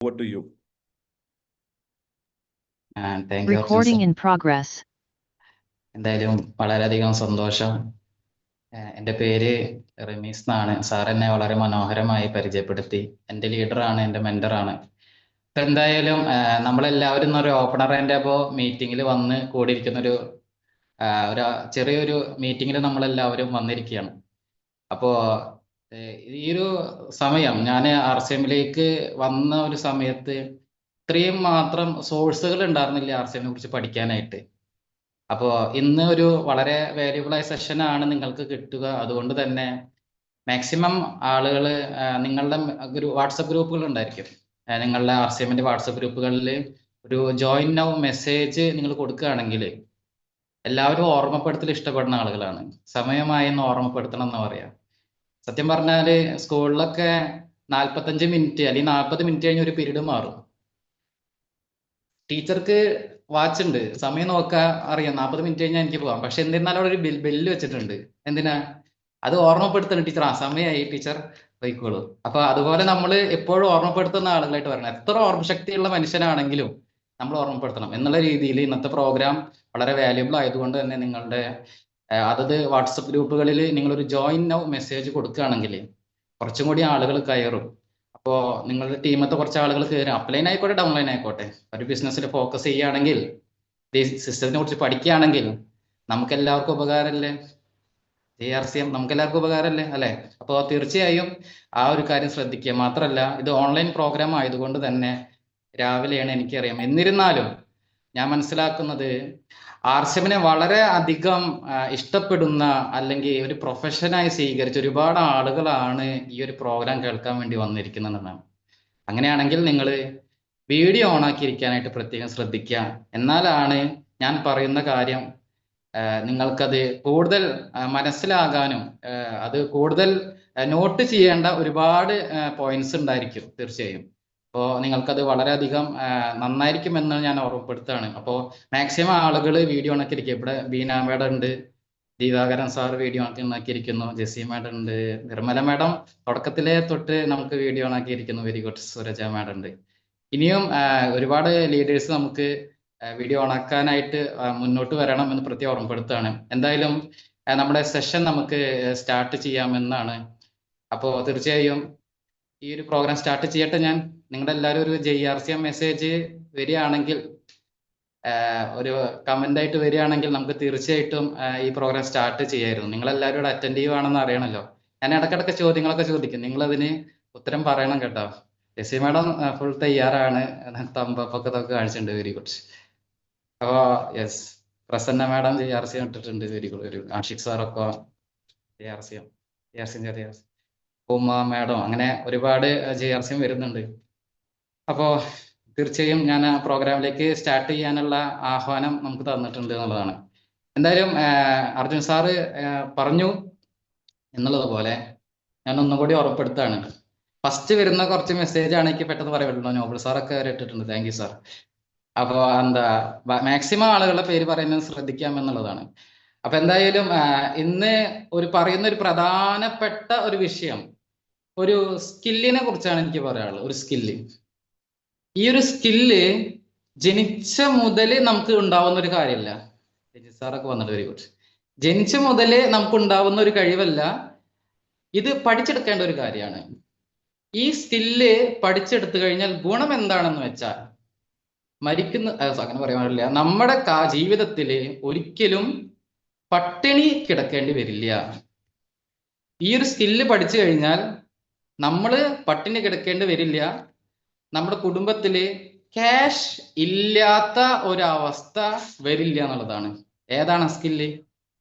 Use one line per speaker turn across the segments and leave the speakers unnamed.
over to you.
Thank you,
Recording in progress.
എന്തായാലും വളരെയധികം സന്തോഷം. എൻ്റെ പേര് റമീസ് എന്നാണ്. സാർ എന്നെ വളരെ മനോഹരമായി പരിചയപ്പെടുത്തി. എൻ്റെ ലീഡറാണ്, എൻ്റെ മെൻറ്ററാണ്. ഇപ്പം എന്തായാലും നമ്മളെല്ലാവരും ഒരു ഓപ്പണറിൻ്റെ അപ്പോൾ മീറ്റിങ്ങിൽ വന്ന് കൂടിയിരിക്കുന്ന ഒരു ചെറിയൊരു മീറ്റിങ്ങിൽ നമ്മളെല്ലാവരും വന്നിരിക്കുകയാണ്. അപ്പോൾ ഈ ഒരു സമയം ഞാൻ RCMലേക്ക് വന്ന ഒരു സമയത്ത് ഇത്രയും മാത്രം സോഴ്സുകൾ ഉണ്ടായിരുന്നില്ല RCMനെ കുറിച്ച് പഠിക്കാനായിട്ട്. അപ്പോൾ ഇന്ന് ഒരു വളരെ വാല്യുബിൾ ആയ സെഷനാണ് നിങ്ങൾക്ക് കിട്ടുക. അതുകൊണ്ട് തന്നെ മാക്സിമം ആളുകൾ നിങ്ങളുടെ വാട്സപ്പ് ഗ്രൂപ്പുകൾ ഉണ്ടായിരിക്കും. നിങ്ങളുടെ RCMന്റെ വാട്സപ്പ് ഗ്രൂപ്പുകളിൽ ഒരു ജോയിൻ നൗ മെസ്സേജ് നിങ്ങൾ കൊടുക്കുകയാണെങ്കിൽ എല്ലാവരും ഓർമ്മപ്പെടുത്തൽ ഇഷ്ടപ്പെടുന്ന ആളുകളാണ്. സമയമായി എന്ന് ഓർമ്മപ്പെടുത്തണം എന്ന് പറയാം. സത്യം പറഞ്ഞാൽ സ്കൂളിലൊക്കെ 45 മിനിറ്റ് അല്ലെങ്കിൽ 40 മിനിറ്റ് കഴിഞ്ഞ് ഒരു പീരീഡ് മാറും. ടീച്ചർക്ക് വാച്ച് ഉണ്ട്, സമയം നോക്കാൻ അറിയാം, 40 മിനിറ്റ് കഴിഞ്ഞാൽ എനിക്ക് പോകാം. പക്ഷെ എന്നിരുന്നാലും അവിടെ ഒരു ബെല്ല് വെച്ചിട്ടുണ്ട്. എന്തിനാ? അത് ഓർമ്മപ്പെടുത്തണം ടീച്ചർ, സമയമായി ടീച്ചർ പോയിക്കോളൂ. അപ്പൊ അതുപോലെ നമ്മൾ എപ്പോഴും ഓർമ്മപ്പെടുത്തുന്ന ആളുകളായിട്ട് വരണം. എത്ര ഓർമ്മശക്തിയുള്ള മനുഷ്യനാണെങ്കിലും നമ്മൾ ഓർമ്മപ്പെടുത്തണം എന്നുള്ള രീതിയിൽ ഇന്നത്തെ പ്രോഗ്രാം വളരെ വാല്യുബിൾ ആയതുകൊണ്ട് തന്നെ നിങ്ങളുടെ അതത് വാട്സപ്പ് ഗ്രൂപ്പുകളിൽ നിങ്ങളൊരു ജോയിൻ നൗ മെസ്സേജ് കൊടുക്കുകയാണെങ്കിൽ കുറച്ചും കൂടി ആളുകൾ കയറും. അപ്പോൾ നിങ്ങളുടെ ടീമത്തെ കുറച്ച് ആളുകൾ കയറും. അപ്ലൈൻ ആയിക്കോട്ടെ, ഡൗൺലൈൻ ആയിക്കോട്ടെ, ഒരു ബിസിനസ്സിൽ ഫോക്കസ് ചെയ്യുകയാണെങ്കിൽ, ഈ സിസ്റ്റത്തിനെ കുറിച്ച് പഠിക്കുകയാണെങ്കിൽ നമുക്ക് എല്ലാവർക്കും ഉപകാരമല്ലേ? JRCM നമുക്ക് എല്ലാവർക്കും ഉപകാരമല്ലേ അല്ലേ? അപ്പോൾ തീർച്ചയായും ആ ഒരു കാര്യം ശ്രദ്ധിക്കുക. മാത്രമല്ല, ഇത് ഓൺലൈൻ പ്രോഗ്രാം ആയതുകൊണ്ട് തന്നെ രാവിലെയാണ് എനിക്കറിയാം. എന്നിരുന്നാലും ഞാൻ മനസ്സിലാക്കുന്നത് RCMനെ വളരെ അധികം ഇഷ്ടപ്പെടുന്ന അല്ലെങ്കിൽ ഒരു പ്രൊഫഷനായി സ്വീകരിച്ച ഒരുപാട് ആളുകളാണ് ഈ ഒരു പ്രോഗ്രാം കേൾക്കാൻ വേണ്ടി വന്നിരിക്കുന്നതെന്നാണ്. അങ്ങനെയാണെങ്കിൽ നിങ്ങൾ വീഡിയോ ഓണാക്കിയിരിക്കാനായിട്ട് പ്രത്യേകം ശ്രദ്ധിക്കുക. എന്നാലാണ് ഞാൻ പറയുന്ന കാര്യം നിങ്ങൾക്കത് കൂടുതൽ മനസ്സിലാകാനും അത് കൂടുതൽ നോട്ട് ചെയ്യേണ്ട ഒരുപാട് പോയിന്റ്സ് ഉണ്ടായിരിക്കും തീർച്ചയായും. അപ്പോൾ നിങ്ങൾക്കത് വളരെയധികം നന്നായിരിക്കുമെന്ന് ഞാൻ ഓർമ്മപ്പെടുത്തുകയാണ്. അപ്പോൾ മാക്സിമം ആളുകൾ വീഡിയോ ഓണാക്കിയിരിക്കുക. ഇവിടെ ബീന മേഡം ഉണ്ട്, ദിവാകരൻ സാർ വീഡിയോ ഓണാക്കിയിരിക്കുന്നു, ജെസി മേഡം ഉണ്ട്, നിർമ്മല മേഡം തുടക്കത്തിലെ തൊട്ട് നമുക്ക് വീഡിയോ ഓണാക്കിയിരിക്കുന്നു. Very good. സുരജ മേഡം ഉണ്ട്. ഇനിയും ഒരുപാട് ലീഡേഴ്സ് നമുക്ക് വീഡിയോ ഓണാക്കാനായിട്ട് മുന്നോട്ട് വരണം എന്ന് പ്രത്യേകം ഓർമ്മപ്പെടുത്തുകയാണ്. എന്തായാലും നമ്മുടെ സെഷൻ നമുക്ക് സ്റ്റാർട്ട് ചെയ്യാമെന്നാണ്. അപ്പോൾ തീർച്ചയായും ഈ ഒരു പ്രോഗ്രാം സ്റ്റാർട്ട് ചെയ്യട്ടെ. ഞാൻ നിങ്ങളുടെ എല്ലാവരും ഒരു JRCM മെസ്സേജ് വരികയാണെങ്കിൽ, ഒരു കമന്റ് ആയിട്ട് വരികയാണെങ്കിൽ നമുക്ക് തീർച്ചയായിട്ടും ഈ പ്രോഗ്രാം സ്റ്റാർട്ട് ചെയ്യായിരുന്നു. നിങ്ങളെല്ലാവരും ഇവിടെ അറ്റൻഡീവ് ആണെന്ന് അറിയണമല്ലോ. ഞാൻ ഇടയ്ക്കിടയ്ക്ക് ചോദ്യങ്ങളൊക്കെ ചോദിക്കും, നിങ്ങളതിന് ഉത്തരം പറയണം കേട്ടോ. ജെസി മാഡം ഫുൾ തയ്യാറാണ്, തമ്പപ്പൊക്കെ കാണിച്ചിട്ടുണ്ട്. Very good. അപ്പോൾ യെസ്, പ്രസന്ന മാഡം JRCM ഇട്ടിട്ടുണ്ട്. Very good, very good. Ashiq സാറൊക്കെ JRCM. ഉമ്മ മാഡം, അങ്ങനെ ഒരുപാട് JRCM വരുന്നുണ്ട്. അപ്പോൾ തീർച്ചയായും ഞാൻ ആ പ്രോഗ്രാമിലേക്ക് സ്റ്റാർട്ട് ചെയ്യാനുള്ള ആഹ്വാനം നമുക്ക് തന്നിട്ടുണ്ട് എന്നുള്ളതാണ്. എന്തായാലും അർജുൻ സാറ് പറഞ്ഞു എന്നുള്ളത് പോലെ ഞാൻ ഒന്നും കൂടി ഉറപ്പെടുത്താണ്. ഫസ്റ്റ് വരുന്ന കുറച്ച് മെസ്സേജാണ് എനിക്ക് പെട്ടെന്ന് പറയാൻ പറ്റുള്ളൂ. നോബിൾ സാറൊക്കെ ഇട്ടിട്ടുണ്ട്. Thank you sir. അപ്പോൾ മാക്സിമം ആളുകളുടെ പേര് പറയുന്നത് ശ്രദ്ധിക്കാം എന്നുള്ളതാണ്. അപ്പൊ എന്തായാലും ഇന്ന് പറയുന്ന ഒരു പ്രധാനപ്പെട്ട ഒരു വിഷയം, ഒരു സ്കില്ലിനെ കുറിച്ചാണ് എനിക്ക് പറയാനുള്ളത്. ഒരു സ്കില്ല്. ഈ ഒരു സ്കില്ല് ജനിച്ച മുതൽ നമുക്ക് ഉണ്ടാവുന്ന ഒരു കാര്യമല്ല. സാറൊക്കെ വന്നിട്ട് വെരി ഗുഡ്. ജനിച്ച മുതൽ നമുക്ക് ഉണ്ടാവുന്ന ഒരു കഴിവല്ല, ഇത് പഠിച്ചെടുക്കേണ്ട ഒരു കാര്യമാണ്. ഈ സ്കില്ല് പഠിച്ചെടുത്തു കഴിഞ്ഞാൽ ഗുണം എന്താണെന്ന് വെച്ചാൽ, അങ്ങനെ പറയാൻ പാടില്ല, നമ്മുടെ ജീവിതത്തിൽ ഒരിക്കലും പട്ടിണി കിടക്കേണ്ടി വരില്ല. ഈ ഒരു സ്കില്ല് പഠിച്ചു കഴിഞ്ഞാൽ നമ്മൾ പട്ടിണി കിടക്കേണ്ടി വരില്ല. നമ്മുടെ കുടുംബത്തിൽ ക്യാഷ് ഇല്ലാത്ത ഒരവസ്ഥ വരില്ല എന്നുള്ളതാണ്. ഏതാണ് സ്കില്ല്?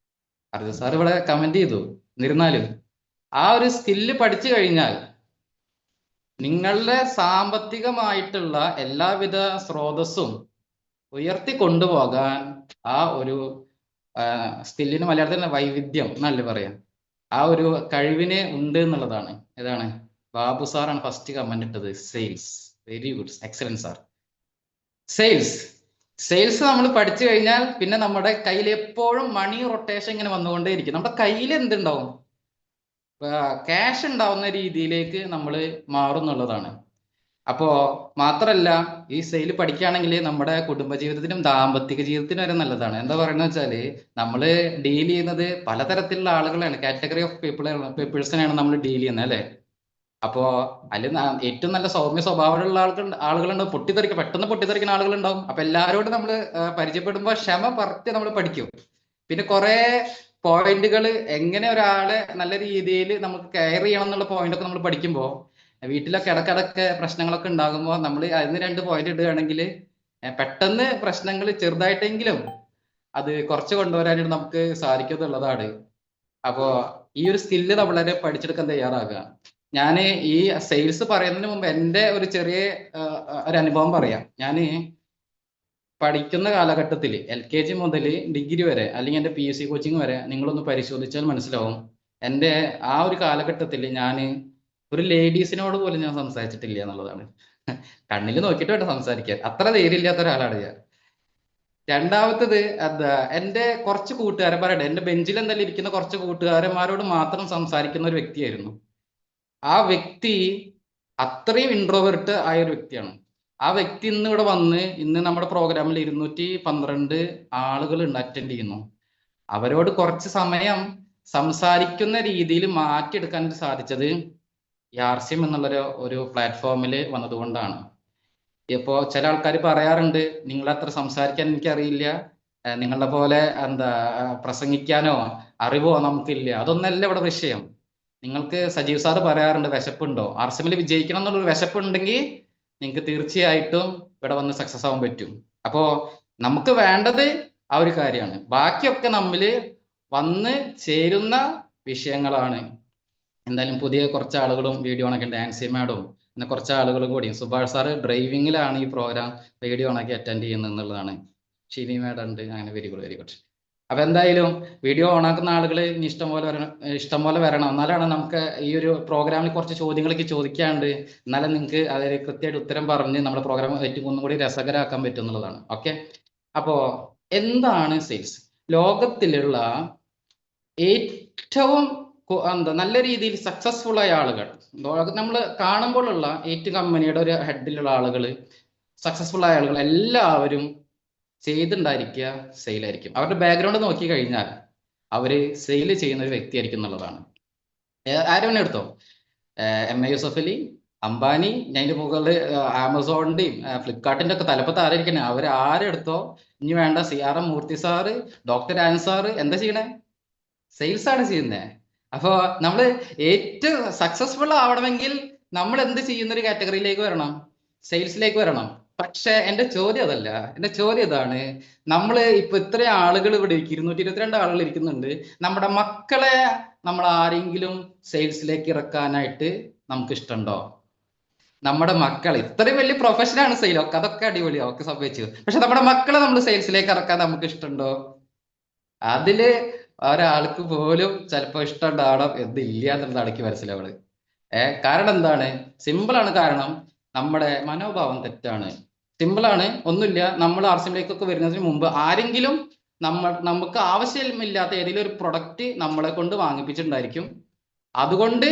അർജുൻ സാർ ഇവിടെ കമന്റ് ചെയ്തു. എന്നിരുന്നാലും ആ ഒരു സ്കില്ല് പഠിച്ചു കഴിഞ്ഞാൽ നിങ്ങളുടെ സാമ്പത്തികമായിട്ടുള്ള എല്ലാവിധ സ്രോതസ്സും ഉയർത്തി കൊണ്ടുപോകാൻ ആ ഒരു സ്കില്ലിന് മലയാളത്തിൽ വൈവിധ്യം എന്നല്ലേ പറയാം, ആ ഒരു കഴിവിന് ഉണ്ട് എന്നുള്ളതാണ്. ഏതാണ്? ബാബു സാറാണ് ഫസ്റ്റ് കമന്റ് ഇട്ടത്. Sales. Very good, excellent sir. Sales നമ്മൾ പഠിച്ചു കഴിഞ്ഞാൽ പിന്നെ നമ്മുടെ കയ്യിൽ എപ്പോഴും മണി റൊട്ടേഷൻ ഇങ്ങനെ വന്നുകൊണ്ടേയിരിക്കും. നമ്മുടെ കയ്യിൽ എന്തുണ്ടാവും? ക്യാഷ് ഉണ്ടാവുന്ന രീതിയിലേക്ക് നമ്മൾ മാറും എന്നുള്ളതാണ്. അപ്പോ മാത്രല്ല ഈ സെയിൽ പഠിക്കുകയാണെങ്കിൽ നമ്മുടെ കുടുംബജീവിതത്തിനും ദാമ്പത്തിക ജീവിതത്തിനും വരെ നല്ലതാണ്. എന്താ പറയുന്നത് വെച്ചാല് നമ്മള് ഡീൽ ചെയ്യുന്നത് പലതരത്തിലുള്ള ആളുകളാണ്, കാറ്റഗറി ഓഫ് പീപ്പിൾസിനെയാണ് നമ്മൾ ഡീൽ ചെയ്യുന്നത് അല്ലെ. അപ്പോ അതിൽ ഏറ്റവും നല്ല സൗമ്യ സ്വഭാവമുള്ള ആളുകളുണ്ട്, പെട്ടെന്ന് പൊട്ടിത്തെറിക്കുന്ന ആളുകളുണ്ടാവും. അപ്പൊ എല്ലാവരോടും നമ്മൾ പരിചയപ്പെടുമ്പോൾ ക്ഷമ പറഞ്ഞ് നമ്മൾ പഠിക്കും. പിന്നെ കുറെ പോയിന്റുകൾ എങ്ങനെ ഒരാളെ നല്ല രീതിയിൽ നമുക്ക് കെയർ ചെയ്യണം എന്നുള്ള പോയിന്റ് ഒക്കെ നമ്മൾ പഠിക്കുമ്പോൾ, വീട്ടിലൊക്കെ ഇടക്കിടക്ക് പ്രശ്നങ്ങളൊക്കെ ഉണ്ടാകുമ്പോൾ നമ്മൾ അതിന് 2 പോയിന്റ് ഇടുകയാണെങ്കിൽ പെട്ടെന്ന് പ്രശ്നങ്ങൾ ചെറുതായിട്ടെങ്കിലും അത് കുറച്ച് കൊണ്ടുവരാനായിട്ട് നമുക്ക് സാധിക്കും എന്നുള്ളതാണ്. അപ്പോ ഈ ഒരു സ്കില്ല് നമ്മളെ പഠിച്ചെടുക്കാൻ തയ്യാറാകുക. ഞാൻ ഈ സെയിൽസ് പറയുന്നതിന് മുമ്പ് എൻ്റെ ഒരു ചെറിയ ഒരു അനുഭവം പറയാം. ഞാൻ പഠിക്കുന്ന കാലഘട്ടത്തിൽ LKG മുതൽ ഡിഗ്രി വരെ, അല്ലെങ്കിൽ എൻ്റെ PSC കോച്ചിങ് വരെ നിങ്ങളൊന്ന് പരിശോധിച്ചാൽ മനസ്സിലാവും. എൻ്റെ ആ ഒരു കാലഘട്ടത്തിൽ ഞാൻ ഒരു ലേഡീസിനോട് പോലും ഞാൻ സംസാരിച്ചിട്ടില്ല എന്നുള്ളതാണ്. കണ്ണിൽ നോക്കിയിട്ട് വേണ്ട സംസാരിക്കാൻ, അത്ര ധൈര്യമില്ലാത്ത ഒരാളാണ് ഞാൻ. രണ്ടാമത്തത് എന്താ, എൻ്റെ കുറച്ച് കൂട്ടുകാരൻ പറയട്ടെ, എൻ്റെ ബെഞ്ചിൽ എന്തായാലും ഇരിക്കുന്ന കുറച്ച് കൂട്ടുകാരന്മാരോട് മാത്രം സംസാരിക്കുന്ന ഒരു വ്യക്തിയായിരുന്നു. ആ വ്യക്തി അത്രയും ഇൻട്രോവേർട്ട് ആയ ഒരു വ്യക്തിയാണ്. ആ വ്യക്തി ഇന്ന് ഇവിടെ വന്ന് ഇന്ന് നമ്മുടെ പ്രോഗ്രാമിൽ 212 ആളുകൾ അറ്റൻഡ് ചെയ്യുന്നു. അവരോട് കുറച്ച് സമയം സംസാരിക്കുന്ന രീതിയിൽ മാറ്റിയെടുക്കാൻ സാധിച്ചത് ഈ RCM എന്നുള്ള ഒരു പ്ലാറ്റ്ഫോമിൽ വന്നതുകൊണ്ടാണ്. ഇപ്പോ ചില ആൾക്കാർ പറയാറുണ്ട്, നിങ്ങളത്ര സംസാരിക്കാൻ എനിക്കറിയില്ല, നിങ്ങളുടെ പോലെ എന്താ പ്രസംഗിക്കാനോ അറിവോ നമുക്കില്ല. അതൊന്നല്ല ഇവിടെ വിഷയം. നിങ്ങൾക്ക് സജീവ് സാറ് പറയാറുണ്ട്, വിശപ്പുണ്ടോ? RCM വിജയിക്കണം എന്നുള്ളൊരു വിശപ്പുണ്ടെങ്കിൽ നിങ്ങൾക്ക് തീർച്ചയായിട്ടും ഇവിടെ വന്ന് സക്സസ് ആവാൻ പറ്റും. അപ്പോ നമുക്ക് വേണ്ടത് ആ ഒരു കാര്യമാണ്. ബാക്കിയൊക്കെ നമ്മിൽ വന്ന് ചേരുന്ന വിഷയങ്ങളാണ്. എന്തായാലും പുതിയ കുറച്ച് ആളുകളും വീഡിയോ ഓണാക്കി, ഡാൻസി മാഡും പിന്നെ കുറച്ച് ആളുകളും കൂടി, സുഭാഷ് സാറ് ഡ്രൈവിങ്ങിലാണ് ഈ പ്രോഗ്രാം വീഡിയോ ഓണാക്കി അറ്റൻഡ് ചെയ്യുന്നത് എന്നുള്ളതാണ്. ഷിനി മാഡം ഉണ്ട്, അങ്ങനെ വെരി ഗുഡ് വെരി ഗുഡ്. അപ്പൊ എന്തായാലും വീഡിയോ ഓണാക്കുന്ന ആളുകൾ ഇഷ്ടം പോലെ വരണം. എന്നാലാണ് നമുക്ക് ഈ ഒരു പ്രോഗ്രാമിൽ കുറച്ച് ചോദ്യങ്ങളൊക്കെ ചോദിക്കാണ്ട്, എന്നാലും നിങ്ങൾക്ക് അതിൽ കൃത്യമായിട്ട് ഉത്തരം പറഞ്ഞ് നമ്മുടെ പ്രോഗ്രാം ഏറ്റവും ഒന്നും കൂടി രസകരമാക്കാൻ പറ്റും എന്നുള്ളതാണ്. ഓക്കെ, അപ്പോ എന്താണ് സെയിൽസ്? ലോകത്തിലുള്ള ഏറ്റവും നല്ല രീതിയിൽ സക്സസ്ഫുൾ ആയ ആളുകൾ, നമ്മൾ കാണുമ്പോഴുള്ള ഏറ്റവും കമ്പനിയുടെ ഒരു ഹെഡിലുള്ള ആളുകൾ, സക്സസ്ഫുൾ ആയ ആളുകൾ എല്ലാവരും ചെയ്തുണ്ടായിരിക്കുക സെയിലായിരിക്കും. അവരുടെ ബാക്ക്ഗ്രൗണ്ട് നോക്കി കഴിഞ്ഞാൽ അവര് സെയിൽ ചെയ്യുന്ന ഒരു വ്യക്തിയായിരിക്കും എന്നുള്ളതാണ്. ആരും എടുത്തോ, MA യൂസഫ് അലി, അംബാനി, അതിന്റെ മുകളിൽ ആമസോണിന്റെയും ഫ്ലിപ്കാർട്ടിന്റെ ഒക്കെ തലപ്പത്ത് ആരായിരിക്കണേ, അവർ ആരെടുത്തോ, ഇനി വേണ്ട CRM Murthy sir, doctor Ann sir എന്താ ചെയ്യണേ? സെയിൽസ് ആണ് ചെയ്യുന്നത്. അപ്പോ നമ്മൾ ഏറ്റവും സക്സസ്ഫുൾ ആവണമെങ്കിൽ നമ്മൾ എന്ത് ചെയ്യുന്ന ഒരു കാറ്റഗറിയിലേക്ക് വരണം? സെയിൽസിലേക്ക് വരണം. പക്ഷെ എൻ്റെ ചോദ്യം അതല്ല. എൻ്റെ ചോദ്യം ഇതാണ്, നമ്മൾ ഇപ്പൊ ഇത്രയും ആളുകൾ ഇവിടെ 222 ആളുകൾ ഇരിക്കുന്നുണ്ട്. നമ്മുടെ മക്കളെ നമ്മൾ ആരെങ്കിലും സെയിൽസിലേക്ക് ഇറക്കാനായിട്ട് നമുക്ക് ഇഷ്ടമുണ്ടോ? നമ്മുടെ മക്കൾ ഇത്രയും വലിയ പ്രൊഫഷനാണ് സെയിൽ, ഒക്കെ അതൊക്കെ അടിപൊളിയാണ്, ഒക്കെ സംഭവിച്ചു. പക്ഷെ നമ്മുടെ മക്കളെ നമ്മൾ സെയിൽസിലേക്ക് ഇറക്കാൻ നമുക്ക് ഇഷ്ടമുണ്ടോ? അതില് ഒരാൾക്ക് പോലും ചിലപ്പോ ഇഷ്ടമുണ്ടാവണം എന്നില്ല എന്നുള്ളതാണ് എനിക്ക് മനസ്സിലാവുന്നത്. കാരണം എന്താണ്? സിമ്പിളാണ്. കാരണം നമ്മുടെ മനോഭാവം തെറ്റാണ്. സിമ്പിളാണ്, ഒന്നുമില്ല. നമ്മൾ RCMലേക്കൊക്കെ വരുന്നതിന് മുമ്പ് ആരെങ്കിലും നമുക്ക് ആവശ്യമില്ലാത്ത ഏതെങ്കിലും ഒരു പ്രൊഡക്റ്റ് നമ്മളെ കൊണ്ട് വാങ്ങിപ്പിച്ചിട്ടുണ്ടായിരിക്കും. അതുകൊണ്ട്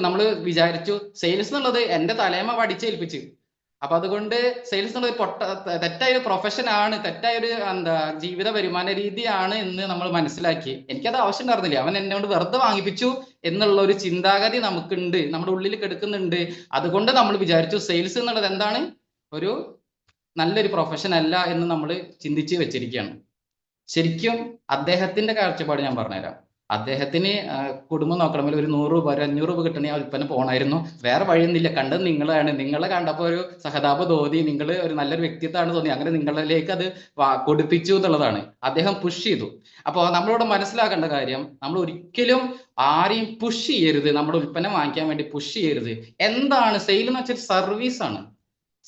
നമ്മൾ വിചാരിച്ചു സെയിൽസ് എന്നുള്ളത് എൻ്റെ തലേമ പഠിച്ചേൽപ്പിച്ച്, അപ്പൊ അതുകൊണ്ട് സെയിൽസ് എന്നുള്ളത് തെറ്റായ ഒരു പ്രൊഫഷൻ ആണ്, തെറ്റായ ഒരു ജീവിത വരുമാന രീതിയാണ് എന്ന് നമ്മൾ മനസ്സിലാക്കി. എനിക്കത് ആവശ്യം ഉണ്ടായിരുന്നില്ല, അവൻ എന്നെ കൊണ്ട് വെറുതെ വാങ്ങിപ്പിച്ചു എന്നുള്ള ഒരു ചിന്താഗതി നമുക്കുണ്ട്, നമ്മുടെ ഉള്ളിൽ കിടക്കുന്നുണ്ട്. അതുകൊണ്ട് നമ്മൾ വിചാരിച്ചു സെയിൽസ് എന്നുള്ളത് എന്താണ്, ഒരു നല്ലൊരു പ്രൊഫഷൻ അല്ല എന്ന് നമ്മൾ ചിന്തിച്ച് വെച്ചിരിക്കുകയാണ്. ശരിക്കും അദ്ദേഹത്തിന്റെ കാഴ്ചപ്പാട് ഞാൻ പറഞ്ഞുതരാം. അദ്ദേഹത്തിന് കുടുംബം നോക്കണമെങ്കിൽ ഒരു 100 രൂപ, ഒരു 500 രൂപ കിട്ടണേ വിൽപ്പന പോകണമായിരുന്നു. വേറെ വഴിയൊന്നുമില്ല. കണ്ടത് നിങ്ങളാണ്. നിങ്ങളെ കണ്ടപ്പോൾ ഒരു സഹതാപം തോന്നി, നിങ്ങൾ ഒരു നല്ലൊരു വ്യക്തിത്വമാണ് തോന്നി, അങ്ങനെ നിങ്ങളിലേക്ക് അത് കൊടുപ്പിച്ചു എന്നുള്ളതാണ്. അദ്ദേഹം പുഷ് ചെയ്തു. അപ്പോൾ നമ്മളോട് മനസ്സിലാക്കേണ്ട കാര്യം, നമ്മൾ ഒരിക്കലും ആരെയും പുഷ് ചെയ്യരുത്, നമ്മുടെ ഉൽപ്പന്നം വാങ്ങിക്കാൻ വേണ്ടി പുഷ് ചെയ്യരുത്. എന്താണ് സെയിൽ എന്ന് വെച്ചാൽ? സർവീസ് ആണ്.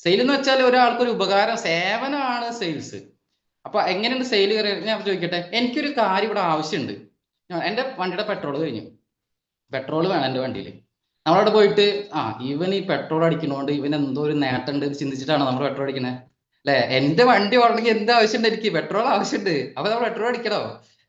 സെയിൽ എന്ന് വെച്ചാൽ ഒരാൾക്കൊരു ഉപകാരം, സേവനമാണ് സെയിൽസ്. അപ്പൊ എങ്ങനെയുണ്ട് സെയിൽ? ഞാൻ ചോദിക്കട്ടെ, എനിക്കൊരു കാര്യം ഇവിടെ ആവശ്യമുണ്ട്. എൻ്റെ വണ്ടിയുടെ പെട്രോൾ കഴിഞ്ഞു, പെട്രോൾ വേണം എൻ്റെ വണ്ടിയിൽ. നമ്മളവിടെ പോയിട്ട് ഇവൻ ഈ പെട്രോൾ അടിക്കണോണ്ട് ഇവൻ എന്തോ ഒരു നേട്ടം ഉണ്ട് ചിന്തിച്ചിട്ടാണ് നമ്മൾ പെട്രോൾ അടിക്കണേ അല്ലെ? എൻ്റെ വണ്ടി ഓടണമെങ്കിൽ എന്ത് ആവശ്യമുണ്ട്? എനിക്ക് പെട്രോൾ ആവശ്യമുണ്ട്. അപ്പൊ നമ്മൾ പെട്രോൾ അടിക്കണോ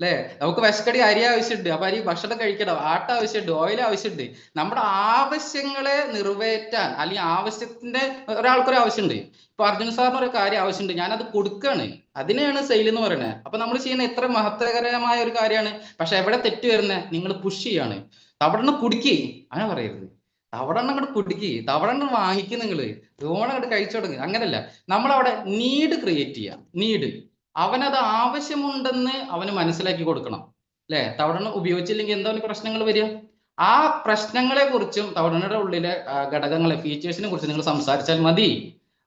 അല്ലെ? നമുക്ക് വിശക്കടി അരി ആവശ്യമുണ്ട്, അപ്പൊ അരി ഭക്ഷണം കഴിക്കണം, ആട്ട ആവശ്യമുണ്ട്, ഓയിൽ ആവശ്യമുണ്ട്. നമ്മുടെ ആവശ്യങ്ങളെ നിറവേറ്റാൻ, അല്ലെങ്കിൽ ആവശ്യത്തിന്റെ ഒരാൾക്കൊരു ആവശ്യമുണ്ട്. ഇപ്പൊ അർജുൻ സാറിന് ഒരു കാര്യം ആവശ്യമുണ്ട്, ഞാനത് കൊടുക്കാണ്, അതിനെയാണ് സെയിൽ എന്ന് പറയുന്നത്. അപ്പൊ നമ്മൾ ചെയ്യുന്ന എത്ര മഹത്തരകരമായ ഒരു കാര്യമാണ്. പക്ഷെ എവിടെ തെറ്റ് വരുന്നത്? നിങ്ങൾ പുഷ് ചെയ്യാണ്. തവണ കുടുക്കി അങ്ങനെ പറയരുത്. തവണ അങ്ങോട്ട് കുടുക്കി, തവണ വാങ്ങിക്കും, നിങ്ങള് ലോൺ അങ്ങോട്ട് കഴിച്ചു തുടങ്ങുക. അങ്ങനല്ല, നമ്മളവിടെ നീഡ് ക്രിയേറ്റ് ചെയ്യാം. നീഡ്, അവനത് ആവശ്യമുണ്ടെന്ന് അവന് മനസ്സിലാക്കി കൊടുക്കണം. അല്ലെ? തവണ ഉപയോഗിച്ചില്ലെങ്കിൽ എന്താണ് പ്രശ്നങ്ങൾ വരിക? ആ പ്രശ്നങ്ങളെ കുറിച്ചും തവണയുടെ ഉള്ളിലെ ഘടകങ്ങളെ, ഫീച്ചേഴ്സിനെ കുറിച്ച് നിങ്ങൾ സംസാരിച്ചാൽ മതി.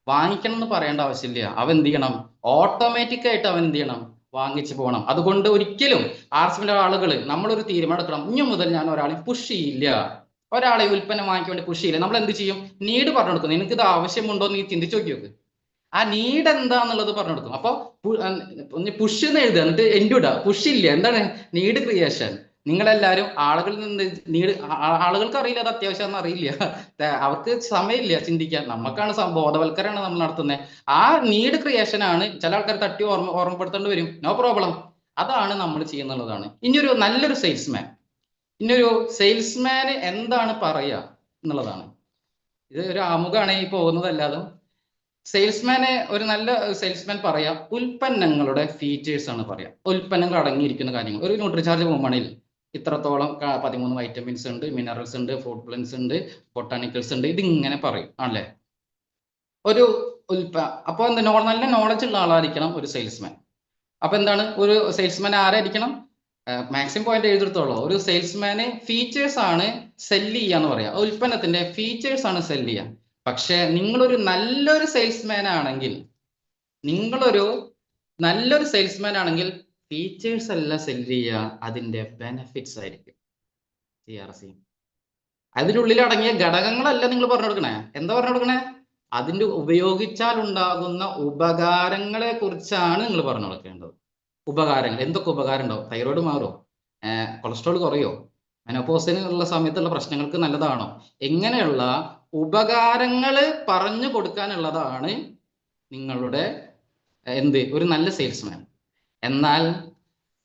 വാങ്ങിക്കണം എന്ന് പറയേണ്ട ആവശ്യമില്ല. അവൻ എന്ത് ചെയ്യണം? ഓട്ടോമാറ്റിക് ആയിട്ട് അവൻ എന്ത് ചെയ്യണം? വാങ്ങിച്ചു പോകണം. അതുകൊണ്ട് ഒരിക്കലും ആർട്സിലെ ആളുകൾ നമ്മളൊരു തീരുമാനം എടുക്കണം, ഇനി മുതൽ ഞാൻ ഒരാളെ പുഷ് ചെയ്യില്ല, ഒരാളെ ഉൽപ്പന്നം വാങ്ങിക്കാൻ വേണ്ടി പുഷ് ചെയ്യില്ല. നമ്മൾ എന്ത് ചെയ്യും? നീഡ് പറഞ്ഞു കൊടുക്കും. നിനക്ക് ഇത് ആവശ്യമുണ്ടോ എന്ന് നീ ചിന്തിച്ചു നോക്കി. ആ നീഡ് എന്താന്നുള്ളത് പറഞ്ഞു കൊടുക്കും. അപ്പൊ പുഷ് എന്ന് എഴുതുക, എന്നിട്ട് എൻഡുട പുഷ് ഇല്ല. എന്താണ് നീഡ് ക്രിയേഷൻ? നിങ്ങളെല്ലാവരും ആളുകളിൽ നിന്ന് നീഡ്, ആളുകൾക്ക് അറിയില്ല, അത് അത്യാവശ്യം അറിയില്ല, അവർക്ക് സമയമില്ല ചിന്തിക്കാൻ. നമുക്കാണ് ബോധവൽക്കരണമാണ് നമ്മൾ നടത്തുന്നത്. ആ നീഡ് ക്രിയേഷൻ ആണ് ചില ആൾക്കാർ തട്ടി ഓർമ്മപ്പെടുത്തേണ്ടി വരും. നോ പ്രോബ്ലം, അതാണ് നമ്മൾ ചെയ്യുന്നുള്ളതാണ്. ഇനിയൊരു നല്ലൊരു സെയിൽസ്മാൻ, ഇനിയൊരു സെയിൽസ്മാന് എന്താണ് പറയുക എന്നുള്ളതാണ്. ഇത് ഒരു ആമുഖമാണ് ഈ പോകുന്നതല്ലാതെ. സെയിൽസ്മാനെ, ഒരു നല്ല സെയിൽസ്മാൻ പറയാം ഉൽപ്പന്നങ്ങളുടെ ഫീച്ചേഴ്സ് ആണ് പറയാം. ഉൽപ്പന്നങ്ങൾ അടങ്ങിയിരിക്കുന്ന കാര്യങ്ങൾ. ഒരു ന്യൂട്രിചാർജ് വുമണിൽ ഇത്രത്തോളം 13 വൈറ്റമിൻസ് ഉണ്ട്, മിനറൽസ് ഉണ്ട്, ഫുഡ് പ്ലൻസ് ഉണ്ട്, ബൊട്ടാണിക്കൽസ് ഉണ്ട്, ഇതിങ്ങനെ പറയും ആണല്ലേ ഒരു അപ്പൊ എന്താ, നല്ല നോളജ് ഉള്ള ആളായിരിക്കണം ഒരു സെയിൽസ്മാൻ. അപ്പൊ എന്താണ് ഒരു സെയിൽസ്മാൻ ആരായിരിക്കണം? മാക്സിമം പോയിന്റ് എഴുതിയെടുത്തോളൂ. ഒരു സെയിൽസ്മാന് ഫീച്ചേഴ്സ് ആണ് സെല്ല് ചെയ്യാന്ന് പറയാം. ഉൽപ്പന്നത്തിന്റെ ഫീച്ചേഴ്സ് ആണ് സെല്ല് ചെയ്യാൻ. പക്ഷെ നിങ്ങളൊരു നല്ലൊരു സെയിൽസ്മാൻ ആണെങ്കിൽ, ഫീച്ചേഴ്സ് അല്ല സെല്ല് ചെയ്യുക, അതിന്റെ ബെനിഫിറ്റ്സ് ആയിരിക്കും. അതിനുള്ളിൽ അടങ്ങിയ ഘടകങ്ങളല്ല നിങ്ങൾ പറഞ്ഞു കൊടുക്കണേ. എന്താ പറഞ്ഞു കൊടുക്കണേ? അതിന്റെ ഉപയോഗിച്ചാൽ ഉണ്ടാകുന്ന ഉപകാരങ്ങളെ കുറിച്ചാണ് നിങ്ങൾ പറഞ്ഞു കൊടുക്കേണ്ടത്. ഉപകാരങ്ങൾ, എന്തൊക്കെ ഉപകാരം ഉണ്ടാവും? തൈറോയ്ഡ് മാറോ? കൊളസ്ട്രോൾ കുറയോ? മെനോപോസിനുള്ള സമയത്തുള്ള പ്രശ്നങ്ങൾക്ക് നല്ലതാണോ? എങ്ങനെയുള്ള ഉപകാരങ്ങൾ പറഞ്ഞു കൊടുക്കാനുള്ളതാണ് നിങ്ങളുടെ ഒരു നല്ല സെയിൽസ്മാൻ. എന്നാൽ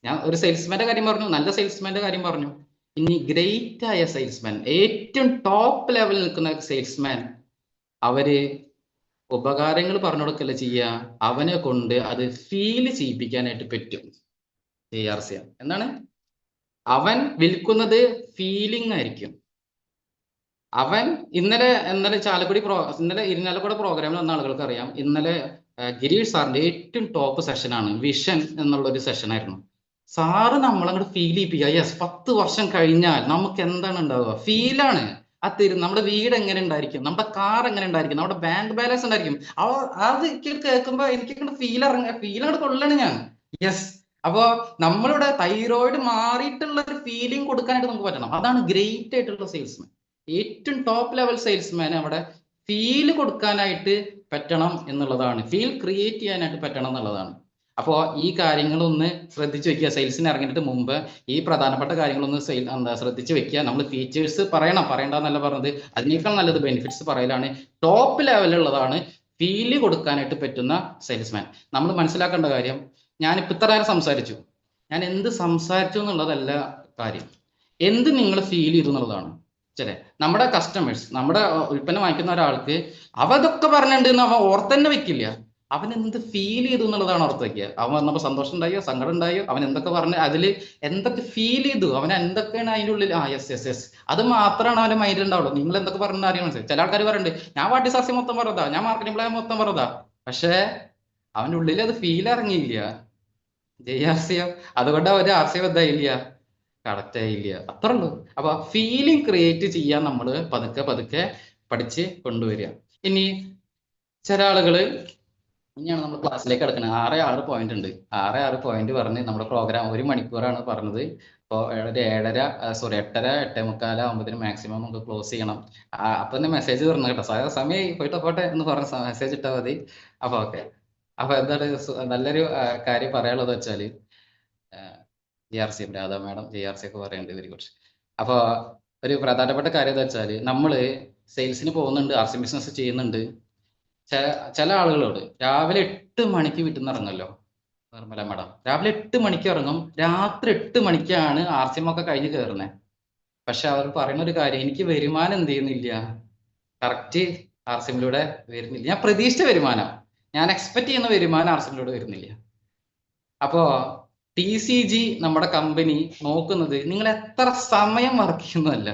ഞാൻ ഒരു സെയിൽസ്മാന്റെ കാര്യം പറഞ്ഞു, നല്ല സെയിൽസ്മാന്റെ കാര്യം പറഞ്ഞു. ഇനി ഗ്രേറ്റ് ആയ സെയിൽസ്മാൻ, ഏറ്റവും ടോപ്പ് ലെവലിൽ നിൽക്കുന്ന സെയിൽസ്മാൻ, അവര് ഉപകാരങ്ങൾ പറഞ്ഞു കൊടുക്കല്ല ചെയ്യുക, അവനെ കൊണ്ട് അത് ഫീൽ ചെയ്യിപ്പിക്കാനായിട്ട് പറ്റും. എന്താണ്? അവൻ വിൽക്കുന്നത് ഫീലിംഗ് ആയിരിക്കും. അവൻ ഇന്നലെ ഇരിഞ്ഞാലക്കുട പ്രോഗ്രാമിൽ വന്ന ആളുകൾക്ക് അറിയാം. ഇന്നലെ ഗിരീഷ് സാറിന്റെ ഏറ്റവും ടോപ്പ് സെഷനാണ്, വിഷൻ എന്നുള്ള ഒരു സെഷനായിരുന്നു. സാറ് നമ്മളങ്ങോട്ട് ഫീൽ ചെയ്യിപ്പിക്കുക. യെസ്, 10 വർഷം കഴിഞ്ഞാൽ നമുക്ക് എന്താണ് ഉണ്ടാവുക? ഫീലാണ്. നമ്മുടെ വീട് എങ്ങനെ ഉണ്ടായിരിക്കും, നമ്മുടെ കാർ എങ്ങനെ ഉണ്ടായിരിക്കും, നമ്മുടെ ബാങ്ക് ബാലൻസ് ഉണ്ടായിരിക്കും. അത് കേൾക്കുമ്പോ എനിക്ക് ഫീലങ്ങോട്ട് കൊള്ളാണ് ഞാൻ. യെസ്, അപ്പോ നമ്മളുടെ തൈറോയിഡ് മാറിയിട്ടുള്ള ഒരു ഫീലിംഗ് കൊടുക്കാനായിട്ട് നമുക്ക് പറ്റണം. അതാണ് ഗ്രേറ്റ് ആയിട്ടുള്ള സെയിൽസ്മാൻ. ഏറ്റവും ടോപ്പ് ലെവൽ സെയിൽസ്മാൻ അവിടെ ഫീല് കൊടുക്കാനായിട്ട് പറ്റണം എന്നുള്ളതാണ്, ഫീൽ ക്രിയേറ്റ് ചെയ്യാനായിട്ട് പറ്റണം എന്നുള്ളതാണ്. അപ്പോൾ ഈ കാര്യങ്ങളൊന്ന് ശ്രദ്ധിച്ചു വെക്കുക. സെയിൽസിന് ഇറങ്ങിയിട്ട് മുമ്പ് ഈ പ്രധാനപ്പെട്ട കാര്യങ്ങളൊന്ന് ശ്രദ്ധിച്ചു വെക്കുക. നമ്മൾ ഫീച്ചേഴ്സ് പറയണ്ടെന്നല്ല പറഞ്ഞത്, അതിനേക്കാൾ നല്ലത് ബെനിഫിറ്റ്സ് പറയലാണ്. ടോപ്പ് ലെവലുള്ളതാണ് ഫീല് കൊടുക്കാനായിട്ട് പറ്റുന്ന സെയിൽസ്മാൻ. നമ്മൾ മനസ്സിലാക്കേണ്ട കാര്യം, ഞാനിപ്പോൾ ഇത്ര നേരം സംസാരിച്ചു, ഞാൻ എന്ത് സംസാരിച്ചു എന്നുള്ളതല്ല കാര്യം, എന്ത് നിങ്ങൾ ഫീൽ ചെയ്തു എന്നുള്ളതാണ്. നമ്മുടെ കസ്റ്റമേഴ്സ്, നമ്മുടെ ഉൽപ്പന്നം വാങ്ങിക്കുന്ന ഒരാൾക്ക് അവതൊക്കെ പറഞ്ഞിട്ടുണ്ട് അവൻ ഓർത്തന്നെ വെക്കില്ല. അവൻ എന്ത് ഫീൽ ചെയ്തു എന്നുള്ളതാണ് ഓർത്ത് വെക്കുക. അവൻ വന്നപ്പോൾ സന്തോഷം ഉണ്ടായോ, സങ്കടം ഉണ്ടായോ, അവൻ എന്തൊക്കെ പറഞ്ഞു, അതിൽ എന്തൊക്കെ ഫീൽ ചെയ്തു, അവൻ എന്തൊക്കെയാണ് അതിൻ്റെ ഉള്ളിൽ. യെസ്, അത് മാത്രമാണ് അവന്റെ മൈൻഡിൽ ഉണ്ടാവുള്ളൂ. നിങ്ങൾ എന്തൊക്കെ പറഞ്ഞ അറിയാൻ മനസ്സിലായി. ചില ആൾക്കാർ പറയുന്നുണ്ട്, ഞാൻ വാട്ടിസാർസി മൊത്തം പറഞ്ഞതാ, ഞാൻ മാർക്കറ്റിംഗ് പ്ലാൻ മൊത്തം പറഞ്ഞതാ, പക്ഷേ അവന്റെ ഉള്ളിൽ അത് ഫീൽ ഇറങ്ങിയില്ല. ജയാർസിയോ, അതുകൊണ്ട് അവര് ആർസിയോ എന്തായില്ല, കറക്റ്റ് ആയില്ല, അത്ര ഉള്ളൂ. അപ്പൊ ഫീലിംഗ് ക്രിയേറ്റ് ചെയ്യാൻ നമ്മൾ പതുക്കെ പഠിച്ച് കൊണ്ടുവരിക. ഇനി ചില ആളുകള്, ഇനിയാണ് നമ്മൾ ക്ലാസ്സിലേക്ക് കിടക്കുന്നത്. 6 പോയിന്റ് ഉണ്ട്. 6 പോയിന്റ് പറഞ്ഞ് നമ്മുടെ പ്രോഗ്രാം 1 മണിക്കൂറാണ് പറഞ്ഞത്. ഇപ്പോൾ 8:30 8:45 ആകുമ്പോഴത്തേനും മാക്സിമം നമുക്ക് ക്ലോസ് ചെയ്യണം. അപ്പൊ തന്നെ മെസ്സേജ് പറഞ്ഞു കേട്ടോ, സമയം പോട്ടെ എന്ന് പറഞ്ഞ മെസ്സേജ് ഇട്ടാൽ മതി. അപ്പൊ ഓക്കെ. അപ്പൊ എന്താണ് നല്ലൊരു കാര്യം പറയാനുള്ളത് വെച്ചാല്, JRC രാധാ മാഡം JRC ഒക്കെ പറയുന്നുണ്ട്, വെരി ഗുഡ്. അപ്പൊ ഒരു പ്രധാനപ്പെട്ട കാര്യം എന്താ വെച്ചാല്, നമ്മള് സെയിൽസിന് പോകുന്നുണ്ട്, RC ബിസിനസ് ചെയ്യുന്നുണ്ട്. ചില ആളുകളോട് രാവിലെ 8 മണിക്ക് വീട്ടിൽ നിന്ന് ഇറങ്ങല്ലോ, നിർമ്മല മാഡം രാവിലെ 8 മണിക്ക് ഇറങ്ങും, രാത്രി 8 മണിക്കാണ് RCM ഒക്കെ കഴിഞ്ഞ് കയറുന്നത്. പക്ഷെ അവർ പറയുന്ന ഒരു കാര്യം, എനിക്ക് വരുമാനം എന്ത് ചെയ്യുന്നില്ല, കറക്റ്റ് RCMലൂടെ വരുന്നില്ല. ഞാൻ പ്രതീക്ഷിച്ച വരുമാനം, ഞാൻ എക്സ്പെക്ട് ചെയ്യുന്ന വരുമാനം RCMലൂടെ വരുന്നില്ല. അപ്പോ TCG നമ്മുടെ കമ്പനി നോക്കുന്നത് നിങ്ങൾ എത്ര സമയം വർക്ക് ചെയ്യുന്നതല്ല,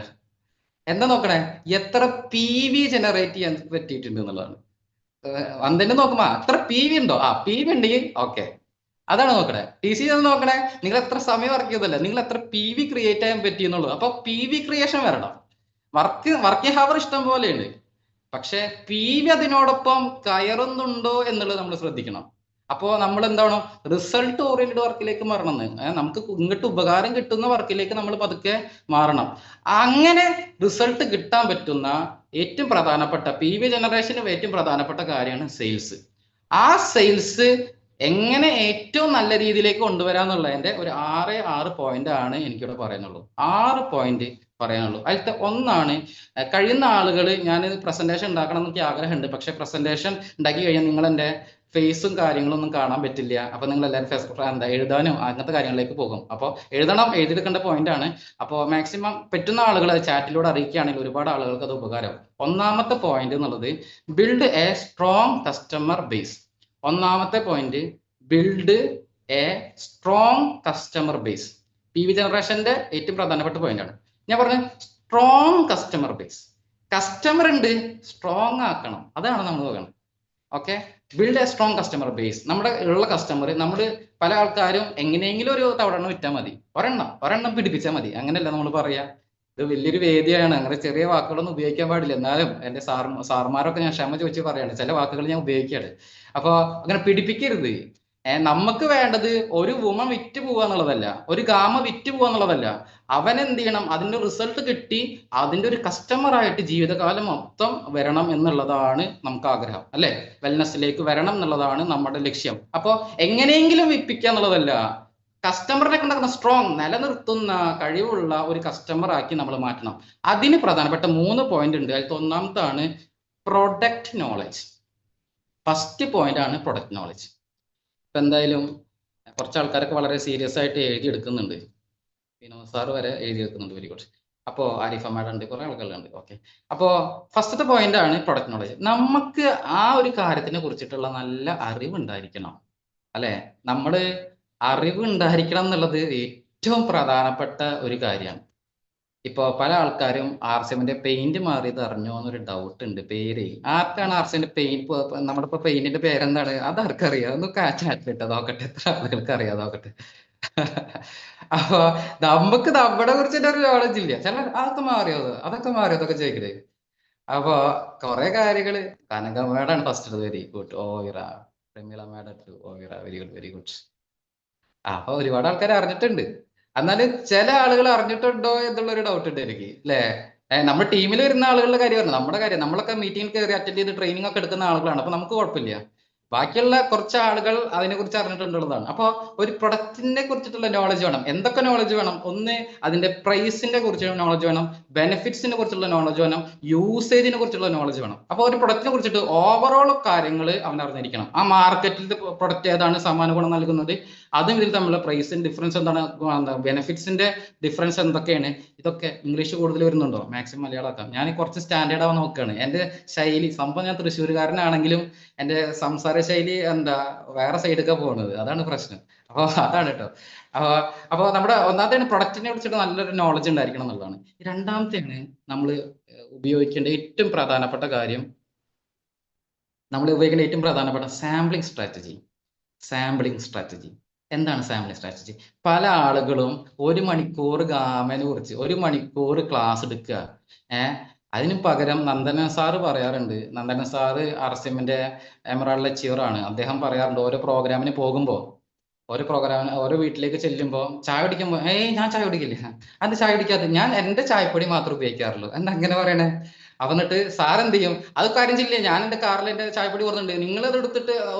എന്താ നോക്കണേ, എത്ര PV ജനറേറ്റ് ചെയ്യാൻ പറ്റിയിട്ടുണ്ട് എന്നുള്ളതാണ്. അന്നെ നോക്കുമ്പോ എത്ര PV ഉണ്ടോ, PV ഉണ്ടെങ്കിൽ ഓക്കെ, അതാണ് നോക്കണേ. TCG നോക്കണേ നിങ്ങൾ എത്ര സമയം വർക്ക് ചെയ്തല്ല, നിങ്ങൾ എത്ര PV ക്രിയേറ്റ് ചെയ്യാൻ പറ്റിയെന്നുള്ളൂ. അപ്പൊ PV ക്രിയേഷൻ വരണം. വർക്കിംഗ് ഹവർ ഇഷ്ടം പോലെയുണ്ട്, പക്ഷെ PV അതിനോടൊപ്പം കയറുന്നുണ്ടോ എന്നുള്ളത് നമ്മൾ ശ്രദ്ധിക്കണം. അപ്പോൾ നമ്മൾ എന്താണ് റിസൾട്ട് ഓറിയന്റഡ് വർക്കിലേക്ക് മാറണം. നമുക്ക് ഇങ്ങോട്ട് ഉപകാരം കിട്ടുന്ന വർക്കിലേക്ക് നമ്മൾ പതുക്കെ മാറണം. അങ്ങനെ റിസൾട്ട് കിട്ടാൻ പറ്റുന്ന ഏറ്റവും പ്രധാനപ്പെട്ട PV ജനറേഷന് ഏറ്റവും പ്രധാനപ്പെട്ട കാര്യമാണ് സെയിൽസ്. ആ സെയിൽസ് എങ്ങനെ ഏറ്റവും നല്ല രീതിയിലേക്ക് കൊണ്ടുവരാന്നുള്ളതിന്റെ ഒരു 6 പോയിന്റ് ആണ് എനിക്കിവിടെ പറയാനുള്ളൂ. 6 പോയിന്റ് പറയാനുള്ളൂ. അതിലത്തെ ഒന്നാണ്, കഴിയുന്ന ആളുകൾ, ഞാൻ പ്രസന്റേഷൻ ഉണ്ടാക്കണം എന്നൊക്കെ ആഗ്രഹമുണ്ട്, പക്ഷെ പ്രസന്റേഷൻ ഉണ്ടാക്കി കഴിഞ്ഞാൽ നിങ്ങൾ എൻ്റെ ഫേസും കാര്യങ്ങളൊന്നും കാണാൻ പറ്റില്ല. അപ്പൊ നിങ്ങൾ എല്ലാവരും എഴുതാനും അങ്ങനത്തെ കാര്യങ്ങളിലേക്ക് പോകും. അപ്പോൾ എഴുതിയെടുക്കേണ്ട പോയിന്റ് ആണ്. അപ്പോൾ മാക്സിമം പറ്റുന്ന ആളുകൾ അത് ചാറ്റിലൂടെ അറിയിക്കുകയാണെങ്കിൽ ഒരുപാട് ആളുകൾക്ക് അത് ഉപകാരം. ഒന്നാമത്തെ പോയിന്റ് എന്നുള്ളത് build a strong customer base. ഒന്നാമത്തെ point build a strong customer base. PV ജനറേഷന്റെ ഏറ്റവും പ്രധാനപ്പെട്ട പോയിന്റ് ആണ്. ഞാൻ പറഞ്ഞ സ്ട്രോങ് കസ്റ്റമർ ബേസ്. കസ്റ്റമർ ഉണ്ട്, സ്ട്രോങ് ആക്കണം, അതാണ് നമ്മൾ നോക്കണം. Okay, build a strong customer base. നമ്മുടെ ഉള്ള കസ്റ്റമർ, നമ്മൾ പല ആൾക്കാരും എങ്ങനെയെങ്കിലും ഒരു തവണ വിറ്റാൽ മതി, ഒരെണ്ണം പിടിപ്പിച്ചാൽ മതി, അങ്ങനെയല്ല നമ്മൾ പറയാ. ഇത് വലിയൊരു വേദിയാണ്, അങ്ങനെ ചെറിയ വാക്കുകളൊന്നും ഉപയോഗിക്കാൻ പാടില്ല. എന്നാലും എൻ്റെ സാർമാരൊക്കെ ഞാൻ ക്ഷമ ചോദിച്ച് പറയാണ്, ചില വാക്കുകൾ ഞാൻ ഉപയോഗിക്കാണ്. അപ്പോൾ അങ്ങനെ പിടിപ്പിക്കരുത്. നമുക്ക് വേണ്ടത് ഒരു വുമ വിറ്റ് പോവുക എന്നുള്ളതല്ല, ഒരു ഗാമ വിറ്റ് പോവുക എന്നുള്ളതല്ല. അവൻ എന്ത് ചെയ്യണം, അതിന്റെ റിസൾട്ട് കിട്ടി അതിന്റെ ഒരു കസ്റ്റമർ ആയിട്ട് ജീവിതകാലം മൊത്തം വരണം എന്നുള്ളതാണ് നമുക്ക് ആഗ്രഹം, അല്ലെ? വെൽനെസ്സിലേക്ക് വരണം എന്നുള്ളതാണ് നമ്മുടെ ലക്ഷ്യം. അപ്പോൾ എങ്ങനെയെങ്കിലും വിപ്പിക്കുക എന്നുള്ളതല്ല, കസ്റ്റമറിനെ കണ്ടാക്കുന്ന സ്ട്രോങ് നിലനിർത്തുന്ന കഴിവുള്ള ഒരു കസ്റ്റമർ ആക്കി നമ്മൾ മാറ്റണം. അതിന് പ്രധാനപ്പെട്ട 3 പോയിന്റ് ഉണ്ട്. അതിൽ ഒന്നാമത്താണ് പ്രൊഡക്റ്റ് നോളജ്. ഫസ്റ്റ് പോയിന്റ് ആണ് പ്രൊഡക്റ്റ് നോളജ്. ഇപ്പൊ എന്തായാലും കുറച്ച് ആൾക്കാരൊക്കെ വളരെ സീരിയസ് ആയിട്ട് എഴുതിയെടുക്കുന്നുണ്ട്. വിനോദ് സാർ വരെ എഴുതിയെടുക്കുന്നുണ്ട്. Very good. അപ്പോൾ ആരിഫ മാഡം ഉണ്ട്, കുറെ ആൾക്കാരുണ്ട്. ഓക്കെ, അപ്പോൾ ഫസ്റ്റത്തെ പോയിന്റ് ആണ് പ്രൊഡക്റ്റ് നോളജ്. നമുക്ക് ആ ഒരു കാര്യത്തിനെ കുറിച്ചിട്ടുള്ള നല്ല അറിവ് ഉണ്ടായിരിക്കണം, അല്ലെ? നമ്മള് അറിവ് ഉണ്ടായിരിക്കണം എന്നുള്ളത് ഏറ്റവും പ്രധാനപ്പെട്ട ഒരു കാര്യമാണ്. ഇപ്പൊ പല ആൾക്കാരും RCMന്റെ പെയിന്റ് മാറിയത് അറിഞ്ഞോ എന്നൊരു ഡൗട്ട് ഉണ്ട്. പേര് ആർക്കാണ് RCMന്റെ പെയിന്റ്, നമ്മളിപ്പോ പെയിന്റിന്റെ പേരെന്താണ്, അത് ആർക്കറിയാം? ഒന്ന് ചാറ്റിലിട്ട് നോക്കട്ടെ, എത്ര ആളുകൾക്ക് അറിയാം നോക്കട്ടെ. അപ്പൊ നമുക്ക് നമ്മളെ കുറിച്ചിട്ട് ഒരു നോളജ് ഇല്ല. ചില അതൊക്കെ മാറിയതൊക്കെ ചോദിക്കണേ. അപ്പൊ കുറെ കാര്യങ്ങള്, കനക മേഡാണ് ഫസ്റ്റ്. Very good. ഓവിറ, പ്രമീള മേഡം, ഓവിറ, വെരി ഗുഡ്, വെരി ഗുഡ്. അപ്പൊ ഒരുപാട് ആൾക്കാർ അറിഞ്ഞിട്ടുണ്ട്. എന്നാലും ചില ആളുകൾ അറിഞ്ഞിട്ടുണ്ടോ എന്നുള്ളൊരു ഡൗട്ട് ഉണ്ട് എനിക്ക്, അല്ലേ? നമ്മുടെ ടീമിൽ വരുന്ന ആളുകളുടെ കാര്യം പറഞ്ഞു, നമ്മുടെ കാര്യം, നമ്മളൊക്കെ മീറ്റിംഗ് കയറി അറ്റൻഡ് ചെയ്ത് ട്രെയിനിങ് ഒക്കെ എടുക്കുന്ന ആളുകളാണ്. അപ്പൊ നമുക്ക് കുഴപ്പമില്ല. ബാക്കിയുള്ള കുറച്ച് ആളുകൾ അതിനെ കുറിച്ച് അറിഞ്ഞിട്ടുള്ളതാണ്. അപ്പോൾ ഒരു പ്രൊഡക്റ്റിനെ കുറിച്ചിട്ടുള്ള നോളജ് വേണം. എന്തൊക്കെ നോളജ് വേണം? ഒന്ന്, അതിന്റെ പ്രൈസിനെ കുറിച്ചുള്ള നോളജ് വേണം, ബെനിഫിറ്റ്സിനെ കുറിച്ചുള്ള നോളജ് വേണം, യൂസേജിനെ കുറിച്ചുള്ള നോളജ് വേണം. അപ്പോൾ ഒരു പ്രൊഡക്റ്റിനെ കുറിച്ചിട്ട് ഓവറോൾ കാര്യങ്ങൾ അവൻ അറിഞ്ഞിരിക്കണം. ആ മാർക്കറ്റിൽ പ്രൊഡക്റ്റ് ഏതാണ് സമാന ഗുണം നൽകുന്നത്, അതും ഇതിൽ തമ്മിലുള്ള പ്രൈസിന്റെ ഡിഫറൻസ് എന്താണ്, ബെനിഫിറ്റ്സിന്റെ ഡിഫറൻസ് എന്തൊക്കെയാണ്, ഇതൊക്കെ ഇംഗ്ലീഷ് കൂടുതൽ വരുന്നുണ്ടോ? മാക്സിമം മലയാളമാക്കാം. ഞാൻ കുറച്ച് സ്റ്റാൻഡേർഡ് ആവാൻ നോക്കുകയാണ്. എൻ്റെ ശൈലി സംഭവം, ഞാൻ തൃശ്ശൂർകാരനാണെങ്കിലും എൻ്റെ സംസാര ശൈലി വേറെ സൈഡൊക്കെ പോകുന്നത്, അതാണ് പ്രശ്നം. അപ്പോൾ അതാണ് കേട്ടോ. അപ്പോൾ നമ്മുടെ ഒന്നാമത്തെ പ്രൊഡക്റ്റിനെ കുറിച്ചിട്ട് നല്ലൊരു നോളജ് ഉണ്ടായിരിക്കണം എന്നുള്ളതാണ്. രണ്ടാമത്തെയാണ് നമ്മൾ ഉപയോഗിക്കേണ്ട ഏറ്റവും പ്രധാനപ്പെട്ട കാര്യം, സാമ്പിളിംഗ് സ്ട്രാറ്റജി. എന്താണ് സാമ്പിളിംഗ് സ്ട്രാറ്റജി? പല ആളുകളും 1 മണിക്കൂർ ഗാമനെ കുറിച്ച് 1 മണിക്കൂർ ക്ലാസ് എടുക്കുക. അതിന് പകരം നന്ദന സാറ് പറയാറുണ്ട്. നന്ദന സാറ് RCMന്റെ എമറാൾഡ് അച്ചീവർ ആണ്. അദ്ദേഹം പറയാറുണ്ട്, ഓരോ പ്രോഗ്രാമിന് പോകുമ്പോൾ, ഓരോ വീട്ടിലേക്ക് ചെല്ലുമ്പോൾ ചായ കുടിക്കുമ്പോൾ, ഞാൻ ചായ കുടിക്കില്ല, അത് ചായ കുടിക്കാതെ, ഞാൻ എൻ്റെ ചായപ്പൊടി മാത്രം ഉപയോഗിക്കാറുള്ളൂ. എന്താ അങ്ങനെ പറയണേ? അപ്പൊ എന്നിട്ട് സാർ എന്ത് ചെയ്യും, അത് കാര്യം ചെയ്യില്ലേ, ഞാൻ എന്റെ കാറിൽ എന്റെ ചായപ്പൊടി പറഞ്ഞിട്ടുണ്ട്, നിങ്ങൾ അത് എടുത്തിട്ട്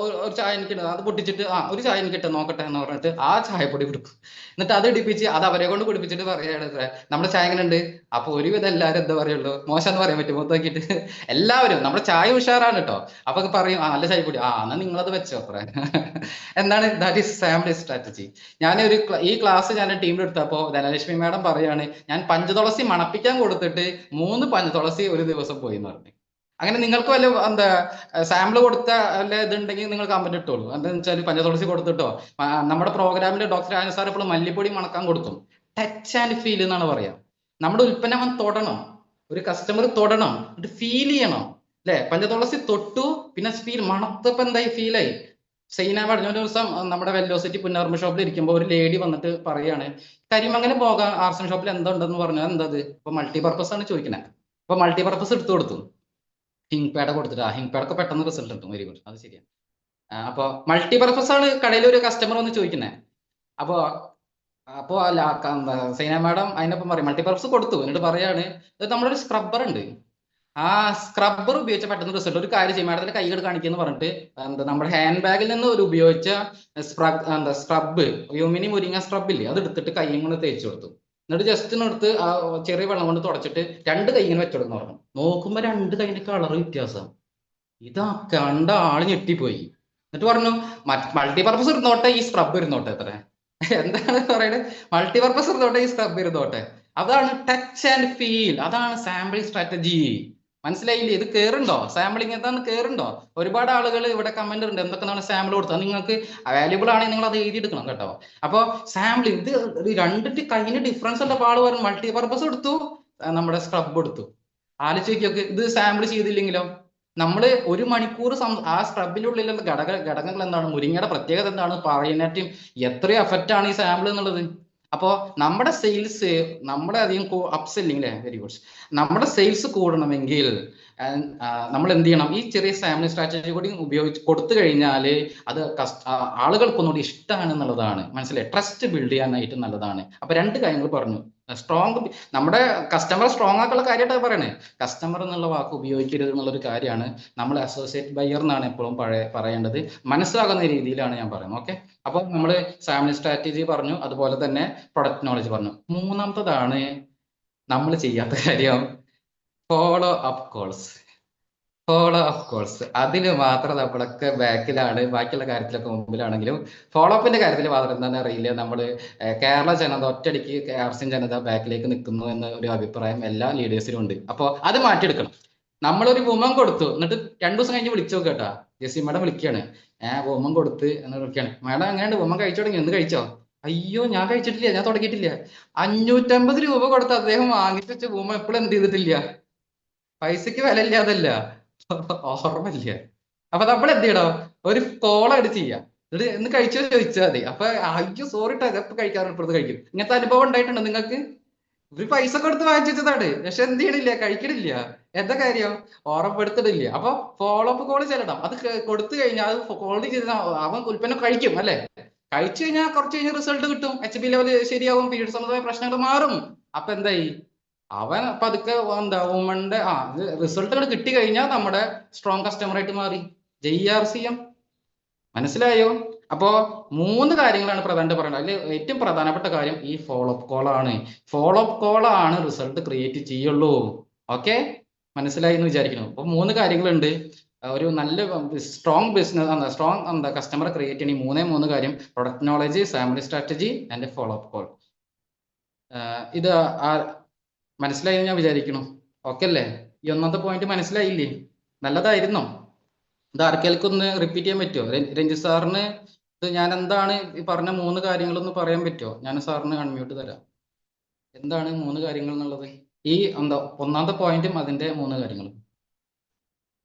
ഒരു ചായ എനിക്ക് ഇടുക, അത് പൊട്ടിച്ചിട്ട് ഒരു ചായ എനിക്ക് ഇട്ട് നോക്കട്ടെ എന്ന് പറഞ്ഞിട്ട് ആ ചായപ്പൊടി കൊടുക്കും. എന്നിട്ട് അത് ഇടിപ്പിച്ച് അത് അവരെ കൊണ്ട് കുടിപ്പിച്ചിട്ട് പറയാണ് നമ്മുടെ ചായ എങ്ങനെ ഉണ്ട്. അപ്പൊ ഒരുവിധം എല്ലാവരും എന്താ പറയുള്ളൂ, മോശം എന്ന് പറയാൻ പറ്റും മൊത്തമാക്കിയിട്ട് എല്ലാവരും നമ്മുടെ ചായ ഉഷാറാണ് കേട്ടോ. അപ്പൊ പറയും നല്ല ചായപ്പൊടി, എന്നാ നിങ്ങളത് വെച്ചോ അത്ര എന്താണ്, ദാറ്റ് ഈസ് ഫാമിലി സ്ട്രാറ്റജി. ഈ ക്ലാസ് ഞാൻ ടീമിൽ എടുത്തപ്പോ ധനലക്ഷ്മി മാഡം പറയാണ്, ഞാൻ പഞ്ചതുളസി മണപ്പിക്കാൻ കൊടുത്തിട്ട് 3 പഞ്ചതുളസി ഒരു ദിവസം പോയി എന്ന് പറഞ്ഞു. അങ്ങനെ നിങ്ങൾക്ക് വല്ല എന്താ സാമ്പിൾ കൊടുത്ത വല്ല ഇതുണ്ടെങ്കിൽ നിങ്ങൾ കമന്റ് ഇട്ടോളൂ. എന്താണെന്ന് വെച്ചാൽ പഞ്ചതുളസി കൊടുത്തിട്ടോ, നമ്മുടെ പ്രോഗ്രാമിൽ ഡോക്ടർ ആനന്ദ് സാർ ഇപ്പോൾ മല്ലിപ്പൊടി മണക്കാൻ കൊടുക്കും. ടച്ച് ആൻഡ് ഫീൽ എന്നാണ് പറയാ. നമ്മുടെ ഉൽപ്പന്നം അവൻ തൊടണം, ഒരു കസ്റ്റമർ തൊടണം, എന്നിട്ട് ഫീൽ ചെയ്യണം അല്ലെ. പഞ്ചതുളസി തൊട്ടു, പിന്നെ ഫീൽ മണത്തപ്പോ എന്തായി, ഫീലായി. സൈന പറഞ്ഞ ഒരു ദിവസം നമ്മുടെ വെല്ലോസിറ്റി പുന്നർമ ഷോപ്പിൽ ഇരിക്കുമ്പോൾ ഒരു ലേഡി വന്നിട്ട് പറയാണ്, കരിമംഗലം പോകാൻ ആർസൺ ഷോപ്പിൽ എന്താ ഉണ്ടെന്ന് പറഞ്ഞാൽ എന്തത്, ഇപ്പൊ മൾട്ടിപർപ്പസ് ആണ് ചോദിക്കുന്നത്. അപ്പൊ മൾട്ടിപർപ്പസ് എടുത്തു കൊടുത്തു, ഹിങ് പാഡ് കൊടുത്തിട്ട്. ഹിങ് പാഡൊക്കെ പെട്ടെന്ന് റിസൾട്ട് കിട്ടും. വെരി ഗുഡ്, അത് ശരിയാണ്. അപ്പൊ മൾട്ടിപർപ്പസ് ആണ് കടയിൽ ഒരു കസ്റ്റമർ വന്ന് ചോദിക്കുന്നത്. അപ്പൊ അപ്പോ അല്ല സൈന മാഡം അതിനൊപ്പം പറയും മൾട്ടിപർപ്പസ് കൊടുത്തു. എന്നിട്ട് പറയാണ്, ഇത് നമ്മുടെ ഒരു സ്ക്രബ്ബർ ഉണ്ട്, ആ സ്ക്രബ്ബർ ഉപയോഗിച്ച പെട്ടെന്ന് റിസൾട്ട്. ഒരു കാര്യം ചെയ്യും, മാഡത്തിന്റെ കൈകൾ കാണിക്കുന്നു പറഞ്ഞിട്ട് നമ്മുടെ ഹാൻഡ് ബാഗിൽ നിന്ന് ഒരു ഉപയോഗിച്ച സ്ക്രബ്, യുമിനി മുരിങ്ങ സ്ക്രബ് ഇല്ലേ, അത് എടുത്തിട്ട് കൈ കൊണ്ട് തേച്ച് കൊടുത്തു. എന്നിട്ട് ജസ്റ്റ് എടുത്ത് ആ ചെറിയ വെള്ളം കൊണ്ട് തുടച്ചിട്ട് 2 കൈ ഇങ്ങനെ വെച്ചെടുക്കുന്നു പറഞ്ഞു. നോക്കുമ്പോ 2 കൈന്റെ കളർ വ്യത്യാസം. ഇതാ കണ്ട ആള് ഞെട്ടിപ്പോയി. എന്നിട്ട് പറഞ്ഞു മൾട്ടിപർപ്പസ് ഇരുന്നോട്ടെ, ഈ സ്ക്രബ് ഇരുന്നോട്ടെ. എത്ര എന്താണ് പറയുന്നത്, മൾട്ടിപർപ്പസ് ഇരുന്നോട്ടെ, ഈ സ്ക്രബ് ഇരുന്നോട്ടെ. അതാണ് ടച്ച് ആൻഡ് ഫീൽ, അതാണ് സാമ്പിളിംഗ് സ്ട്രാറ്റജി. മനസ്സിലായില്ലേ? ഇത് കേറുണ്ടോ, സാമ്പിളിംഗ് എന്താണ് കേറുണ്ടോ? ഒരുപാട് ആളുകൾ ഇവിടെ കമന്റ് ഉണ്ട്, എന്തൊക്കെ നമ്മൾ സാമ്പിൾ കൊടുത്താൽ നിങ്ങൾക്ക് അവൈലബിൾ ആണെങ്കിൽ നിങ്ങൾ അത് എഴുതിയെടുക്കണം കേട്ടോ. അപ്പൊ സാമ്പിളിംഗ് ഇത് രണ്ടിട്ട് കയ്യിന് ഡിഫറൻസ് ഉള്ള ആള് പറഞ്ഞു, മൾട്ടിപർപ്പസ് എടുത്തു, നമ്മുടെ സ്ക്രബ് എടുത്തു. ആലോചിച്ച് നോക്കിയൊക്കെ, ഇത് സാമ്പിൾ ചെയ്തില്ലെങ്കിലോ? നമ്മൾ 1 മണിക്കൂർ ആ സ്ക്രബിനുള്ളിലുള്ള ഘടകങ്ങൾ എന്താണ്, മുരിങ്ങയുടെ പ്രത്യേകത എന്താണ്, പറയുന്നതിനും എത്രയോ എഫക്റ്റ് ആണ് ഈ സാമ്പിൾ എന്നുള്ളത്. അപ്പോ നമ്മുടെ സെയിൽസ്, നമ്മുടെ അധികം അപ്സെല്ലിംഗ് അല്ലേ, വെരി ഗുഡ്, നമ്മുടെ സെയിൽസ് കൂടണമെങ്കിൽ നമ്മൾ എന്ത് ചെയ്യണം, ഈ ചെറിയ സാമ്പിളിംഗ് സ്ട്രാറ്റജി കൂടി ഉപയോഗിച്ച് കൊടുത്തു കഴിഞ്ഞാൽ അത് ആളുകൾക്കൊന്നുകൂടി ഇഷ്ടമാണ് എന്നുള്ളതാണ്. മനസ്സിലായി? ട്രസ്റ്റ് ബിൽഡ് ചെയ്യാനായിട്ട് നല്ലതാണ്. അപ്പൊ 2 കാര്യങ്ങൾ പറഞ്ഞു. സ്ട്രോങ്, നമ്മുടെ കസ്റ്റമർ സ്ട്രോങ് ആക്കുള്ള കാര്യമായിട്ടാണ് പറയണേ. കസ്റ്റമർ എന്നുള്ള വാക്ക് ഉപയോഗിക്കരുത് എന്നുള്ളൊരു കാര്യമാണ്. നമ്മൾ അസോസിയേറ്റ് ബയർ എന്നാണ് എപ്പോഴും പറയേണ്ടത്. മനസ്സിലാകുന്ന രീതിയിലാണ് ഞാൻ പറയുന്നത്. ഓക്കെ, അപ്പോൾ നമ്മൾ സാമ്പിളിംഗ് സ്ട്രാറ്റജി പറഞ്ഞു, അതുപോലെ തന്നെ പ്രൊഡക്റ്റ് നോളജ് പറഞ്ഞു. മൂന്നാമത്തതാണ് നമ്മൾ ചെയ്യാത്ത കാര്യം, follow up calls. Follow up calls, അതിന് മാത്രം നമ്മളൊക്കെ ബാക്കിലാണ്, ബാക്കിയുള്ള കാര്യത്തിലൊക്കെ മുമ്പിലാണെങ്കിലും ഫോളോ അപ്പിന്റെ കാര്യത്തിൽ മാത്രം എന്താണെന്ന് അറിയില്ല. നമ്മൾ കേരള ജനത ഒറ്റയടിക്ക് ആർസിൻ ജനത ബാക്കിലേക്ക് നിൽക്കുന്നു എന്ന ഒരു അഭിപ്രായം എല്ലാ ലീഡേഴ്സിലും ഉണ്ട്. അപ്പോൾ അത് മാറ്റിയെടുക്കണം. നമ്മളൊരു വുമൺ കൊടുത്തു, എന്നിട്ട് 2 ദിവസം കഴിഞ്ഞ് വിളിച്ചു നോക്കുക കേട്ടോ, ജെസ്സി മാഡം വിളിക്കുകയാണ്, വുമൺ കൊടുത്ത് എന്ന് വിളിക്കുകയാണ്, മാഡം എങ്ങനെയുണ്ട്, വുമൺ കഴിച്ചു തുടങ്ങി, എന്ന് കഴിച്ചോ? അയ്യോ ഞാൻ കഴിച്ചിട്ടില്ല, ഞാൻ തുടങ്ങിയിട്ടില്ല. 550 രൂപ കൊടുത്ത് അദ്ദേഹം വാങ്ങിച്ചു വെച്ച വുമൺ എപ്പോഴും എന്ത് ചെയ്തിട്ടില്ല, പൈസക്ക് വില ഇല്ലാതല്ല, ഓർമ്മയില്ല. അപ്പൊ നമ്മൾ എന്ത് ചെയ്യണം, ഒരു കോൾ എടുത്ത് ചെയ്യാം, എന്നിട്ട് എന്ന് കഴിച്ചോ ചോദിച്ചാൽ മതി. അപ്പൊ അയ്യോ സോറി ട്ടോ, ഇതെപ്പോ കഴിക്കാറുണ്ട്, ഇപ്പുറത്ത് കഴിക്കും. ഇങ്ങനത്തെ അനുഭവം ഉണ്ടായിട്ടുണ്ടോ നിങ്ങൾക്ക്? ഒരു പൈസ കൊടുത്ത് വാങ്ങിച്ചതാണ്, പക്ഷെ എന്ത് ചെയ്യണില്ല, കഴിക്കണില്ല. എന്താ കാര്യം? ഓർമ്മപ്പെടുത്തണില്ല. അപ്പൊ ഫോളോ അപ്പ് കോൾ ചെല്ലണം. അത് കൊടുത്തു കഴിഞ്ഞാൽ അത് കോൾ ചെയ്ത് അവൻ ഉൽപ്പന്നം കഴിക്കും അല്ലെ. കഴിച്ചു കഴിഞ്ഞാൽ കുറച്ച് കഴിഞ്ഞ് റിസൾട്ട് കിട്ടും, HB ലെവൽ ശരിയാവും, പീരീഡ് സംബന്ധമായ പ്രശ്നങ്ങൾ മാറും. അപ്പൊ എന്തായി, അവൻ പതുക്കെ എന്താ വുമന്റെ റിസൾട്ടുകൾ കിട്ടി കഴിഞ്ഞാൽ നമ്മുടെ സ്ട്രോങ് കസ്റ്റമർ ആയിട്ട് മാറി. JRCM മനസ്സിലായോ? അപ്പോ 3 കാര്യങ്ങളാണ് പ്രധാനമായിട്ട് പറയുന്നത്. അതിൽ ഏറ്റവും പ്രധാനപ്പെട്ട കാര്യം ഈ ഫോളോ അപ്പ് കോൾ ആണ്. ഫോളോ അപ്പ് കോൾ ആണ് റിസൾട്ട് ക്രിയേറ്റ് ചെയ്യുള്ളൂ. ഓക്കെ, മനസ്സിലായി എന്ന് വിചാരിക്കുന്നു. അപ്പൊ 3 കാര്യങ്ങളുണ്ട്. ഒരു നല്ല സ്ട്രോങ് ബിസിനസ്, സ്ട്രോങ് കസ്റ്റമറെ ക്രിയേറ്റ് ചെയ്യണ 3 കാര്യം: product knowledge, sampling strategy and follow up call. ഇത് മനസ്സിലായി ഞാൻ വിചാരിക്കുന്നു. ഓക്കെ അല്ലേ? ഈ 1ാമത്തെ പോയിന്റ് മനസ്സിലായില്ലേ? നല്ലതായിരുന്നോ? ഇത് ആർക്കെങ്കിലും ഒന്ന് റിപ്പീറ്റ് ചെയ്യാൻ പറ്റുമോ? രഞ്ജിത്ത് സാറിന് ഇത് ഞാൻ എന്താണ് ഈ പറഞ്ഞ 3 കാര്യങ്ങളൊന്ന് പറയാൻ പറ്റുമോ? ഞാൻ സാറിന് അൺമ്യൂട്ട് തരാം. എന്താണ് 3 കാര്യങ്ങൾ എന്നുള്ളത്? ഈ 1ാമത്തെ പോയിന്റും അതിന്റെ 3 കാര്യങ്ങളും.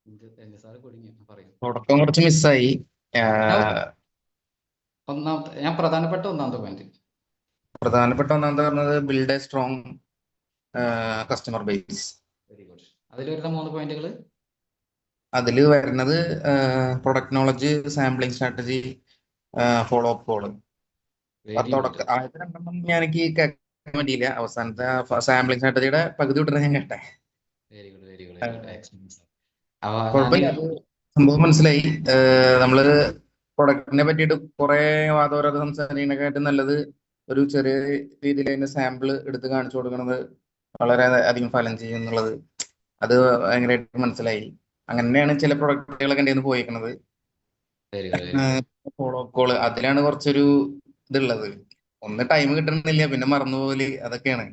രഞ്ജിത്ത് സാറ് കുടുങ്ങി, പറയും.
തുടക്കം കുറച്ച് മിസ്സായി.
ഞാൻ പ്രധാനപ്പെട്ട 1ാമത്തെ പോയിന്റ്
പറഞ്ഞത് build a strong customer base.
Very good. അതിൽ വരുന്ന 3 പോയിന്റുകൾ,
അതിൽ വരുന്നത് product knowledge, sampling strategy, follow up call. ആദ്യത്തെ 2 എനിക്ക് കേൾക്കാൻ പറ്റിയില്ല. അവസാനത്തെ സാമ്പിളിംഗ് സ്ട്രാറ്റജിയുടെ പകുതി വിട്ടിട്ട് ഞാൻ കേട്ടെ.
എക്സ്പീരിയൻസ്. അപ്പൊ
കുഴപ്പമില്ല, അത് സംഭവം മനസ്സിലായി. നമ്മള് പ്രൊഡക്റ്റിനെ പറ്റിയിട്ട് കുറെ വാദോരാതെ സംസാരിക്കണേക്കായിട്ട് നല്ലത് ഒരു ചെറിയ രീതിയിൽ അതിന്റെ സാമ്പിൾ എടുത്ത് കാണിച്ചു കൊടുക്കുന്നത് വളരെ അധികം ഫലം ചെയ്യും എന്നുള്ളത് അത് ഭയങ്കരമായിട്ട് മനസ്സിലായി. അങ്ങനെ തന്നെയാണ് ചില പ്രൊഡക്റ്റുകളൊക്കെ എൻ്റെ കയ്യിൽ നിന്ന് പോയിരിക്കുന്നത്.
Very good, very good.
Follow call അതിലാണ് കുറച്ചൊരു ഇതുള്ളത്. ഒന്ന് ടൈം കിട്ടണമെന്നില്ല, പിന്നെ മറന്നുപോകല്, അതൊക്കെയാണ്.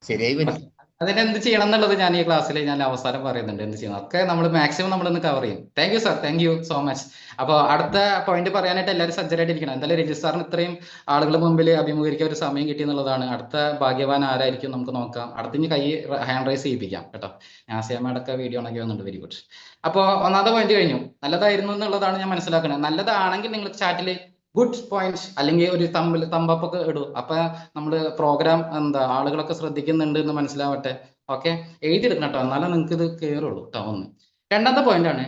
ശരിയായി വരും.
അതിനെന്ത് ചെയ്യണം എന്നുള്ളത് ഞാൻ ഈ ക്ലാസ്സിൽ ഞാൻ അവസാനം പറയുന്നുണ്ട്. എന്ത് ചെയ്യണം ഒക്കെ നമ്മൾ മാക്സിമം നമ്മളൊന്ന് കവർ ചെയ്യും. Thank you sir, thank you so much. അപ്പോൾ അടുത്ത പോയിന്റ് പറയാനായിട്ട് എല്ലാവരും സജ്ജരായിട്ടിരിക്കണം. എന്തായാലും രജിസ്ട്രാറിന് ഇത്രയും ആളുകളുടെ മുമ്പിൽ അഭിമുഖീകരിക്കാൻ ഒരു സമയം കിട്ടി എന്നുള്ളതാണ്. അടുത്ത ഭാഗ്യവാൻ ആരായിരിക്കും നമുക്ക് നോക്കാം. അടുത്ത കൈ ഹാൻഡ് റൈസ് ചെയ്യിപ്പിക്കാം കേട്ടോ. നാസിയമ്മയുടെയൊക്കെ വീഡിയോ ഉണക്കി വന്നിട്ടുണ്ട്. Very good. അപ്പോൾ ഒന്നാമത്തെ പോയിന്റ് കഴിഞ്ഞു. നല്ലതായിരുന്നു എന്നുള്ളതാണ് ഞാൻ മനസ്സിലാക്കുന്നത്. നല്ലതാണെങ്കിൽ നിങ്ങൾ ചാറ്റിൽ ഗുഡ് പോയിന്റ് അല്ലെങ്കിൽ ഒരു തമ്പപ്പൊക്കെ ഇടും. അപ്പൊ നമ്മള് പ്രോഗ്രാം ആളുകളൊക്കെ ശ്രദ്ധിക്കുന്നുണ്ട് എന്ന് മനസ്സിലാവട്ടെ. ഓക്കെ, എഴുതിയെടുക്കണം കേട്ടോ, എന്നാലും നിങ്ങൾക്ക് ഇത് കയറുള്ളൂ കേട്ടോ. ഒന്ന് രണ്ടാമത്തെ പോയിന്റ് ആണ്,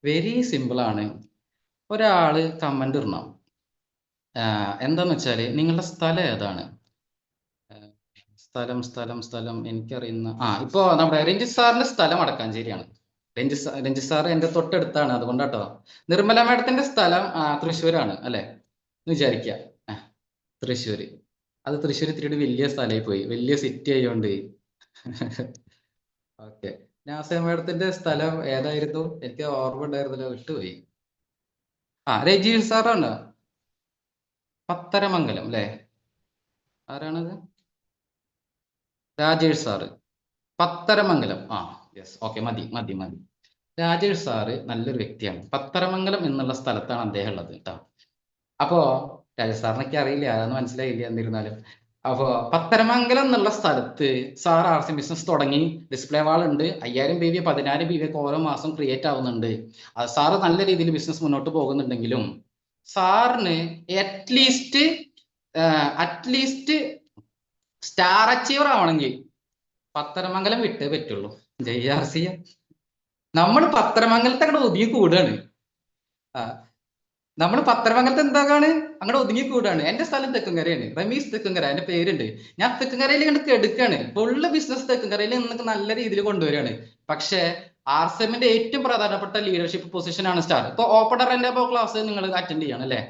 വെരി സിമ്പിൾ ആണ്. ഒരാള് കമന്റ് ഇടണം. എന്താന്ന് വെച്ചാല് നിങ്ങളുടെ സ്ഥലം ഏതാണ്? സ്ഥലം എനിക്കറിയുന്ന ഇപ്പോ നമ്മുടെ രഞ്ജിത്ത് സാറിന്റെ സ്ഥലം വടക്കാഞ്ചേരിയാണ്. രഞ്ജിത്ത് സാർ എന്റെ തൊട്ടടുത്താണ്, അതുകൊണ്ടാട്ടോ. നിർമ്മല മേഡത്തിന്റെ സ്ഥലം തൃശ്ശൂരാണ് അല്ലെ എന്ന് വിചാരിക്കുക. തൃശ്ശൂര്. അത് തൃശ്ശൂർ ഇത്തിരി വലിയ സ്ഥലമായി പോയി, വലിയ സിറ്റി ആയതുകൊണ്ട്. ഓക്കെ, നാസിയ മേഡത്തിന്റെ സ്ഥലം ഏതായിരുന്നു? എനിക്ക് ഓർമ്മ ഉണ്ടായിരുന്നല്ലോ, വിട്ടുപോയി. രജീഷ് സാറാണ്, പത്തരമംഗലം അല്ലെ? ആരാണത്? രാജേഷ് സാറ്, പത്തരമംഗലം. യെസ്, ഓക്കെ, മതി. രാജേഷ് സാറ് നല്ലൊരു വ്യക്തിയാണ്. പത്തരമംഗലം എന്നുള്ള സ്ഥലത്താണ് അദ്ദേഹം ഉള്ളത് കേട്ടോ. അപ്പോ രാജേഷ് സാറിനൊക്കെ അറിയില്ല, അതൊന്നും മനസ്സിലായില്ല. എന്നിരുന്നാലും അപ്പോ പത്തരമംഗലം എന്നുള്ള സ്ഥലത്ത് സാർ ആർസി ബിസിനസ് തുടങ്ങി. ഡിസ്പ്ലേ വാൾ ഉണ്ട്, 5000 PV 10,000 PV ഒക്കെ ഓരോ മാസം ക്രിയേറ്റ് ആവുന്നുണ്ട്. സാറ് നല്ല രീതിയിൽ ബിസിനസ് മുന്നോട്ട് പോകുന്നുണ്ടെങ്കിലും സാറിന് അറ്റ്ലീസ്റ്റ് സ്റ്റാർ അച്ചീവർ ആവണമെങ്കിൽ പത്തരമംഗലം വിട്ടേ പറ്റുള്ളൂ. JRC നമ്മൾ പത്തരമംഗലത്തെ അങ്ങോട്ട് ഒതുങ്ങി കൂടുകയാണ്. നമ്മൾ പത്തരമംഗലത്ത് എന്താകാണ് അങ്ങോട്ട് ഒതുങ്ങി കൂടാണ്. എന്റെ സ്ഥലം തെക്കുംകരയാണ്, റമീസ് തെക്കുംകര എന്റെ പേരുണ്ട്. ഞാൻ തെക്കുംകരയിൽ കണ്ട് എടുക്കുകയാണ്. ഫുള്ള് ബിസിനസ് തെക്കുംകരയിൽ നിങ്ങൾക്ക് നല്ല രീതിയിൽ കൊണ്ടുവരികയാണ്. പക്ഷേ RCMന്റെ ഏറ്റവും പ്രധാനപ്പെട്ട ലീഡർഷിപ്പ് പൊസിഷനാണ് സ്റ്റാർ. ഇപ്പൊ ഓപ്പണർ ആൻഡ് അബോവ് ക്ലാസ് നിങ്ങൾ അറ്റൻഡ് ചെയ്യണം അല്ലെ?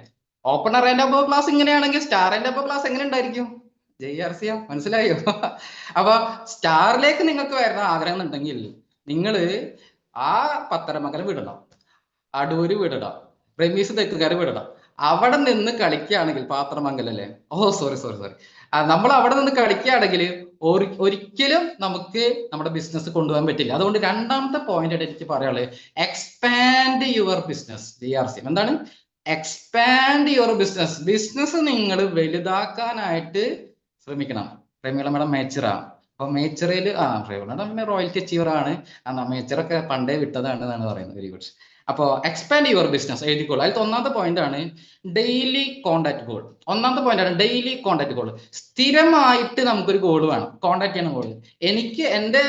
ഓപ്പണർ ആൻഡ് അബോവ് ക്ലാസ് ഇങ്ങനെയാണെങ്കിൽ സ്റ്റാർ ആൻഡ് അബോവ് ക്ലാസ് എങ്ങനെ ഉണ്ടായിരിക്കും? JRC മനസ്സിലായോ? അപ്പൊ സ്റ്റാറിലേക്ക് നിങ്ങൾക്ക് വരുന്ന ആഗ്രഹം ഉണ്ടെങ്കിൽ നിങ്ങൾ പത്തരമംഗലം വിടണം, അടൂര് വിടണം, റമീസ് തെക്കുകാർ വിടണം. അവിടെ നിന്ന് കളിക്കുകയാണെങ്കിൽ പാത്രമംഗലം അല്ലേ? സോറി നമ്മൾ അവിടെ നിന്ന് കളിക്കുകയാണെങ്കിൽ ഒരിക്കലും നമുക്ക് നമ്മുടെ ബിസിനസ് കൊണ്ടുപോകാൻ പറ്റില്ല. അതുകൊണ്ട് രണ്ടാമത്തെ പോയിന്റ് ആയിട്ട് എനിക്ക് പറയാനുള്ളത്, എക്സ്പാൻഡ് യുവർ ബിസിനസ്. JRC എന്താണ്? എക്സ്പാൻഡ് യുവർ ബിസിനസ് നിങ്ങൾ വലുതാക്കാനായിട്ട് ശ്രമിക്കണം. പ്രേമിള മേഡം മേച്ചറാണ്. അപ്പൊ മേച്ചറിൽ പിന്നെ റോയൽറ്റി അച്ചീവർ ആണ്. മേച്ചറൊക്കെ പണ്ടേ വിട്ടതാണ് എന്നാണ് പറയുന്നത്. Very good. അപ്പോ എക്സ്പാൻഡ് യുവർ ബിസിനസ് എഴുതിക്കോളൂ. അതിൽ ഒന്നാമത്തെ പോയിന്റ് ആണ് daily contact goal. Daily contact goal. സ്ഥിരമായിട്ട് നമുക്കൊരു ഗോൾ വേണം, കോണ്ടാക്ട് ചെയ്യണം ഗോൾ. എനിക്ക് എന്റെ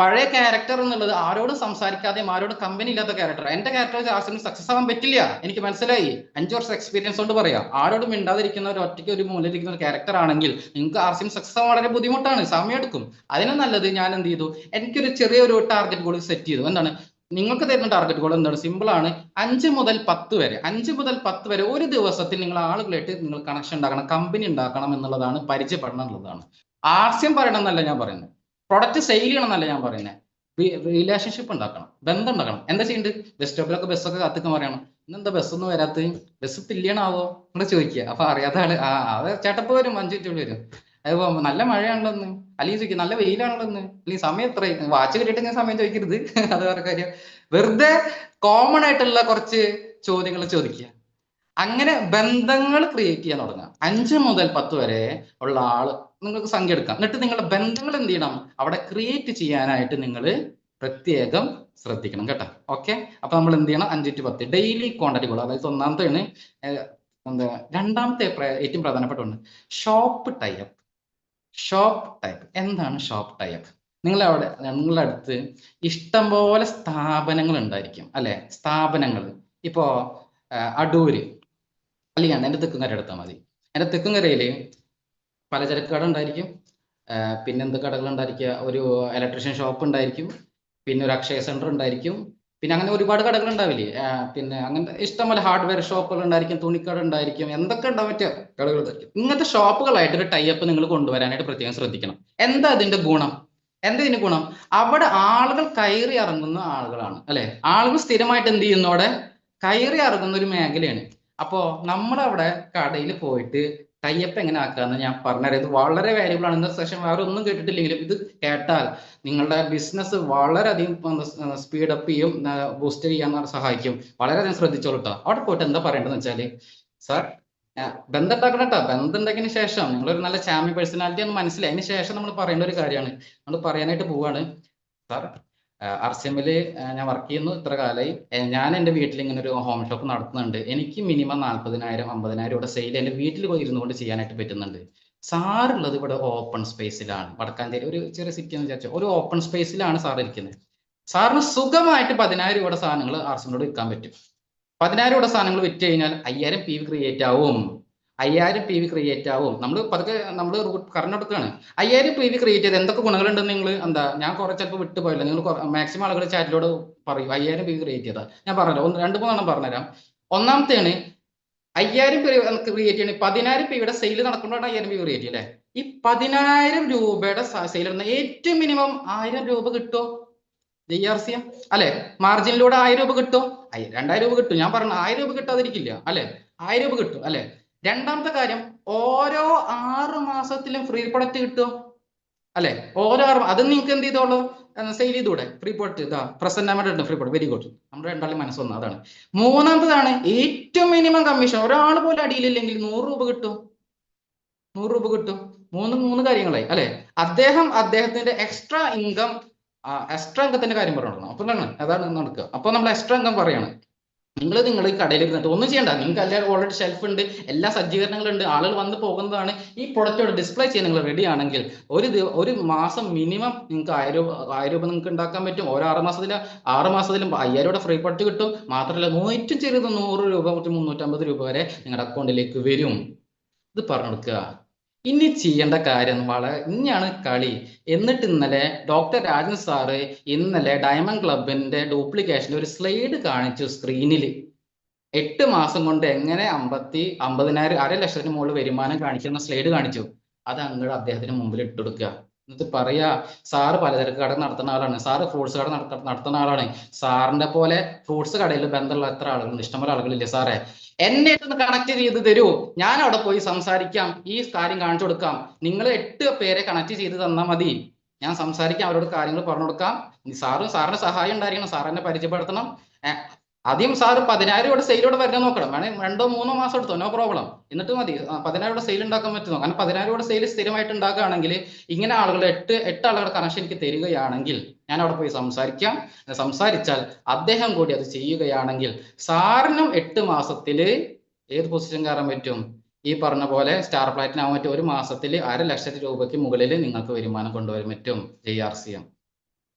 പഴയ ക്യാരക്ടർ എന്നുള്ളത് ആരോടും സംസാരിക്കാതെയും ആരോടും കമ്പനി ഇല്ലാത്ത ക്യാരക്ടർ. എന്റെ ക്യാരക്ടർ സക്സസ് ആവാൻ പറ്റില്ല, എനിക്ക് മനസ്സിലായി. 5 വർഷം എക്സ്പീരിയൻസ് കൊണ്ട് പറയാം. ആരോടും മിണ്ടാതിരിക്കുന്ന ഒരു ഒറ്റയ്ക്ക് ഒരു മൂലയിരിക്കുന്ന ഒരു ക്യാരക്ടർ ആണെങ്കിൽ നിങ്ങൾക്ക് RCM സക്സസ് ആവാൻ വളരെ ബുദ്ധിമുട്ടാണ്, സമയമെടുക്കും. അതിനും നല്ലത് ഞാൻ എന്ത് ചെയ്തു, എനിക്കൊരു ചെറിയൊരു ടാർഗറ്റ് ഗോൾ സെറ്റ് ചെയ്തു. എന്താണ് നിങ്ങൾക്ക് തരുന്ന ടാർഗറ്റ് ഗോൾ? എന്താണ്? സിമ്പിൾ ആണ്. 5 മുതൽ 10 വരെ ഒരു ദിവസത്തിൽ നിങ്ങൾ ആളുകളായിട്ട് നിങ്ങൾ കണക്ഷൻ ഉണ്ടാക്കണം, കമ്പനി ഉണ്ടാക്കണം എന്നുള്ളതാണ്, പരിചയപ്പെടണം എന്നുള്ളതാണ്. RCM പറയണം എന്നല്ല ഞാൻ പറയുന്നത്, പ്രൊഡക്റ്റ് സെയിൽ ചെയ്യണം എന്നല്ല ഞാൻ പറയുന്നത്, റിലേഷൻഷിപ്പ് ഉണ്ടാക്കണം, ബന്ധം ഉണ്ടാക്കണം. എന്താ ചെയ്യേണ്ടത്? ബസ് സ്റ്റോപ്പിലൊക്കെ ബസ്സൊക്കെ കാത്തിക്കാൻ പറയണം. ഇന്നെന്താ ബസ്സൊന്നും വരാത്ത, ബസ് പില്യണാവോ നിങ്ങൾ ചോദിക്കുക. അപ്പൊ അറിയാത്ത ആള് അത് ചേട്ടപ്പ് വരും, 5 മിനിറ്റ് വരും. അതിപ്പോ നല്ല മഴയാണല്ലോന്ന്, അല്ലെങ്കിൽ ചോദിക്കും നല്ല വെയിലാണല്ലോന്ന്, അല്ലെങ്കിൽ സമയം എത്ര, വാച്ച് കിട്ടിയിട്ട് ഞാൻ സമയം ചോദിക്കരുത്. അത് വേറെ കാര്യം. വെറുതെ കോമൺ ആയിട്ടുള്ള കുറച്ച് ചോദ്യങ്ങൾ ചോദിക്കുക. അങ്ങനെ ബന്ധങ്ങൾ ക്രിയേറ്റ് ചെയ്യാൻ തുടങ്ങുക. 5 മുതൽ 10 വരെ ഉള്ള ആള് നിങ്ങൾക്ക് സംഖ്യ എടുക്കാം. എന്നിട്ട് നിങ്ങളുടെ ബന്ധങ്ങൾ എന്ത് ചെയ്യണം, അവിടെ ക്രിയേറ്റ് ചെയ്യാനായിട്ട് നിങ്ങൾ പ്രത്യേകം ശ്രദ്ധിക്കണം കേട്ടോ. ഓക്കെ, അപ്പൊ നമ്മൾ എന്ത് ചെയ്യണം? 5 to 10 ഡെയിലി കോണ്ടാക്ട് ഗോൾ. അതായത് ഒന്നാമത്തെയാണ്. രണ്ടാമത്തെ ഏറ്റവും പ്രധാനപ്പെട്ട ഒന്ന് ഷോപ്പ് ടൈപ്പ്. എന്താണ് ഷോപ്പ് ടൈപ്പ്? നിങ്ങളുടെ അടുത്ത് ഇഷ്ടംപോലെ സ്ഥാപനങ്ങൾ ഉണ്ടായിരിക്കും അല്ലെ? സ്ഥാപനങ്ങൾ ഇപ്പോ അടൂര് അല്ലെങ്കിൽ എൻ്റെ തെക്കുംകര എടുത്താൽ മതി. എൻ്റെ തെക്കുംകരയിൽ പലചരക്ക് കട ഉണ്ടായിരിക്കും, പിന്നെ എന്ത് കടകൾ ഉണ്ടായിരിക്കുക, ഒരു ഇലക്ട്രീഷ്യൻ ഷോപ്പ് ഉണ്ടായിരിക്കും, പിന്നെ ഒരു അക്ഷയ സെന്റർ ഉണ്ടായിരിക്കും, പിന്നെ അങ്ങനെ ഒരുപാട് കടകൾ ഉണ്ടാവില്ലേ, പിന്നെ അങ്ങനത്തെ ഇഷ്ടംപോലെ ഹാർഡ്വെയർ ഷോപ്പുകൾ ഉണ്ടായിരിക്കും, തുണിക്കട ഉണ്ടായിരിക്കും, എന്തൊക്കെ ഉണ്ടാവും മറ്റേ കടകൾ ഉണ്ടായിരിക്കും. ഇങ്ങനത്തെ ഷോപ്പുകളായിട്ട് ഒരു ടൈപ്പ് നിങ്ങൾ കൊണ്ടുവരാനായിട്ട് പ്രത്യേകം ശ്രദ്ധിക്കണം. എന്താ ഇതിന്റെ ഗുണം? എന്താ ഇതിന്റെ ഗുണം? അവിടെ ആളുകൾ കയറി ഇറങ്ങുന്ന ആളുകളാണ്, അല്ലെ? ആളുകൾ സ്ഥിരമായിട്ട് എന്ത് ചെയ്യുന്നു? അവിടെ കയറി ഇറങ്ങുന്ന ഒരു മേഖലയാണ്. അപ്പോ നമ്മളവിടെ കടയിൽ പോയിട്ട് ടൈപ്പ് എങ്ങനെ ആക്കാന്ന് ഞാൻ പറഞ്ഞുതരാം. ഇത് വളരെ വാല്യുബിൾ ആണ്. ഇന്നത്തെ സെഷൻ വേറെ ഒന്നും കേട്ടിട്ടില്ലെങ്കിലും ഇത് കേട്ടാൽ നിങ്ങളുടെ ബിസിനസ് വളരെയധികം സ്പീഡ് അപ്പ് ചെയ്യും, ബൂസ്റ്റ് ചെയ്യാൻ സഹായിക്കും. വളരെയധികം ശ്രദ്ധിച്ചോളൂ കേട്ടോ. അവിടെ പോയിട്ട് എന്താ പറയേണ്ടതെന്ന് വെച്ചാൽ, സാർ ബന്ധം ഉണ്ടാക്കണം കേട്ടോ. ബന്ധം ഉണ്ടാക്കിയതിന് ശേഷം നിങ്ങളൊരു നല്ല ചാമ്പ്യൻ പേഴ്സണാലിറ്റി എന്ന് മനസ്സിലായി അതിന് ശേഷം നമ്മൾ പറയേണ്ട ഒരു കാര്യമാണ്. നമ്മൾ പറയാനായിട്ട് പോവാണ്, സാർ RCMല് ഞാൻ വർക്ക് ചെയ്യുന്നു, ഇത്ര കാലമായി. ഞാൻ എൻ്റെ വീട്ടിൽ ഇങ്ങനെ ഒരു ഹോം ഷോപ്പ് നടത്തുന്നുണ്ട്. എനിക്ക് മിനിമം 40,000 50,000 ഇവിടെ സെയിൽ എൻ്റെ വീട്ടിൽ ഇരുന്നു കൊണ്ട് ചെയ്യാനായിട്ട് പറ്റുന്നുണ്ട്. സാറുള്ളത് ഇവിടെ ഓപ്പൺ സ്പേസിലാണ്, വടക്കാഞ്ചേരി ഒരു ചെറിയ സിറ്റി എന്ന് വിചാരിച്ചു, ഒരു ഓപ്പൺ സ്പേസിലാണ് സാർ ഇരിക്കുന്നത്. സാറിന് സുഖമായിട്ട് 10,000 രൂപയുടെ സാധനങ്ങൾ RCMനോട് വിൽക്കാൻ പറ്റും. 10,000 രൂപയുടെ സാധനങ്ങൾ വിറ്റ് കഴിഞ്ഞാൽ 5000 PV ക്രിയേറ്റ് ആവും. 5000 PV ക്രിയേറ്റ് ആവും. നമ്മൾ പതുക്കെ നമ്മൾ കറണ്ടെടുക്കുകയാണ്. 5000 PV ക്രിയേറ്റ് ചെയ്ത് എന്തൊക്കെ ഗുണങ്ങളുണ്ടെന്ന് നിങ്ങൾ എന്താ, ഞാൻ കുറെ ചിലപ്പോൾ വിട്ടുപോയില്ല, നിങ്ങൾ മാക്സിമം ആളുകൾ ചാറ്റിലോട് പറയൂ 5000 PV ക്രിയേറ്റ് ചെയ്താൽ. ഞാൻ പറഞ്ഞുതരാം, 2-3 പറഞ്ഞുതരാം. ഒന്നാമത്തെയാണ് 5000 ക്രിയേറ്റ് ചെയ്യണേ 10,000 PVയുടെ സെയിൽ നടക്കുമ്പോഴാണ് 5000 PV ക്രിയേറ്റ് ചെയ്യല്ലേ. ഈ 10,000 രൂപയുടെ സെയിൽ ഇടുന്ന ഏറ്റവും മിനിമം 1000 രൂപ കിട്ടുമോ JRCM? അല്ലെ? മാർജിനിലൂടെ 1000 രൂപ കിട്ടുമോ? 2000 രൂപ കിട്ടും. ഞാൻ പറഞ്ഞു 1000 രൂപ കിട്ടാതിരിക്കില്ല, അല്ലെ? 1000 രൂപ കിട്ടും, അല്ലെ? രണ്ടാമത്തെ കാര്യം, ഓരോ 6 മാസത്തിലും ഫ്രീ പ്രൊഡക്റ്റ് കിട്ടുമോ? അല്ലെ? ഓരോ അത് നിങ്ങൾക്ക് എന്ത് ചെയ്തോളൂ, സെയിൽ ചെയ്തൂടെ? ഫ്രീ പ്രൊഡക്റ്റ് ഇതാ present free product, very good. നമ്മുടെ രണ്ടാളും മനസ്സ് വന്നു. അതാണ് മൂന്നാമത്തതാണ്, ഏറ്റവും മിനിമം കമ്മീഷൻ. ഒരാൾ പോലും അടിയിലില്ലെങ്കിൽ 100 രൂപ കിട്ടും. 100 രൂപ കിട്ടും. മൂന്ന് കാര്യങ്ങളായി, അല്ലെ? അദ്ദേഹത്തിന്റെ എക്സ്ട്രാ ഇൻകം ഇൻകത്തിന്റെ കാര്യം പറയണം. അപ്പൊ അതാണ് നടക്കുക. അപ്പൊ നമ്മൾ എക്സ്ട്രാ ഇൻകം പറയാണ്. നിങ്ങൾ ഈ കടയിൽ ഇരുന്നിട്ട് ഒന്നും ചെയ്യണ്ട, നിങ്ങൾക്ക് അല്ലെങ്കിൽ ഓൾറെഡി ഷെൽഫ് ഉണ്ട്, എല്ലാ സജ്ജീകരണങ്ങളും ഉണ്ട്, ആളുകൾ വന്ന് പോകുന്നതാണ്. ഈ പ്രൊഡക്റ്റോട് ഡിസ്പ്ലേ ചെയ്യാൻ നിങ്ങൾ റെഡി ആണെങ്കിൽ ഒരു മാസം മിനിമം നിങ്ങൾക്ക് 1000 രൂപ നിങ്ങൾക്ക് ഉണ്ടാക്കാൻ പറ്റും. ഓരോ 6 മാസത്തിലും 5000 രൂപ ഫ്രീ പ്രൊഡക്റ്റ് കിട്ടും. മാത്രമല്ല ഏറ്റവും ചെറിയത് 100 രൂപ 350 രൂപ വരെ നിങ്ങളുടെ അക്കൗണ്ടിലേക്ക് വരും. ഇത് പറഞ്ഞെടുക്കുക. ഇനി ചെയ്യേണ്ട കാര്യം ഇനിയാണ് കളി. എന്നിട്ട് ഇന്നലെ ഡോക്ടർ രാജൻ സാറ് ഡയമണ്ട് ക്ലബിന്റെ ഡ്യൂപ്ലിക്കേഷൻ ഒരു സ്ലൈഡ് കാണിച്ചു സ്ക്രീനിൽ. 8 മാസം കൊണ്ട് എങ്ങനെ 50,000 1,00,000 മുകളിൽ വരുമാനം കാണിക്കുന്ന സ്ലൈഡ് കാണിച്ചു. അത് അങ്ങോട്ട് അദ്ദേഹത്തിന് മുമ്പിൽ ഇട്ടുകൊടുക്കുക. എന്നിട്ട് പറയാ, സാറ് പലചരക്ക് കട നടത്തുന്ന ആളാണ്, സാറ് ഫ്രൂട്ട്സ് കട നടത്തുന്ന ആളാണ്, സാറിന്റെ പോലെ ഫ്രൂട്ട്സ് കടയിൽ ബന്ധമുള്ള എത്ര ആളുകളുണ്ട്? ഇഷ്ടംപോലെ ആളുകളില്ലേ സാറേ? എന്നെ ഒന്ന് കണക്ട് ചെയ്ത് തരൂ, ഞാൻ അവിടെ പോയി സംസാരിക്കാം, ഈ കാര്യം കാണിച്ചു കൊടുക്കാം. നിങ്ങൾ 8 പേരെ കണക്ട് ചെയ്ത് തന്നാൽ മതി, ഞാൻ സംസാരിക്കാം, അവരോട് കാര്യങ്ങൾ പറഞ്ഞു കൊടുക്കാം. സാറിന്റെ സഹായം ഉണ്ടായിരിക്കണം, സാർ എന്നെ പരിചയപ്പെടുത്തണം. ആദ്യം സാറ് 10,000 രൂപയുടെ സെയിലോടെ വരുന്നത് നോക്കണം. വേണേൽ 2-3 മാസം എടുത്തോ, നോ പ്രോബ്ലം. എന്നിട്ട് മതി 10,000 രൂപയുടെ സെയിൽ ഉണ്ടാക്കാൻ പറ്റുമോ? കാരണം 10,000 രൂപയുടെ സെയിൽ സ്ഥിരമായിട്ട് ഉണ്ടാക്കുകയാണെങ്കിൽ ഇങ്ങനെ ആളുകൾ 8 ആളുകളുടെ കണക്ഷൻ എനിക്ക് തരികയാണെങ്കിൽ ഞാൻ അവിടെ പോയി സംസാരിച്ചാൽ അദ്ദേഹം കൂടി അത് ചെയ്യുകയാണെങ്കിൽ സാറിനും 8 മാസത്തിൽ ഏത് പൊസിഷൻ കയറാൻ പറ്റും? ഈ പറഞ്ഞ പോലെ സ്റ്റാർ പ്ലാറ്റിനം ആവാൻ പറ്റും. ഒരു മാസത്തിൽ 1,00,000 രൂപയ്ക്ക് മുകളിൽ നിങ്ങൾക്ക് വരുമാനം കൊണ്ടുവരാൻ പറ്റും JRCM.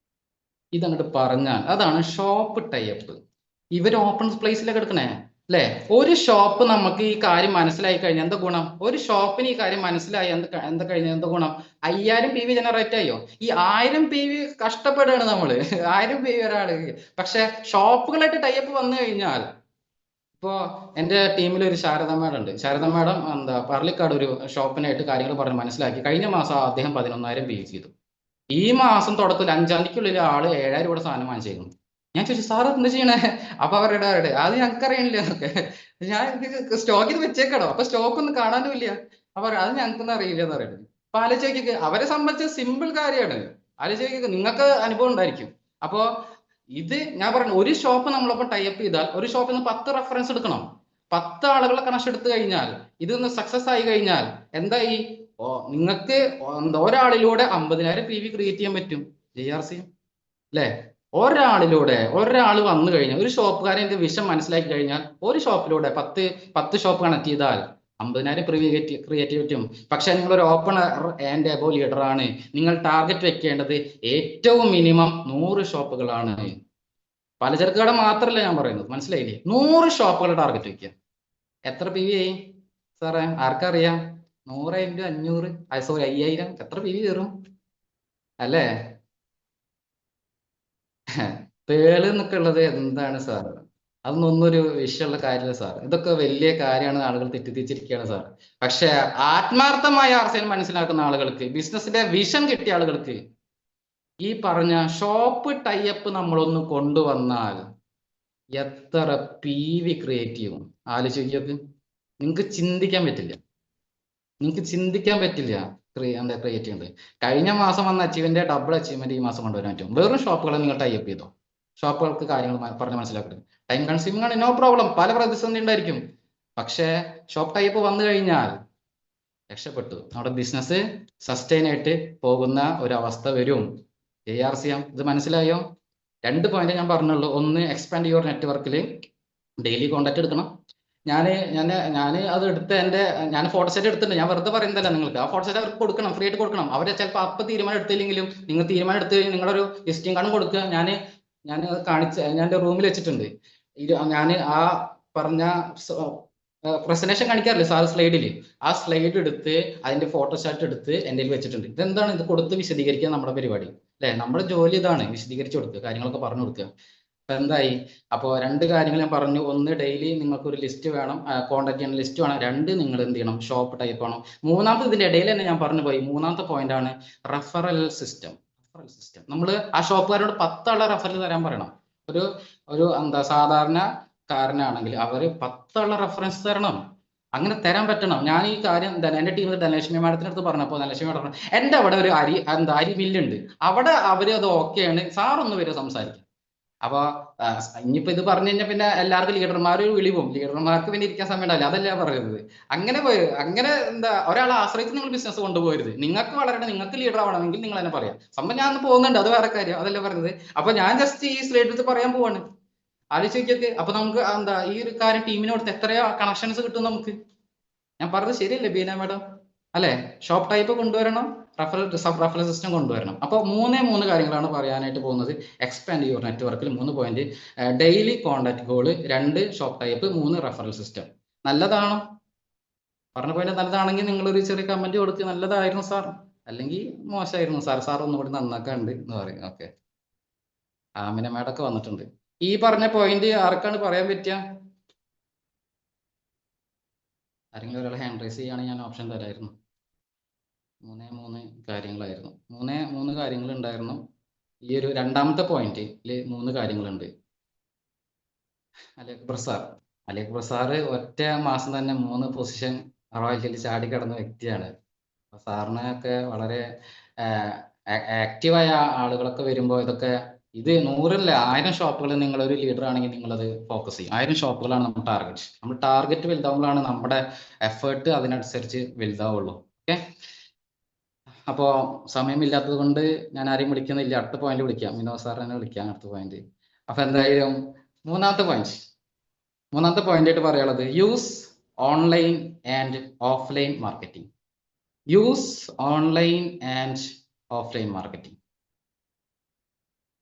ഇതങ്ങോട്ട് പറഞ്ഞാൽ അതാണ് ഷോപ്പ് ടൈപ്പ്. ഇവർ ഓപ്പൺ പ്ലേസിലൊക്കെ എടുക്കണേ, അല്ലെ? ഒരു ഷോപ്പ് നമുക്ക് ഈ കാര്യം മനസ്സിലായി കഴിഞ്ഞാൽ എന്താ ഗുണം? ഒരു ഷോപ്പിന് ഈ കാര്യം മനസ്സിലായി എന്താ കഴിഞ്ഞാൽ എന്താ ഗുണം? 5000 PV ജനറേറ്റ് ആയോ? ഈ 1000 PV കഷ്ടപ്പെടുകയാണ് നമ്മള്. 1000 PV ഒരാള്. പക്ഷെ ഷോപ്പുകളായിട്ട് ടൈപ്പ് വന്നു കഴിഞ്ഞാൽ, ഇപ്പോ എന്റെ ടീമിൽ ഒരു ശാരദ മേഡം ഉണ്ട്. ശാരദ മേഡം പറളിക്കാട് ഒരു ഷോപ്പിനായിട്ട് കാര്യങ്ങൾ പറഞ്ഞ് മനസ്സിലാക്കി. കഴിഞ്ഞ മാസം അദ്ദേഹം 11,000 PV ചെയ്തു. ഈ മാസം തുടക്കത്തിൽ 5-ാം തീയതിക്കുള്ളിൽ ആള് 7,000 രൂപയുടെ സാധനം വാങ്ങിച്ചേക്കുന്നു. ഞാൻ ചോദിച്ചു, സാർ എന്താ ചെയ്യണേ? അപ്പൊ അവരുടെ അത് ഞങ്ങൾക്ക് അറിയണില്ല എന്നൊക്കെ. ഞാൻ സ്റ്റോക്ക് ചെയ്ത് വെച്ചേക്കണോ? അപ്പൊ സ്റ്റോക്ക് ഒന്നും കാണാനും ഇല്ല. അപ്പൊ അത് ഞങ്ങൾക്കൊന്നും അറിയില്ല എന്ന് പറയുന്നത്. അപ്പൊ ആലോചിക്കുക, അവരെ സംബന്ധിച്ച് സിമ്പിൾ കാര്യമാണ്. ആലോചിക്കുക, നിങ്ങൾക്ക് അനുഭവം ഉണ്ടായിരിക്കും. അപ്പോ ഇത് ഞാൻ പറഞ്ഞു, ഒരു ഷോപ്പ് നമ്മളൊപ്പം ടൈപ്പ് ചെയ്താൽ ഒരു ഷോപ്പിൽ നിന്ന് 10 റെഫറൻസ് എടുക്കണം. 10 ആളുകളെ കണക്ഷൻ എടുത്തു കഴിഞ്ഞാൽ ഇതൊന്ന് സക്സസ് ആയി കഴിഞ്ഞാൽ എന്തായി? നിങ്ങൾക്ക് ഒരാളിലൂടെ 50,000 PV ക്രിയേറ്റ് ചെയ്യാൻ പറ്റും JRCM, അല്ലെ? ഒരാൾ വന്നു കഴിഞ്ഞാൽ, ഒരു ഷോപ്പുകാരൻ്റെ വിഷം മനസ്സിലാക്കി കഴിഞ്ഞാൽ ഒരു ഷോപ്പിലൂടെ 10 ഷോപ്പ് കണക്ട് ചെയ്താൽ 50,000 ക്രിയേറ്റ് പറ്റും. പക്ഷെ നിങ്ങൾ ഒരു ഓപ്പൺ ആൻഡ് എബോ ലീഡർ ആണ്. നിങ്ങൾ ടാർഗറ്റ് വെക്കേണ്ടത് ഏറ്റവും മിനിമം 100 ഷോപ്പുകളാണ്. പലചരക്ക് കട മാത്രമല്ല ഞാൻ പറയുന്നത്, മനസ്സിലായില്ലേ? 100 ഷോപ്പുകളുടെ ടാർഗറ്റ് വെക്കുക. എത്ര PV ആയി സാറേ? ആർക്കറിയാം? 100 ഇൻറ്റു 500, സോറി 5000, എത്ര പിരി കയറും അല്ലേ? പേള് എന്നൊക്കെ ഉള്ളത് എന്താണ് സാർ? അതൊന്നും ഒരു വിഷയമുള്ള കാര്യമില്ല സാർ. ഇതൊക്കെ വലിയ കാര്യമാണ്, ആളുകൾ തെറ്റിദ്ധരിച്ചിരിക്കുകയാണ് സാർ. പക്ഷെ ആത്മാർത്ഥമായ ആർസിഎൽ മനസ്സിലാക്കുന്ന ആളുകൾക്ക്, ബിസിനസിന്റെ വിഷൻ കിട്ടിയ ആളുകൾക്ക് ഈ പറഞ്ഞ ഷോപ്പ് ടൈപ്പ് നമ്മളൊന്ന് കൊണ്ടുവന്നാൽ എത്ര PV ക്രിയേറ്റ് ചെയ്യും ആലോചിക്കുക. നിങ്ങൾക്ക് ചിന്തിക്കാൻ പറ്റില്ല, എന്താ ക്രിയേറ്റ് ചെയ്യുന്നത്. കഴിഞ്ഞ മാസം വന്ന അച്ചീവ്മെന്റ് ഡബിൾ അച്ചീവ്മെന്റ് ഈ മാസം കൊണ്ടുവരാൻ പറ്റും. വെറും ഷോപ്പുകളെ നിങ്ങൾ ടൈപ്പ് ചെയ്തോ. ഷോപ്പുകൾക്ക് കാര്യങ്ങൾ പറഞ്ഞ് മനസ്സിലാക്കുക. ടൈം കൺസ്യൂമിംഗ് ആണ്, നോ പ്രോബ്ലം, പല പ്രതിസന്ധി ഉണ്ടായിരിക്കും. പക്ഷേ ഷോപ്പ് ടൈപ്പ് വന്നു കഴിഞ്ഞാൽ രക്ഷപ്പെട്ടു, നമ്മുടെ ബിസിനസ് സസ്റ്റൈൻ ആയിട്ട് പോകുന്ന ഒരവസ്ഥ വരും. ARCM ഇത് മനസ്സിലായോ? 2 പോയിന്റ് ഞാൻ പറഞ്ഞുള്ളൂ. ഒന്ന്, എക്സ്പാൻഡ് യുവർ നെറ്റ്വർക്കിൽ ഡെയിലി കോണ്ടാക്ട് എടുക്കണം. ഞാൻ അത് എടുത്ത് ഞാൻ ഫോട്ടോ സെറ്റ് എടുത്തിട്ടുണ്ട്. ഞാൻ വെറുതെ പറയുന്നതല്ല നിങ്ങൾക്ക്. ആ ഫോട്ടോ സെറ്റ് അവർക്ക് കൊടുക്കണം, ഫ്രീ ആയിട്ട് കൊടുക്കണം. അവരെ ചിലപ്പോൾ അപ്പം തീരുമാനം എടുത്തില്ലെങ്കിലും നിങ്ങൾ തീരുമാനം എടുത്ത് കഴിഞ്ഞാൽ നിങ്ങളൊരു വിസിറ്റിംഗ് കാർഡും കൊടുക്കുക. ഞാൻ ഞാൻ എൻ്റെ റൂമിൽ വെച്ചിട്ടുണ്ട്. ഞാൻ ആ പറഞ്ഞ പ്രസന്റേഷൻ കാണിക്കാറില്ലേ സാർ സ്ലൈഡിൽ, ആ സ്ലൈഡ് എടുത്ത് അതിന്റെ ഫോട്ടോസ്റ്റാറ്റ് എടുത്ത് എൻ്റെ വെച്ചിട്ടുണ്ട്. ഇതെന്താണ്? ഇത് കൊടുത്ത് വിശദീകരിക്കുക നമ്മുടെ പരിപാടി അല്ലേ? നമ്മുടെ ജോലി ഇതാണ്, വിശദീകരിച്ച് കൊടുക്കുക, കാര്യങ്ങളൊക്കെ പറഞ്ഞു കൊടുക്കുക. അപ്പൊ എന്തായി? അപ്പോൾ 2 കാര്യങ്ങൾ ഞാൻ പറഞ്ഞു. ഒന്ന്, ഡെയിലി നിങ്ങൾക്ക് ഒരു ലിസ്റ്റ് വേണം, കോൺടാക്ട് ചെയ്യുന്ന ലിസ്റ്റ് വേണം. 2, നിങ്ങൾ എന്ത് ചെയ്യണം? ഷോപ്പ് ടൈപ്പ് വേണം. മൂന്നാമത്തെ, ഇതിന്റെ ഇടയിൽ തന്നെ ഞാൻ പറഞ്ഞു പോയി, മൂന്നാമത്തെ പോയിന്റ് ആണ് റെഫറൽ സിസ്റ്റം. നമ്മൾ ആ ഷോപ്പുകാരോട് 10 ആളെ റെഫറൽ തരാൻ പറയണം. ഒരു എന്താ സാധാരണക്കാരനാണെങ്കിൽ അവര് 10 ആളെ റെഫറൻസ് തരണം. അങ്ങനെ തരാൻ പറ്റണം. ഞാൻ ഈ കാര്യം എന്റെ ടീമിൽ ധനലക്ഷ്മി മാഡത്തിന്റെ അടുത്ത് പറഞ്ഞപ്പോൾ ധനലക്ഷ്മി മാഡം പറഞ്ഞു, എന്റെ അവിടെ ഒരു അരി മില്ലുണ്ട്, അവിടെ അവര് അത് ഓക്കെയാണ്, സാർ ഒന്ന് വരെ സംസാരിക്കും. അപ്പൊ ഇനിയിപ്പോ ഇത് പറഞ്ഞു കഴിഞ്ഞാൽ പിന്നെ എല്ലാവർക്കും ലീഡർമാർ വിളിവും, ലീഡർമാർക്ക് പിന്നെ ഇരിക്കാൻ സമയം ഉണ്ടാവില്ല. അതല്ല പറയുന്നത്. അങ്ങനെ എന്താ ഒരാളെ ആശ്രയിച്ച് നിങ്ങൾ ബിസിനസ് കൊണ്ടുപോകരുത്. നിങ്ങൾക്ക് വളരണം, നിങ്ങൾക്ക് ലീഡർ ആവണമെങ്കിൽ നിങ്ങൾ തന്നെ പറയാം. സംഭവം ഞാൻ പോകുന്നുണ്ട്, അത് വേറെ കാര്യം, അതല്ല പറയുന്നത്. അപ്പൊ ഞാൻ ജസ്റ്റ് ഈ സ്ലൈഡ് എടുത്ത് പറയാൻ പോവാണ്. ആലോചിക്കൊക്കെ. അപ്പൊ നമുക്ക് എന്താ ഈ ഒരു കാര്യം ടീമിനോട് എത്രയോ കണക്ഷൻസ് കിട്ടും നമുക്ക്. ഞാൻ പറഞ്ഞത് ശരിയല്ലേ ബീന മാഡം? അല്ലെ? ഷോപ്പ് ടൈപ്പ് കൊണ്ടുവരണം, റഫറൽ സിസ്റ്റം കൊണ്ടുവരണം. അപ്പോൾ 3 കാര്യങ്ങളാണ് പറയാനായിട്ട് പോകുന്നത്. എക്സ്പാൻഡ് യുവർ നെറ്റ്വർക്കിൽ 3 point, daily contact goal, 2 shop type, 3 referral system. നല്ലതാണോ? പറഞ്ഞ പോയിന്റ് നല്ലതാണെങ്കിൽ നിങ്ങളൊരു ചെറിയ കമന്റ് കൊടുത്ത് നല്ലതായിരുന്നു സാർ, അല്ലെങ്കിൽ മോശമായിരുന്നു സാർ ഒന്നുകൂടി നന്നാക്കാണ്ട് എന്ന് പറയും. ഓക്കെ, ആമിന മേഡൊക്കെ വന്നിട്ടുണ്ട്. ഈ പറഞ്ഞ പോയിന്റ് ആർക്കാണ് പറയാൻ പറ്റുക? ആരെങ്കിലും ഒരാൾ ഹാൻഡ് റൈസ് ചെയ്യുകയാണെങ്കിൽ ഞാൻ ഓപ്ഷൻ തരായിരുന്നു. 3 കാര്യങ്ങളായിരുന്നു. 3 കാര്യങ്ങൾ ഉണ്ടായിരുന്നു. ഈ ഒരു രണ്ടാമത്തെ പോയിന്റിൽ 3 കാര്യങ്ങളുണ്ട്. അലി അക്ബർ സാർ ഒറ്റ മാസം തന്നെ 3 പൊസിഷൻ റോയൽറ്റിയിൽ ചാടി കിടന്ന വ്യക്തിയാണ്. അപ്പൊ സാറിനൊക്കെ വളരെ ആക്റ്റീവായ ആളുകളൊക്കെ വരുമ്പോൾ ഇത് 100 1000 ഷോപ്പുകൾ നിങ്ങളൊരു ലീഡർ ആണെങ്കിൽ നിങ്ങളത് ഫോക്കസ് ചെയ്യും. 1000 ഷോപ്പുകളാണ് നമ്മുടെ ടാർഗറ്റ്. നമ്മൾ ടാർഗറ്റ് വലുതാവുമ്പോഴാണ് നമ്മുടെ എഫേർട്ട് അതിനനുസരിച്ച് വലുതാവുള്ളൂ. ഓക്കെ, അപ്പോൾ സമയമില്ലാത്തത് കൊണ്ട് ഞാൻ ആരെയും വിളിക്കുന്നില്ല. അടുത്ത പോയിന്റ് വിളിക്കാം, വിനോദ് സാറിനെ വിളിക്കാം അടുത്ത പോയിന്റ്. അപ്പൊ എന്തായാലും മൂന്നാമത്തെ പോയിന്റ് ആയിട്ട് പറയാനുള്ളത്, use online and offline marketing.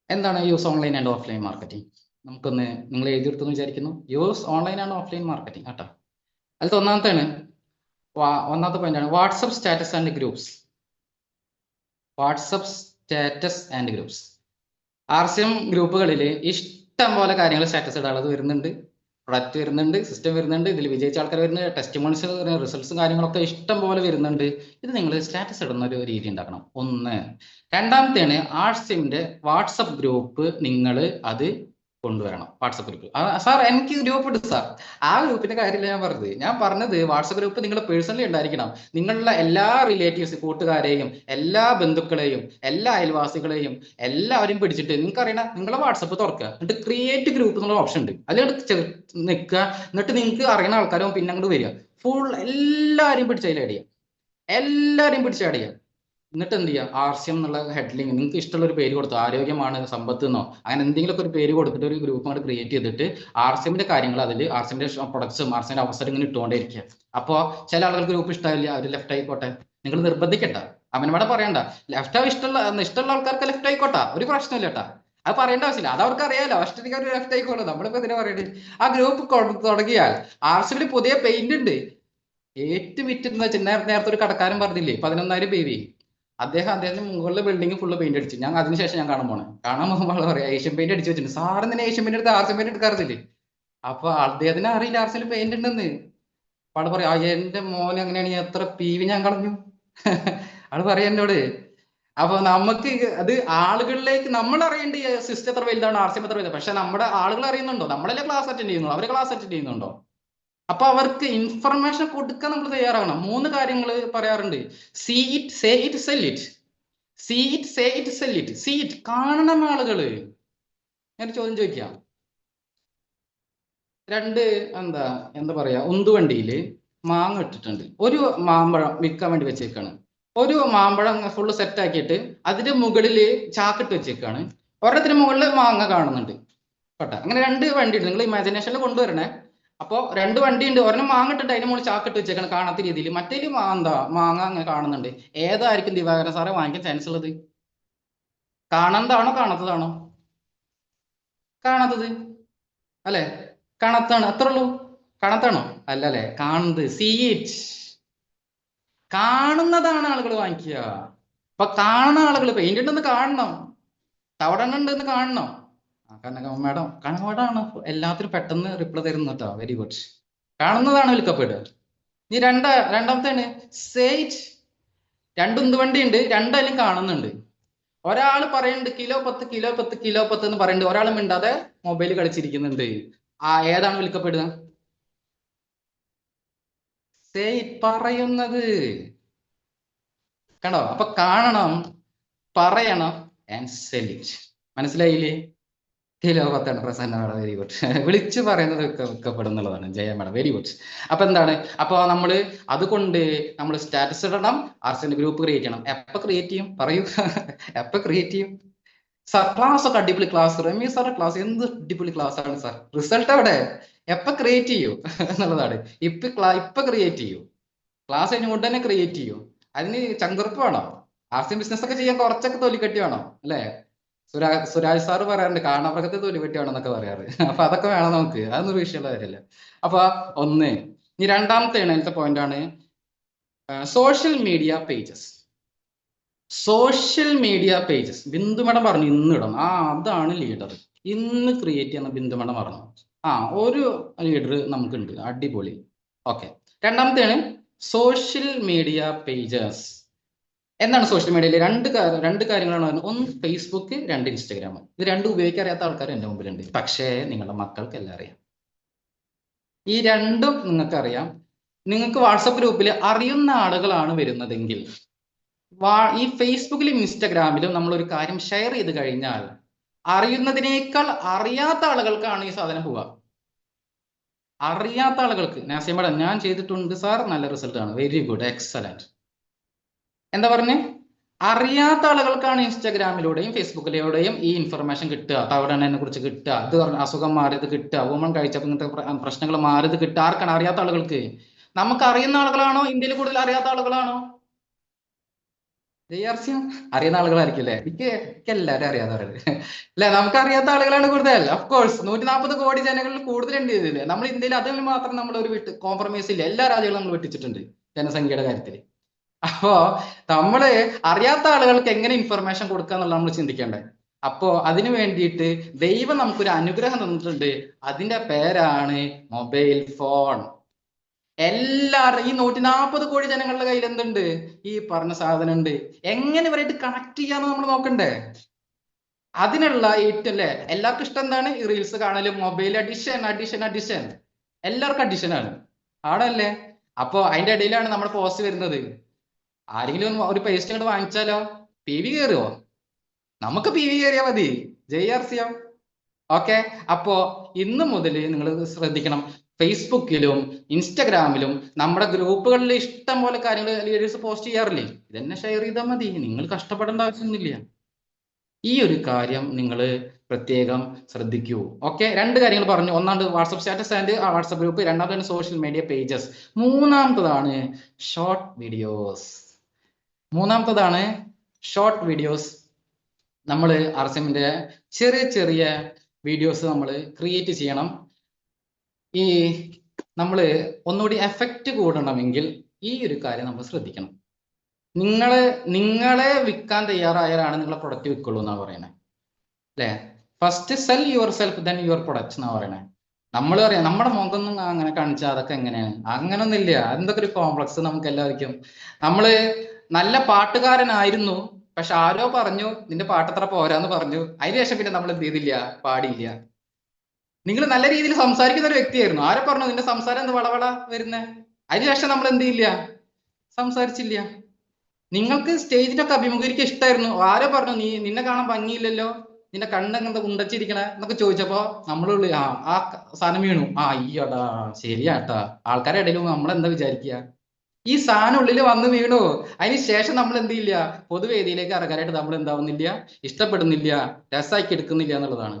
എന്താണ് use online and offline marketing? നമുക്കൊന്ന് നിങ്ങൾ എഴുതിയെടുത്തെന്ന് വിചാരിക്കുന്നു. Use online and offline marketing കേട്ടോ. അതിൽ ഒന്നാമത്തെ പോയിന്റ് ആണ് WhatsApp status and groups. RCM ഗ്രൂപ്പുകളിൽ ഇഷ്ടം പോലെ കാര്യങ്ങൾ സ്റ്റാറ്റസ് ഇടാനുള്ളത് വരുന്നുണ്ട്. പ്രൊഡക്റ്റ് വരുന്നുണ്ട്, സിസ്റ്റം വരുന്നുണ്ട്, ഇതിൽ വിജയിച്ച ആൾക്കാർ വരുന്നുണ്ട്, ടെസ്റ്റിമോണിയൽസ്, റിസൾട്ട്സും കാര്യങ്ങളൊക്കെ ഇഷ്ടം പോലെ വരുന്നുണ്ട്. ഇത് നിങ്ങൾ സ്റ്റാറ്റസ് ഇടുന്ന ഒരു രീതി ഉണ്ടാക്കണം. 1. രണ്ടാമത്തെയാണ് RCMന്റെ വാട്സപ്പ് ഗ്രൂപ്പ്. നിങ്ങൾ അത് കൊണ്ടുവരണം. വാട്സപ്പ് ഗ്രൂപ്പ് സാർ എനിക്ക് ഗ്രൂപ്പ് ഉണ്ട് സാർ. ആ ഗ്രൂപ്പിന്റെ കാര്യമില്ല ഞാൻ പറഞ്ഞത് വാട്സപ്പ് ഗ്രൂപ്പ് നിങ്ങൾ പേഴ്സണലി ഉണ്ടായിരിക്കണം. നിങ്ങളുടെ എല്ലാ റിലേറ്റീവ്സ്, കൂട്ടുകാരെയും, എല്ലാ ബന്ധുക്കളെയും, എല്ലാ അയൽവാസികളെയും എല്ലാവരും പിടിച്ചിട്ട് നിങ്ങൾക്കറിയണം, നിങ്ങളെ വാട്സപ്പ് തുറക്കുക, എന്നിട്ട് ക്രിയേറ്റ് ഗ്രൂപ്പ് എന്നുള്ള ഓപ്ഷൻ ഉണ്ട്, അതിലോട്ട് നിൽക്കുക. എന്നിട്ട് നിങ്ങൾക്ക് അറിയുന്ന ആൾക്കാരും പിന്നെ അങ്ങോട്ട് വരിക, ഫുൾ എല്ലാവരെയും പിടിച്ച് അതിൽ ആഡ് ചെയ്യുക, എന്നിട്ട് എന്ത് ചെയ്യുക, RCM എന്നുള്ള ഹെഡ്ലിങ് നിങ്ങൾക്ക് ഇഷ്ടമുള്ള ഒരു പേര് കൊടുത്തു, ആരോഗ്യമാണ്, സമ്പത്ത് എന്നോ അങ്ങനെ എന്തെങ്കിലുമൊക്കെ ഒരു പേര് കൊടുത്തിട്ട് ഒരു ഗ്രൂപ്പ് അങ്ങോട്ട് ക്രിയേറ്റ് ചെയ്തിട്ട് RCMന്റെ കാര്യങ്ങൾ അതിൽ, RCMന്റെ പ്രൊഡക്ട്സും RCMന്റെ അവസരം ഇങ്ങനെ ഇട്ടുകൊണ്ടേയിരിക്കുക. അപ്പോൾ ചില ആളുകൾ ഗ്രൂപ്പ് ഇഷ്ടമില്ല, അവർ ലെഫ്റ്റ് ആയിക്കോട്ടെ, നിങ്ങൾ നിർബന്ധിക്കണ്ട. അവനോടെ പറയണ്ട ലെഫ്റ്റ് ഇഷ്ടമുള്ള ആൾക്കാർക്ക് ലെഫ്റ്റ് ആയിക്കോട്ടെ, ഒരു പ്രശ്നമില്ല കേട്ടാ. അത് പറയേണ്ട ആവശ്യമില്ല, അത് അവർക്ക് അറിയാലോ. അഷ്ടമിക്ക് അവർ ലെഫ്റ്റ് ആയിക്കോട്ടെ, നമ്മളിപ്പോ ഇതിനെ പറയണ്ടേ. ആ ഗ്രൂപ്പ് തുടങ്ങിയാൽ RCMന് പുതിയ പെയിന്റ് ഉണ്ട്, ഏറ്റവും വിറ്റിരുന്ന വെച്ചാൽ നേരത്തെ ഒരു കടക്കാരൻ പറഞ്ഞില്ലേ 11,000 PV. അദ്ദേഹത്തിന് മുകളിലെ ബിൽഡിംഗ് ഫുള്ള് പെയിന്റ് അടിച്ചു. ഞാൻ അതിനുശേഷം ഞാൻ കാണാൻ പോകുമ്പോൾ പറയാം ഏഷ്യൻ പെയിന്റ് അടിച്ചു വെച്ചിട്ടുണ്ട്. സാറ് തന്നെ ഏഷ്യൻ പെയിന്റ് എടുത്ത് ആർസിയൻ പെയിന്റ് എടുക്കാറില്ലേ? അപ്പൊ അദ്ദേഹത്തിന് അറിയില്ല ആർസിയിൽ പെയിന്റ് ഉണ്ടെന്ന്. അപ്പൊ ആള് പറയാം എന്റെ മോനെ അങ്ങനെയാണെങ്കിൽ എത്ര PV ഞാൻ കളഞ്ഞു. ആള് പറയാം എന്നോട്. അപ്പൊ നമുക്ക് അത് ആളുകളിലേക്ക് നമ്മൾ അറിയേണ്ട സിസ്റ്റം എത്ര വലുതാണ്, ആർസിയം എത്ര വലുതാണ്. പക്ഷെ നമ്മുടെ ആളുകൾ അറിയുന്നുണ്ടോ? നമ്മളല്ലേ ക്ലാസ് അറ്റൻഡ് ചെയ്യുന്നുള്ളൂ, അവര് ക്ലാസ് അറ്റൻഡ് ചെയ്യുന്നുണ്ടോ? അപ്പൊ അവർക്ക് ഇൻഫർമേഷൻ കൊടുക്കാൻ നമ്മൾ തയ്യാറാകണം. 3 കാര്യങ്ങൾ പറയാറുണ്ട്. See it, say it, sell it. See it, say it, sell it. See it, കാണണം ആളുകള്. ഞാൻ ചോദ്യം ചോദിക്കാം. എന്താ പറയാ, ഉന്തുവണ്ടിയില് മാങ്ങ ഇട്ടിട്ടുണ്ട്. ഒരു മാമ്പഴം വിൽക്കാൻ വേണ്ടി വെച്ചേക്കാണ്. ഒരു മാമ്പഴം ഫുള്ള് സെറ്റ് ആക്കിയിട്ട് അതിന്റെ മുകളില് ചാക്കിട്ട് വെച്ചേക്കാണ്. ഒരെണ്ണത്തിന് മുകളിൽ മാങ്ങ കാണുന്നുണ്ട്. കേട്ടോ, അങ്ങനെ 2 വണ്ടി ഉണ്ട്. നിങ്ങൾ ഇമാജിനേഷനിൽ കൊണ്ടുവരണേ. അപ്പോ 2 വണ്ടി ഉണ്ട്. ഒരെണ്ണം മാങ്ങ ഇട്ടിട്ട് അതിന് മുകളിൽ ചാക്കിട്ട് വെച്ചേക്കാണ് കാണാത്ത രീതിയിൽ. മറ്റേല് മാങ്ങ അങ്ങനെ കാണുന്നുണ്ട്. ഏതായിരിക്കും ദിവാകരൻ സാറെ വാങ്ങിക്കാൻ ചാൻസ് ഉള്ളത്? കാണാത്തതാണോ കാണാത്തതാണോ? കാണാത്തത് അല്ലെ? കാണാത്താണ്, അത്ര ഉള്ളൂ. കാണാത്താണോ? അല്ലല്ലേ, കാണുന്നത്. സീ ഇറ്റ്, കാണുന്നതാണ് ആളുകൾ വാങ്ങിക്കുക. അപ്പൊ കാണുന്ന ആളുകൾ പെയിന്റ് ഉണ്ടെന്ന് കാണണം, തവടണ്ണ ഉണ്ടെന്ന് കാണണം. മാഡം കണമേടാണ് എല്ലാത്തിനും പെട്ടെന്ന് റിപ്ലൈ തരുന്നു കേട്ടോ. Very good. കാണുന്നതാണ് വിൽക്കപ്പെടുക. ഇനി രണ്ടാമത്തേണ് സേറ്റ്. 2 ഉന്തുവണ്ടി ഉണ്ട്, 2 കാണുന്നുണ്ട്. ഒരാൾ പറയുന്നുണ്ട് കിലോ 10 കിലോ 10 കിലോ 10 എന്ന് പറയുന്നുണ്ട്. ഒരാൾ മിണ്ടാതെ മൊബൈൽ കളിച്ചിരിക്കുന്നുണ്ട്. ഏതാണ് വിൽക്കപ്പെടുക? സേറ്റ്, പറയുന്നത്. കണ്ടോ? അപ്പൊ കാണണം, പറയണം, ആൻഡ് സെൽ ഇറ്റ്. മനസ്സിലായില്ലേ? Kilo 10 Prasanna madam, very good. വിളിച്ചു പറയുന്നത് വിൽക്കപ്പെടുന്നുള്ളതാണ് ജയ മേഡം, വെരി ഗുഡ്. അപ്പൊ എന്താണ്? അപ്പൊ അതുകൊണ്ട് നമ്മൾ സ്റ്റാറ്റസ് ഇടണം, ആർസിന്റെ ഗ്രൂപ്പ് ക്രിയേറ്റ് ചെയ്യണം. എപ്പോ ക്രിയേറ്റ് ചെയ്യും പറയൂ? എപ്പോ ക്രിയേറ്റ് ചെയ്യും? സാർ ക്ലാസ് ഒക്കെ അടിപൊളി ക്ലാസ്, റമീ സാറെ ക്ലാസ് എന്ത് അടിപൊളി ക്ലാസ് ആണ് സാർ. റിസൾട്ട് എവിടെ? എപ്പോ ക്രിയേറ്റ് ചെയ്യൂ എന്നുള്ളതാണ്. ഇപ്പൊ ക്രിയേറ്റ് ചെയ്യൂ. ക്ലാസ് കഴിഞ്ഞുകൊണ്ട് തന്നെ ക്രിയേറ്റ് ചെയ്യൂ. അതിന് ചങ്കുറപ്പ് വേണോ? ആർസിയം ബിസിനസ് ഒക്കെ ചെയ്യാൻ കുറച്ചൊക്കെ തൊലിക്കട്ടി വേണം അല്ലേ? സുരാജ് സാറ് പറയാറുണ്ട് കാണാപ്രകത്തെ തൊലിക്കട്ടി വേണമെന്നൊക്കെ പറയാറ്. അപ്പൊ അതൊക്കെ വേണം നമുക്ക്. അതൊന്നും വിഷയമുള്ള കാര്യമല്ല. അപ്പൊ ഇനി രണ്ടാമത്തെ പോയിന്റ് ആണ് social media pages. Social media pages Bindu madam പറഞ്ഞു ഇന്ന് ഇടണം. അതാണ് ലീഡർ. ഇന്ന് ക്രിയേറ്റ് ചെയ്യുന്ന ബിന്ദു മേഡം പറഞ്ഞു. ഒരു ലീഡർ നമുക്കുണ്ട്, അടിപൊളി. ഓക്കെ. രണ്ടാമത്തെയാണ് സോഷ്യൽ മീഡിയ പേജസ്. എന്താണ് സോഷ്യൽ മീഡിയയിൽ? രണ്ട് കാര്യങ്ങളാണ്. ഒന്ന് ഫേസ്ബുക്ക്, 2 ഇൻസ്റ്റാഗ്രാം. ഇത് 2 ഉപയോഗിക്കാൻ അറിയാത്ത ആൾക്കാർ എൻ്റെ മുമ്പിലുണ്ട്. പക്ഷേ നിങ്ങളുടെ മക്കൾക്ക് എല്ലാം അറിയാം. ഈ 2ഉം നിങ്ങൾക്ക് അറിയാം. നിങ്ങൾക്ക് വാട്സപ്പ് ഗ്രൂപ്പിൽ അറിയുന്ന ആളുകളാണ് വരുന്നതെങ്കിൽ ഈ ഫേസ്ബുക്കിലും ഇൻസ്റ്റാഗ്രാമിലും നമ്മൾ ഒരു കാര്യം ഷെയർ ചെയ്ത് കഴിഞ്ഞാൽ അറിയുന്നതിനേക്കാൾ അറിയാത്ത ആളുകൾക്കാണ് ഈ സാധനം പോവുക. അറിയാത്ത ആളുകൾക്ക് നാസിയ മേഡം ഞാൻ ചെയ്തിട്ടുണ്ട് സാർ, നല്ല റിസൾട്ട് ആണ്, വെരി ഗുഡ്, എക്സലന്റ്. എന്താ പറഞ്ഞേ? അറിയാത്ത ആളുകൾക്കാണ് ഇൻസ്റ്റാഗ്രാമിലൂടെയും ഫേസ്ബുക്കിലൂടെയും ഈ ഇൻഫർമേഷൻ കിട്ടുക. തവടണ്ണനെ കുറിച്ച് കിട്ടുക, ഇത് അസുഖം മാറിയത് കിട്ടുക, വുമൺ കഴിച്ചപ്പോൾ ഇങ്ങനത്തെ പ്രശ്നങ്ങൾ മാറിയത് കിട്ടുക. ആർക്കാണ്? അറിയാത്ത ആളുകൾക്ക്. നമുക്ക് അറിയുന്ന ആളുകളാണോ ഇന്ത്യയിൽ കൂടുതൽ അറിയാത്ത ആളുകളാണോ? അറിയുന്ന ആളുകളായിരിക്കും അല്ലേ? എനിക്ക് എല്ലാവരും അറിയാത്തവരല്ലേ അല്ലെ? നമുക്ക് അറിയാത്ത ആളുകളാണ് കൂടുതൽ. അഫ്കോഴ്സ് 140 കോടി ജനങ്ങളിൽ കൂടുതലുണ്ട് ഇതില്. നമ്മൾ ഇന്ത്യയിൽ അതിൽ മാത്രം നമ്മൾ ഒരു കോംപ്രമൈസ് ഇല്ല. എല്ലാ രാജ്യങ്ങളും നമ്മൾ വെട്ടിച്ചിട്ടുണ്ട് ജനസംഖ്യയുടെ കാര്യത്തിൽ. അപ്പോ നമ്മള് അറിയാത്ത ആളുകൾക്ക് എങ്ങനെ ഇൻഫർമേഷൻ കൊടുക്കുക എന്നുള്ള നമ്മൾ ചിന്തിക്കേണ്ടത്. അപ്പോ അതിനു വേണ്ടിയിട്ട് ദൈവം നമുക്കൊരു അനുഗ്രഹം തന്നിട്ടുണ്ട്. അതിന്റെ പേരാണ് മൊബൈൽ ഫോൺ. എല്ലാവരും ഈ 140 കോടി ജനങ്ങളുടെ കയ്യിൽ എന്തുണ്ട്? ഈ പറഞ്ഞ സാധനം ഉണ്ട്. എങ്ങനെ ഇവരായിട്ട് കണക്ട് ചെയ്യാന്ന് നമ്മൾ നോക്കണ്ടേ? അതിനുള്ള അല്ലേ എല്ലാവർക്കും ഇഷ്ടം എന്താണ്? ഈ റീൽസ് കാണലും, മൊബൈൽ അഡിഷൻ. എല്ലാവർക്കും അഡിഷൻ ആണ് ആണല്ലേ? അപ്പോ അതിന്റെ ഇടയിലാണ് നമ്മുടെ പോസ്റ്റ് വരുന്നത്. ആരെങ്കിലും ഒരു പേസ്റ്റ് അങ്ങോട്ട് വാങ്ങിച്ചാലോ PV കയറുമോ? നമുക്ക് PV കയറിയാൽ മതി. JRCM. ഓക്കെ. അപ്പോ ഇന്ന് മുതൽ നിങ്ങൾ ശ്രദ്ധിക്കണം. ഫേസ്ബുക്കിലും ഇൻസ്റ്റാഗ്രാമിലും നമ്മുടെ ഗ്രൂപ്പുകളിൽ ഇഷ്ടം പോലെ കാര്യങ്ങൾ ലീഡേഴ്സ് പോസ്റ്റ് ചെയ്യാറില്ലേ? ഇതന്നെ ഷെയർ ചെയ്താൽ മതി. നിങ്ങൾ കഷ്ടപ്പെടേണ്ട ആവശ്യമൊന്നുമില്ല. ഈ ഒരു കാര്യം നിങ്ങൾ പ്രത്യേകം ശ്രദ്ധിക്കൂ. ഓക്കെ. 2 കാര്യങ്ങൾ പറഞ്ഞു. ഒന്നാമത് WhatsApp status and WhatsApp group. രണ്ടാമതാണ് സോഷ്യൽ മീഡിയ പേജസ്. മൂന്നാമത്തതാണ് ഷോർട്ട് വീഡിയോസ്. നമ്മൾ ആർസിഎമ്മിന്റെ ചെറിയ വീഡിയോസ് നമ്മൾ ക്രിയേറ്റ് ചെയ്യണം. ഈ നമ്മൾ ഒന്നുകൂടി എഫക്റ്റ് കൂടണമെങ്കിൽ ഈ ഒരു കാര്യം നമ്മൾ ശ്രദ്ധിക്കണം. നിങ്ങളെ വിൽക്കാൻ തയ്യാറായാലാണ് നിങ്ങളെ പ്രൊഡക്റ്റ് വിൽക്കുള്ളൂ എന്നാണ് പറയണേ, അല്ലേ? First cell your self then your products എന്നാ പറയണേ. നമ്മൾ പറയാം നമ്മുടെ മുഖമൊന്നും അങ്ങനെ കാണിച്ചാൽ അതൊക്കെ എങ്ങനെയാണ്, അങ്ങനൊന്നുമില്ല. എന്തൊക്കെ ഒരു കോംപ്ലക്സ് നമുക്ക് എല്ലാവർക്കും. നമ്മള് നല്ല പാട്ടുകാരനായിരുന്നു, പക്ഷെ ആരോ പറഞ്ഞു നിന്റെ പാട്ടത്ര പോരാന്ന് പറഞ്ഞു. അതിനുശേഷം പിന്നെ നമ്മൾ എന്ത് ചെയ്തില്ല, പാടിയില്ല. നിങ്ങൾ നല്ല രീതിയിൽ സംസാരിക്കുന്ന ഒരു വ്യക്തിയായിരുന്നു, ആരോ പറഞ്ഞു നിന്റെ സംസാരം എന്ത് വളവള വരുന്നേ, അതിനുശേഷം നമ്മൾ എന്ത് ചെയ്യില്ല, സംസാരിച്ചില്ല. നിങ്ങൾക്ക് സ്റ്റേജിലൊക്കെ അഭിമുഖീകരിക്കാൻ ഇഷ്ടമായിരുന്നു, ആരോ പറഞ്ഞു നിന്നെ കാണാൻ ഭംഗിയില്ലല്ലോ, നിന്റെ കണ്ണെന്താ ഉണ്ടച്ചിരിക്കണ എന്നൊക്കെ ചോദിച്ചപ്പോ നമ്മളുള്ള ആ സാധനം വീണു. അയ്യോടാ ശരിയാട്ടാ. ആൾക്കാരുടെ ഇടയിൽ നമ്മളെന്താ വിചാരിക്കുക, ഈ സാധനം ഉള്ളിൽ വന്ന് വീണു. അതിന് ശേഷം നമ്മൾ എന്ത് ചെയ്യില്ല, പൊതുവേദിയിലേക്ക് ഇറങ്ങാനായിട്ട് നമ്മൾ എന്താവുന്നില്ല, ഇഷ്ടപ്പെടുന്നില്ല, രസമാക്കി എടുക്കുന്നില്ല എന്നുള്ളതാണ്.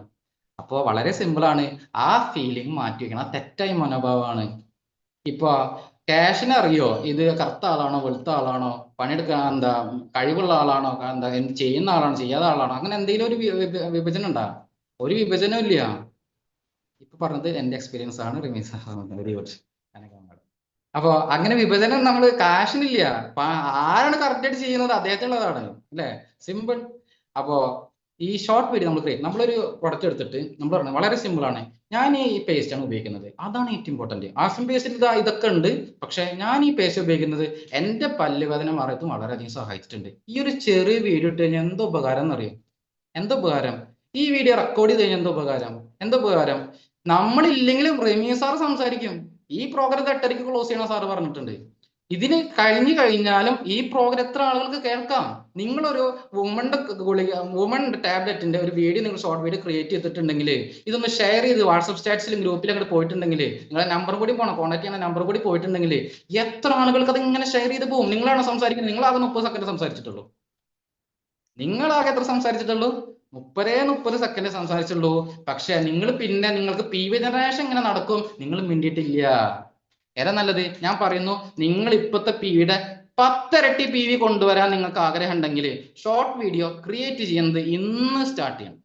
അപ്പോൾ വളരെ സിമ്പിളാണ്, ആ ഫീലിംഗ് മാറ്റി വെക്കണം. ആ തെറ്റായ മനോഭാവമാണ്. ഇപ്പൊ ക്യാഷിന് അറിയോ ഇത് കറുത്ത ആളാണോ വെളുത്ത ആളാണോ, പണിയെടുക്കാൻ എന്താ കഴിവുള്ള ആളാണോ, എന്താ എന്ത് ചെയ്യുന്ന ആളാണോ ചെയ്യാത്ത ആളാണോ, അങ്ങനെ എന്തെങ്കിലും ഒരു വിഭജനം ഉണ്ടാ? ഒരു വിഭജനം ഇല്ല. ഇപ്പൊ പറഞ്ഞത് എന്റെ എക്സ്പീരിയൻസ് ആണ്, റിമീസ്. Very good. അപ്പൊ അങ്ങനെ വിഭജനം നമ്മൾ കാശിനില്ല. ആരാണ് കറക്റ്റ് ആയിട്ട് ചെയ്യുന്നത്, അദ്ദേഹത്തിനുള്ളതാണ്, അല്ലേ? സിമ്പിൾ. അപ്പോ ഈ ഷോർട്ട് വീഡിയോ നമ്മൾ ക്രിയേറ്റ്, നമ്മളൊരു പ്രൊഡക്റ്റ് എടുത്തിട്ട് നമ്മൾ പറഞ്ഞു വളരെ സിമ്പിൾ ആണ്, ഞാൻ ഈ പേസ്റ്റ് ആണ് ഉപയോഗിക്കുന്നത്, അതാണ് ഏറ്റവും ഇമ്പോർട്ടന്റ്. ആസം പേസ്റ്റിൽ ഇതൊക്കെ ഉണ്ട്, പക്ഷെ ഞാൻ ഈ പേസ്റ്റ് ഉപയോഗിക്കുന്നത് എന്റെ പല്ലുവേദന മാറത്തും വളരെയധികം സഹായിച്ചിട്ടുണ്ട്. ഈ ഒരു ചെറിയ വീഡിയോ ഇട്ട് കഴിഞ്ഞാൽ എന്തോ ഉപകാരം എന്നറിയാം. എന്തോ ഉപകാരം? ഈ വീഡിയോ റെക്കോർഡ് ചെയ്ത് കഴിഞ്ഞാൽ എന്തോ ഉപകാരം? എന്തോ ഉപകാരം? നമ്മളില്ലെങ്കിലും റെമി സാർ സംസാരിക്കും. ഈ പ്രോഗ്രാം 8:30 ക്ലോസ് ചെയ്യണം സാറ് പറഞ്ഞിട്ടുണ്ട്. ഇതിന് കഴിഞ്ഞു കഴിഞ്ഞാലും ഈ പ്രോഗ്രാം എത്ര ആളുകൾക്ക് കേൾക്കാം? നിങ്ങളൊരു വുമൺ ടാബ്ലറ്റിന്റെ ഒരു വീഡിയോ, നിങ്ങൾ ഷോർട്ട് വീഡിയോ ക്രിയേറ്റ് ചെയ്തിട്ടുണ്ടെങ്കിൽ ഇതൊന്ന് ഷെയർ ചെയ്ത് വാട്സപ്പ് സ്റ്റാറ്റസിലും ഗ്രൂപ്പിലും അങ്ങോട്ട് പോയിട്ടുണ്ടെങ്കിൽ, നിങ്ങളെ നമ്പർ കൂടി പോകണം, കോൺടാക്ട് ചെയ്യുന്ന നമ്പർ കൂടി പോയിട്ടുണ്ടെങ്കിൽ എത്ര ആളുകൾക്ക് അത് ഇങ്ങനെ ഷെയർ ചെയ്ത് പോകും. നിങ്ങളാണോ സംസാരിക്കുന്നത്? നിങ്ങളാകെ 30 സെക്കൻഡ് സംസാരിച്ചിട്ടുള്ളൂ. നിങ്ങളാകെ എത്ര സംസാരിച്ചിട്ടുള്ളൂ? 30 സെക്കൻഡ് സംസാരിച്ചുള്ളൂ. പക്ഷെ നിങ്ങൾക്ക് പി വി ജനറേഷൻ ഇങ്ങനെ നടക്കും, നിങ്ങൾ മിണ്ടിയിട്ടില്ല. ഏതാ നല്ലത്? ഞാൻ പറയുന്നു, നിങ്ങൾ ഇപ്പോഴത്തെ പിയുടെ 10 ഇരട്ടി പി വി കൊണ്ടുവരാൻ നിങ്ങൾക്ക് ആഗ്രഹം ഉണ്ടെങ്കിൽ ഷോർട്ട് വീഡിയോ ക്രിയേറ്റ് ചെയ്യുന്നത് ഇന്ന് സ്റ്റാർട്ട് ചെയ്യണം.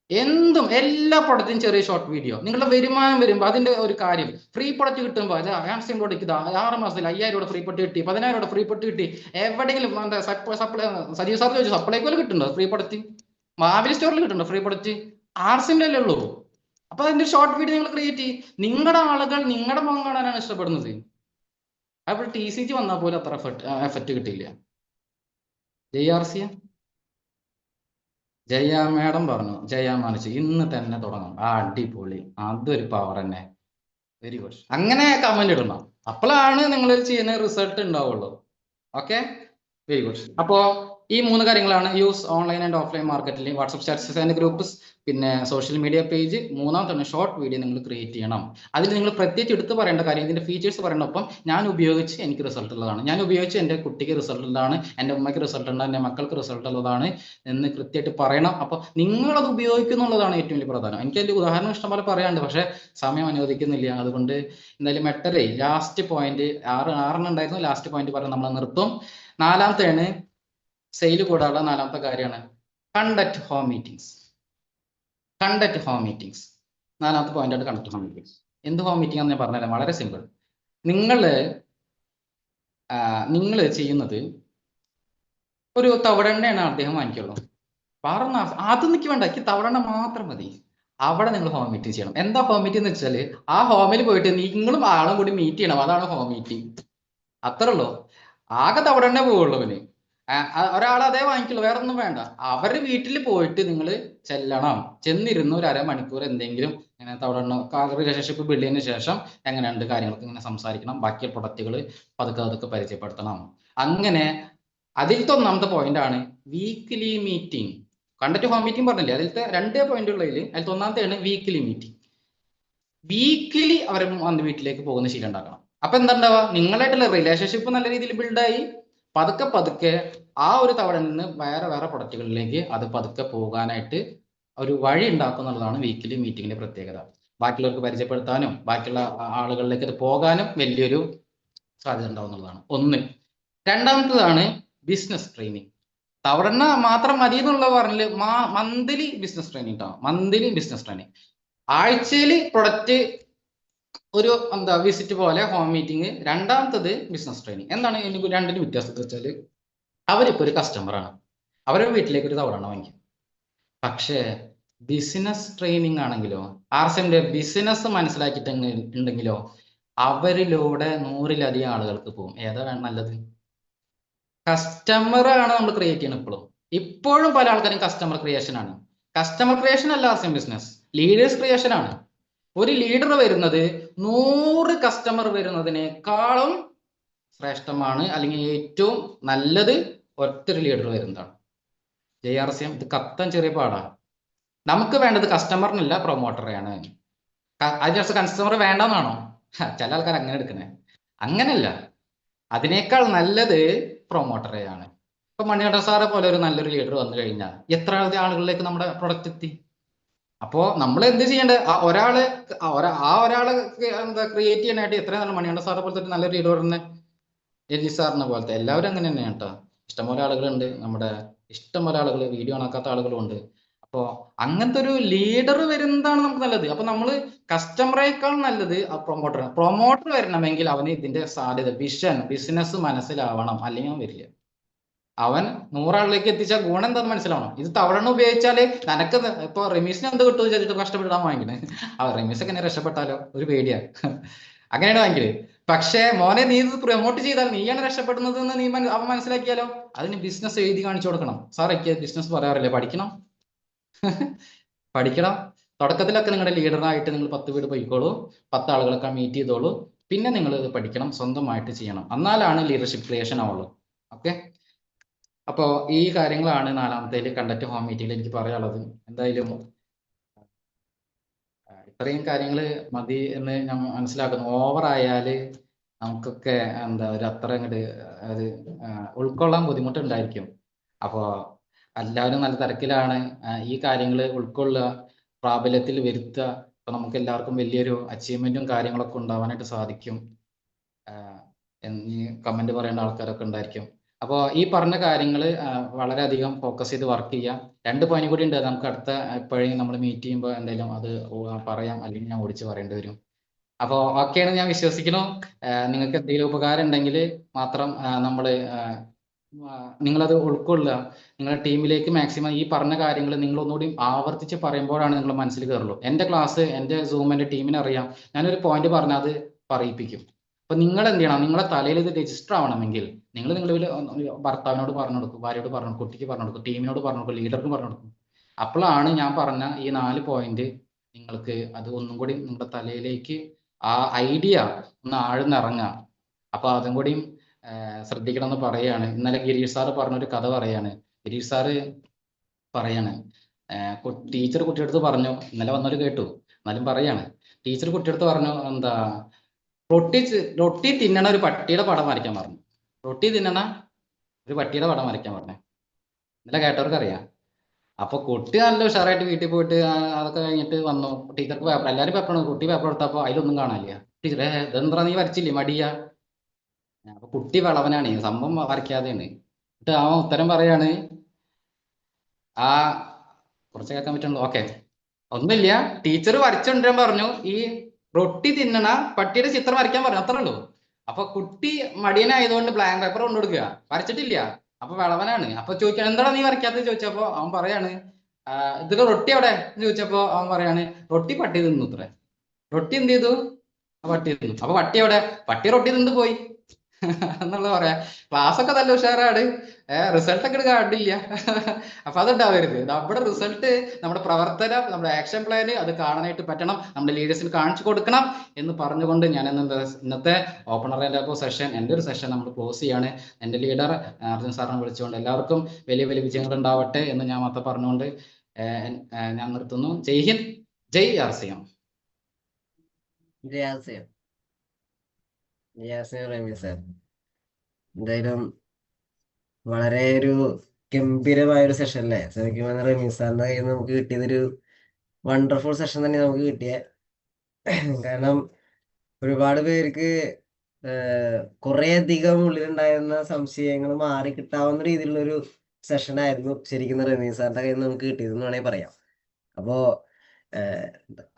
എന്തും എല്ലാ പ്രൊഡക്റ്റും ചെറിയ ഷോർട്ട് വീഡിയോ. നിങ്ങളുടെ വരുമാനം വരുമ്പോൾ അതിന്റെ ഒരു കാര്യം, ഫ്രീ പ്രൊഡക്റ്റ് കിട്ടുമ്പോൾ ആമസോൺ പ്രൊഡക്റ്റ് 6 മാസത്തിൽ 5000 ഫ്രീ പ്രൊഡക്റ്റ് കിട്ടി, 10000 ഫ്രീ പ്രൊഡക്റ്റ് കിട്ടി. എവിടെയെങ്കിലും സജീവ് സാർ ചോദിച്ചു, സപ്ലൈക്കോയിൽ കിട്ടുന്നുണ്ടോ ഫ്രീ പ്രൊഡക്റ്റ്? മാവിലി സ്റ്റോറിൽ കിട്ടുന്നുണ്ടോ ഫ്രീ പ്രൊഡക്റ്റ്? ആർസിന്റെ അല്ലേ ഉള്ളൂ. അപ്പൊ അതിന്റെ ഷോർട്ട് വീഡിയോ നിങ്ങൾ ക്രിയേറ്റ് ചെയ്യും. നിങ്ങളുടെ ആളുകൾ നിങ്ങളുടെ മുഖം കാണാനാണ് ഇഷ്ടപ്പെടുന്നത്. അപ്പോൾ TCG വന്നാൽ പോലും അത്ര എഫക്റ്റ് കിട്ടില്ല. JRC ജയ മാഡം പറഞ്ഞു, ജയ മാനിച്ചു ഇന്ന് തന്നെ തുടങ്ങും. അടിപൊളി, അതൊരു പവർ തന്നെ. Very good. അങ്ങനെ കമന്റ് ഇടണം, അപ്പോഴാണ് നിങ്ങൾ ചെയ്യുന്ന റിസൾട്ട് ഉണ്ടാവുള്ളൂ. Okay, very good. അപ്പോ ഈ 3 കാര്യങ്ങളാണ് use online and offline marketing, WhatsApp status and groups, പിന്നെ സോഷ്യൽ മീഡിയ പേജ്. മൂന്നാമത്തെ ഷോർട്ട് വീഡിയോ നിങ്ങൾ ക്രിയേറ്റ് ചെയ്യണം. അതിൽ നിങ്ങൾ പ്രത്യേകിച്ച് എടുത്ത് പറയേണ്ട കാര്യം, ഇതിന്റെ ഫീച്ചേഴ്സ് പറയേണ്ടപ്പം ഞാൻ ഉപയോഗിച്ച് എനിക്ക് റിസൾട്ട് ഉള്ളതാണ്, ഞാൻ ഉപയോഗിച്ച് എൻ്റെ കുട്ടിക്ക് റിസൾട്ട് ഉള്ളതാണ്, എൻ്റെ ഉമ്മയ്ക്ക് റിസൾട്ട് ഉണ്ട്, എൻ്റെ മക്കൾക്ക് റിസൾട്ട് ഉള്ളതാണ് എന്ന് കൃത്യമായിട്ട് പറയണം. അപ്പോൾ നിങ്ങളത് ഉപയോഗിക്കുന്നുള്ളതാണ് ഏറ്റവും വലിയ പ്രധാനം. എനിക്ക് അതിൻ്റെ ഉദാഹരണം ഇഷ്ടംപോലെ പറയാനുണ്ട്, പക്ഷേ സമയം അനുവദിക്കുന്നില്ല. അതുകൊണ്ട് എന്തായാലും 8 ലാസ്റ്റ് പോയിന്റ് 6 ഉണ്ടായിരുന്നു. ലാസ്റ്റ് പോയിന്റ് പറഞ്ഞ് നമ്മൾ നിർത്തും. 4ാമത്തെയാണ് സെയിൽ കൂടാനുള്ള 4ാമത്തെ കാര്യമാണ് conduct home meetings. Conduct home meetings 4ാമത്തെ പോയിന്റാണ് കണ്ടക്ട് ഹോം മീറ്റിംഗ്സ്. എന്ത് ഹോം മീറ്റിംഗ് ആണെന്ന് ഞാൻ പറഞ്ഞുതരാം, വളരെ സിമ്പിൾ. നിങ്ങൾ ചെയ്യുന്നത് ഒരു തവടെണ്ണയാണ് അദ്ദേഹം വാങ്ങിക്കുള്ളൂ, പറഞ്ഞ അത് നിൽക്കി വേണ്ട, എനിക്ക് തവടെണ്ണ മാത്രം മതി. അവിടെ നിങ്ങൾ ഹോം മീറ്റിംഗ് ചെയ്യണം. എന്താ ഹോം മീറ്റിംഗ് എന്ന് വെച്ചാൽ ആ ഹോമിൽ പോയിട്ട് നിങ്ങളും ആളും കൂടി മീറ്റ് ചെയ്യണം, അതാണ് ഹോം മീറ്റിംഗ്. അത്രേ ഉള്ളൂ. ആകെ തവടെണ്ണ പോവുള്ളവന്, ഒരാൾ അതേ വാങ്ങിക്കുള്ളൂ, വേറെ ഒന്നും വേണ്ട. അവരുടെ വീട്ടിൽ പോയിട്ട് നിങ്ങൾ ചെല്ലണം, ചെന്നിരുന്ന് ഒരു അരമണിക്കൂർ എന്തെങ്കിലും ഇങ്ങനെ തവണ റിലേഷൻഷിപ്പ് ബിൽഡ് ചെയ്തതിനു ശേഷം എങ്ങനെയുണ്ട് കാര്യങ്ങളൊക്കെ ഇങ്ങനെ സംസാരിക്കണം. ബാക്കി പ്രൊഡക്റ്റുകൾ പതുക്കെ പരിചയപ്പെടുത്തണം. അങ്ങനെ അതിലത്തെ 1ാമത്തെ പോയിന്റ് ആണ് weekly meeting. Conduct home meeting പറഞ്ഞില്ലേ, അതിലത്തെ 2 പോയിന്റ് ഉള്ളതിൽ അതിലത്തെ 1ാമത്തെയാണ് വീക്ക്ലി മീറ്റിംഗ്. വീക്കിലി അവർ വന്ന് വീട്ടിലേക്ക് പോകുന്ന ശീലം ഉണ്ടാക്കണം. അപ്പൊ എന്താ ഉണ്ടാവുക, നിങ്ങളായിട്ടുള്ള റിലേഷൻഷിപ്പ് നല്ല രീതിയിൽ ബിൽഡായി പതുക്കെ ആ ഒരു തവണ നിന്ന് വേറെ പ്രൊഡക്റ്റുകളിലേക്ക് അത് പതുക്കെ പോകാനായിട്ട് ഒരു വഴി ഉണ്ടാക്കുന്നുള്ളതാണ് വീക്കിലി മീറ്റിംഗിന്റെ പ്രത്യേകത. ബാക്കിയുള്ളവർക്ക് പരിചയപ്പെടുത്താനും ബാക്കിയുള്ള ആളുകളിലേക്ക് അത് പോകാനും വലിയൊരു സാധ്യത ഉണ്ടാവുന്നതാണ് 1. 2ാമത്തതാണ് ബിസിനസ് ട്രെയിനിങ്. തവണ മാത്രം മതി എന്നുള്ള പറഞ്ഞാല് മന്ത്ലി ബിസിനസ് ട്രെയിനിങ് ഉണ്ടാവും. മന്ത്ലി ബിസിനസ് ട്രെയിനിങ്, ആഴ്ചയിൽ പ്രൊഡക്റ്റ് ഒരു എന്താ വിസിറ്റ് പോലെ ഹോം മീറ്റിംഗ്, രണ്ടാമത്തത് ബിസിനസ് ട്രെയിനിങ്. എന്താണ് എനിക്ക് രണ്ടിനും വ്യത്യാസം എന്ന് വെച്ചാൽ, അവരിപ്പോൾ ഒരു കസ്റ്റമറാണ്, അവരുടെ വീട്ടിലേക്ക് ഒരു തവണ വാങ്ങിക്കും. പക്ഷേ ബിസിനസ് ട്രെയിനിങ് ആണെങ്കിലോ, ആർസിന്റെ ബിസിനസ് മനസ്സിലാക്കിയിട്ടുണ്ടെങ്കിലോ അവരിലൂടെ 100-ലധികം ആളുകൾക്ക് പോകും. ഏതാ നല്ലത്? കസ്റ്റമറാണ് നമ്മൾ ക്രിയേറ്റ് ചെയ്യണം. ഇപ്പോഴും പല ആൾക്കാരും കസ്റ്റമർ ക്രിയേഷൻ ആണ്. കസ്റ്റമർ ക്രിയേഷൻ അല്ല ആർസിയം ബിസിനസ്, ലീഡേഴ്സ് ക്രിയേഷൻ ആണ്. ഒരു ലീഡർ വരുന്നത് 100 കസ്റ്റമർ വരുന്നതിനേക്കാളും ശ്രേഷ്ഠമാണ്, അല്ലെങ്കിൽ ഏറ്റവും നല്ലത് ഒറ്റൊരു ലീഡർ വരുന്നതാണ്. JRCM ഇത് കത്താൻ ചെറിയ പാടാണ്. നമുക്ക് വേണ്ടത് കസ്റ്റമറിനല്ല, പ്രൊമോട്ടറെയാണ്. അതിനകത്ത് കസ്റ്റമർ വേണ്ടെന്നാണോ? ചില ആൾക്കാർ അങ്ങനെ എടുക്കണേ. അങ്ങനല്ല, അതിനേക്കാൾ നല്ലത് പ്രൊമോട്ടറെയാണ്. ഇപ്പൊ മണികണ്ഠൻ സാറെ പോലെ ഒരു നല്ലൊരു ലീഡർ വന്നു കഴിഞ്ഞാൽ എത്ര ആളുകളിലേക്ക് നമ്മുടെ പ്രൊഡക്റ്റ് എത്തി? അപ്പോ നമ്മൾ എന്ത് ചെയ്യേണ്ടത്? ഒരാളെ എന്താ ക്രിയേറ്റ് ചെയ്യാനായിട്ട് എത്ര നല്ല മണികണ്ഠൻ സാറെ പോലത്തെ ഒരു നല്ലൊരു ലീഡർ തന്നെ, രഞ്ജിത് സാറിനെ പോലത്തെ എല്ലാവരും അങ്ങനെ തന്നെയാണ് കേട്ടോ. ഇഷ്ടംപോലെ ആളുകളുണ്ട്, നമ്മുടെ ഇഷ്ടംപോലെ ആളുകൾ, വീഡിയോ കാണാത്ത ആളുകളും ഉണ്ട്. അപ്പോ അങ്ങനത്തെ ഒരു ലീഡർ വരുന്നതാണ് നമുക്ക് നല്ലത്. അപ്പൊ നമ്മൾ കസ്റ്റമറേക്കാൾ നല്ലത് പ്രൊമോട്ടർ വരണമെങ്കിൽ അവന് ഇതിന്റെ സാധ്യത, വിഷൻ, ബിസിനസ് മനസ്സിലാവണം, അല്ലെങ്കിൽ അവൻ വരില്ല. അവൻ 100 ആളിലേക്ക് എത്തിച്ച ഗുണം എന്താന്ന് മനസ്സിലാവണം. ഇത് തവണ ഉപയോഗിച്ചാല് നിനക്ക് ഇപ്പൊ റമീസിന് എന്ത് കിട്ടുമെന്ന് വെച്ചിട്ട് കഷ്ടപ്പെട്ടാൻ വാങ്ങിക്കണേ. റമീസ് ഒക്കെ രക്ഷപ്പെട്ടാലോ, ഒരു പേടിയാ. അങ്ങനെയാണ് വാങ്ങിക്കല്. പക്ഷേ മോനെ, നീ ഇത് പ്രൊമോട്ട് ചെയ്താൽ നീയാണ് രക്ഷപ്പെടുന്നത് എന്ന് അവൻ മനസ്സിലാക്കിയാലോ, അതിന് ബിസിനസ് എഴുതി കാണിച്ചു കൊടുക്കണം. സാർ എനിക്ക് ബിസിനസ് പറയാറില്ല, പഠിക്കണം. പഠിക്കണം. തുടക്കത്തിലൊക്കെ നിങ്ങളുടെ ലീഡറായിട്ട് നിങ്ങൾ 10 വീട് പോയിക്കോളൂ, 10 ആളുകളൊക്കെ മീറ്റ് ചെയ്തോളൂ. പിന്നെ നിങ്ങൾ ഇത് പഠിക്കണം, സ്വന്തമായിട്ട് ചെയ്യണം. എന്നാലാണ് ലീഡർഷിപ്പ് ക്രിയേഷൻ ആവുള്ളൂ. ഓക്കെ. അപ്പോൾ ഈ കാര്യങ്ങളാണ് 4ാമത്തേൽ കണ്ടക്ട് ഹോം മീറ്റിംഗിൽ എനിക്ക് പറയാനുള്ളത്. എന്തായാലും ഇത്രയും കാര്യങ്ങൾ മതി എന്ന് ഞാൻ മനസ്സിലാക്കുന്നു. ഓവറായാൽ നമുക്കൊക്കെ എന്താ ഒരു അത്ര അങ്ങോട്ട് അത് ഉൾക്കൊള്ളാൻ ബുദ്ധിമുട്ടുണ്ടായിരിക്കും. അപ്പോൾ എല്ലാവരും നല്ല തിരക്കിലാണ്. ഈ കാര്യങ്ങൾ ഉൾക്കൊള്ളുക, പ്രാബല്യത്തിൽ വരുത്തുക. അപ്പോൾ നമുക്ക് എല്ലാവർക്കും വലിയൊരു അച്ചീവ്മെന്റും കാര്യങ്ങളൊക്കെ ഉണ്ടാവാനായിട്ട് സാധിക്കും. കമന്റ് പറയേണ്ട ആൾക്കാരൊക്കെ ഉണ്ടായിരിക്കും. അപ്പോൾ ഈ പറഞ്ഞ കാര്യങ്ങൾ വളരെയധികം ഫോക്കസ് ചെയ്ത് വർക്ക് ചെയ്യാം. 2 പോയിന്റ് കൂടി ഉണ്ട്, നമുക്ക് അടുത്ത എപ്പോഴും നമ്മൾ മീറ്റ് ചെയ്യുമ്പോൾ എന്തായാലും അത് പറയാം, അല്ലെങ്കിൽ ഞാൻ ഓടിച്ച് പറയേണ്ടി വരും. അപ്പോൾ ഓക്കെയാണ് ഞാൻ വിശ്വസിക്കുന്നു. നിങ്ങൾക്ക് എന്തെങ്കിലും ഉപകാരം ഉണ്ടെങ്കിൽ മാത്രം നിങ്ങളത് ഉൾക്കൊള്ളുക. നിങ്ങളുടെ ടീമിലേക്ക് മാക്സിമം ഈ പറഞ്ഞ കാര്യങ്ങൾ നിങ്ങൾ ഒന്നുകൂടി ആവർത്തിച്ച് പറയുമ്പോഴാണ് നിങ്ങളുടെ മനസ്സിൽ കയറുള്ളൂ. എൻ്റെ ക്ലാസ്, എൻ്റെ സൂം, എൻ്റെ ടീമിനെ അറിയാം. ഞാനൊരു പോയിന്റ് പറഞ്ഞാൽ അത് പറയിപ്പിക്കും. അപ്പൊ നിങ്ങൾ എന്ത് ചെയ്യണം? നിങ്ങളെ തലയിൽ ഇത് രജിസ്റ്റർ ആവണമെങ്കിൽ നിങ്ങൾ നിങ്ങളുടെ ഭർത്താവിനോട് പറഞ്ഞു കൊടുക്കും, ഭാര്യയോട് പറഞ്ഞു കൊടുക്കും, കുട്ടിക്ക് പറഞ്ഞു കൊടുക്കും, ടീമിനോട് പറഞ്ഞു കൊടുക്കും, ലീഡർക്ക് പറഞ്ഞു കൊടുക്കും. അപ്പോഴാണ് ഞാൻ പറഞ്ഞ ഈ 4 പോയിന്റ് നിങ്ങൾക്ക് അത് ഒന്നും കൂടി നിങ്ങളുടെ തലയിലേക്ക് ആ ഐഡിയ ഒന്ന് ആഴ്ന്നിറങ്ങുക. അപ്പൊ അതും കൂടിയും ശ്രദ്ധിക്കണം എന്ന് പറയാണ്. ഇന്നലെ ഗിരീഷ് സാറ് പറഞ്ഞൊരു കഥ പറയാണ്. ഗിരീഷ് സാറ് പറയാണ്, ടീച്ചർ കുട്ടിയെടുത്ത് പറഞ്ഞു, ഇന്നലെ വന്നവര് കേട്ടു, എന്നാലും പറയാണ്. ടീച്ചർ കുട്ടിയെടുത്ത് പറഞ്ഞു, എന്താ റൊട്ടി തിന്നണ ഒരു പട്ടിയുടെ പടം വരയ്ക്കാൻ പറഞ്ഞു. റൊട്ടി തിന്നണ ഒരു പട്ടിയുടെ പടം വരയ്ക്കാൻ പറഞ്ഞു. ഇന്നലെ കേട്ടവർക്ക് അറിയാം. അപ്പൊ കുട്ടി നല്ല ഉഷാറായിട്ട് വീട്ടിൽ പോയിട്ട് അതൊക്കെ കഴിഞ്ഞിട്ട് വന്നു. ടീച്ചർക്ക് പേപ്പർ, എല്ലാവരും പേപ്പർ, കുട്ടി പേപ്പർ എടുത്തപ്പോ അതിലൊന്നും കാണാനില്ല. ടീച്ചർ, ഇതെന്താ നീ വരച്ചില്ലേ, മടിയാ? അപ്പൊ കുട്ടി വളവനാണ്, സംഭവം വരയ്ക്കാതെയാണ്. എന്നിട്ട് അവൻ ഉത്തരം പറയാണ്, ആ കുറച്ച് കേൾക്കാൻ പറ്റുള്ളൂ, ഓക്കെ, ഒന്നുമില്ല, ടീച്ചർ വരച്ചുകൊണ്ടിരാൻ പറഞ്ഞു, ഈ റൊട്ടി തിന്നണ പട്ടിയുടെ ചിത്രം വരയ്ക്കാൻ പറഞ്ഞു, അത്രേ ഉള്ളൂ. അപ്പൊ കുട്ടി മടിയനായതുകൊണ്ട് ബ്ലാങ്ക് പേപ്പർ കൊണ്ടുകൊടുക്കുക, വരച്ചിട്ടില്ല. അപ്പൊ വിളവനാണ്. അപ്പൊ ചോദിക്കാൻ, എന്താണ് നീ വരയ്ക്കാത്തത് ചോദിച്ചപ്പോ അവൻ പറയാണ്, ഇതിൽ റൊട്ടി എവിടെ ചോദിച്ചപ്പോ അവൻ പറയാണ്, റൊട്ടി പട്ടി തിന്നു ഇത്രേ. റൊട്ടി എന്ത് ചെയ്തു? പട്ടി തിന്നു. അപ്പൊ പട്ടി എവിടെ? പട്ടി റൊട്ടി തിന്നു പോയി എന്നുള്ളത് പറയാ. ക്ലാസ് ഒക്കെ നല്ല ഉഷാറാണ്, റിസൾട്ട് ഒക്കെ കാണില്ല. അപ്പൊ അതുണ്ടാവരുത്. നമ്മുടെ റിസൾട്ട്, നമ്മുടെ പ്രവർത്തനം, നമ്മുടെ ആക്ഷൻ പ്ലാന് അത് കാണാനായിട്ട് പറ്റണം, നമ്മുടെ ലീഡേഴ്സിന് കാണിച്ചു കൊടുക്കണം എന്ന് പറഞ്ഞുകൊണ്ട് ഞാൻ ഇന്നത്തെ ഓപ്പണർ സെഷൻ, എൻ്റെ ഒരു സെഷൻ നമ്മൾ ക്ലോസ് ചെയ്യാണ്. എൻ്റെ ലീഡർ അർജുൻ സാറിനെ വിളിച്ചുകൊണ്ട് എല്ലാവർക്കും വലിയ വലിയ വിജയങ്ങൾ ഉണ്ടാവട്ടെ എന്ന് ഞാൻ മാത്രം പറഞ്ഞുകൊണ്ട് ഞാൻ നിർത്തുന്നു. ജയ് ഹിന്ദ്, ജയ് RCM.
എന്തായാലും വളരെ ഒരു ഗംഭീരമായ ഒരു സെഷൻ അല്ലേ? ശരിക്കും റമീസ് സാറിന്റെ കയ്യിൽ നിന്ന് നമുക്ക് കിട്ടിയതൊരു വണ്ടർഫുൾ സെഷൻ തന്നെ നമുക്ക് കിട്ടിയ. കാരണം ഒരുപാട് പേർക്ക് കുറെ അധികം ഉള്ളിലുണ്ടായിരുന്ന സംശയങ്ങൾ മാറി കിട്ടാവുന്ന രീതിയിലുള്ള ഒരു സെഷൻ ആയിരുന്നു ശരിക്കും റമീസ് സാറിന്റെ കയ്യിൽ നിന്ന് നമുക്ക് കിട്ടിയതെന്ന് വേണമെങ്കിൽ പറയാം. അപ്പോ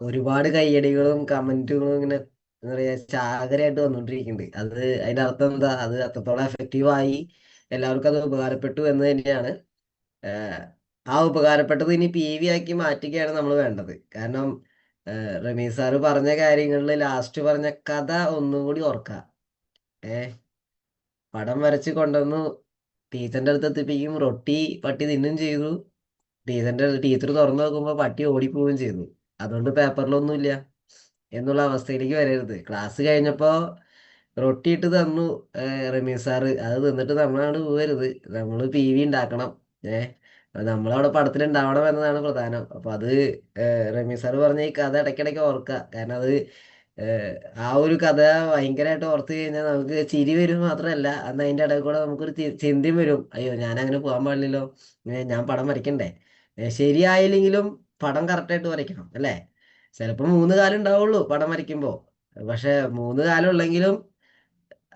ഒരുപാട് കയ്യടികളും കമന്റുകളും ഇങ്ങനെ എന്താ പറയാ ചാകരയായിട്ട് വന്നുകൊണ്ടിരിക്കുന്നുണ്ട്. അത് അതിന്റെ അർത്ഥം എന്താ? അത് അത്രത്തോളം എഫക്റ്റീവായി, എല്ലാവർക്കും അത് ഉപകാരപ്പെട്ടു എന്ന് തന്നെയാണ്. ഏഹ് ആ ഉപകാരപ്പെട്ടത് ഇനി PV ആക്കി മാറ്റുകയാണ് നമ്മൾ വേണ്ടത്. കാരണം റമീസ് സാറ് പറഞ്ഞ കാര്യങ്ങളിൽ ലാസ്റ്റ് പറഞ്ഞ കഥ ഒന്നും കൂടി ഓർക്കാം. ഏഹ് പടം വരച്ച് കൊണ്ടുവന്നു ടീച്ചറിന്റെ അടുത്ത് എത്തിപ്പിക്കും, റൊട്ടി പട്ടി തിന്നും ചെയ്തു. ടീച്ചർ തുറന്നു നോക്കുമ്പോൾ പട്ടി ഓടിപ്പോവുകയും ചെയ്തു. അതുകൊണ്ട് പേപ്പറിലൊന്നുമില്ല എന്നുള്ള അവസ്ഥയിലേക്ക് വരരുത്. ക്ലാസ് കഴിഞ്ഞപ്പോ റൊട്ടി ഇട്ട് തന്നു റമീസ് സാറ്. അത് തിന്നിട്ട് നമ്മളാണ് പോകരുത്, നമ്മൾ PV ഉണ്ടാക്കണം. ഏഹ് നമ്മളവിടെ പടത്തിൽ ഉണ്ടാവണം എന്നതാണ് പ്രധാനം. അപ്പൊ അത് റമീസ് സാറ് പറഞ്ഞ ഈ കഥ ഇടയ്ക്കിടയ്ക്ക് ഓർക്കുക. കാരണം അത് ഏഹ് ആ ഒരു കഥ ഭയങ്കരമായിട്ട് ഓർത്ത് കഴിഞ്ഞാൽ നമുക്ക് ചിരി വരും മാത്രമല്ല, അന്ന് അതിന്റെ ഇടയിൽ കൂടെ നമുക്കൊരു ചിന്തയും വരും. അയ്യോ, ഞാൻ അങ്ങനെ പോകാൻ പാടില്ലല്ലോ, ഞാൻ പടം വരയ്ക്കണ്ടേ. ശരിയായില്ലെങ്കിലും പടം കറക്റ്റായിട്ട് വരയ്ക്കണം അല്ലേ. ചിലപ്പോൾ 3 കാലം ഉണ്ടാവുള്ളൂ പടം വരയ്ക്കുമ്പോൾ. പക്ഷെ 3 കാലം ഉള്ളെങ്കിലും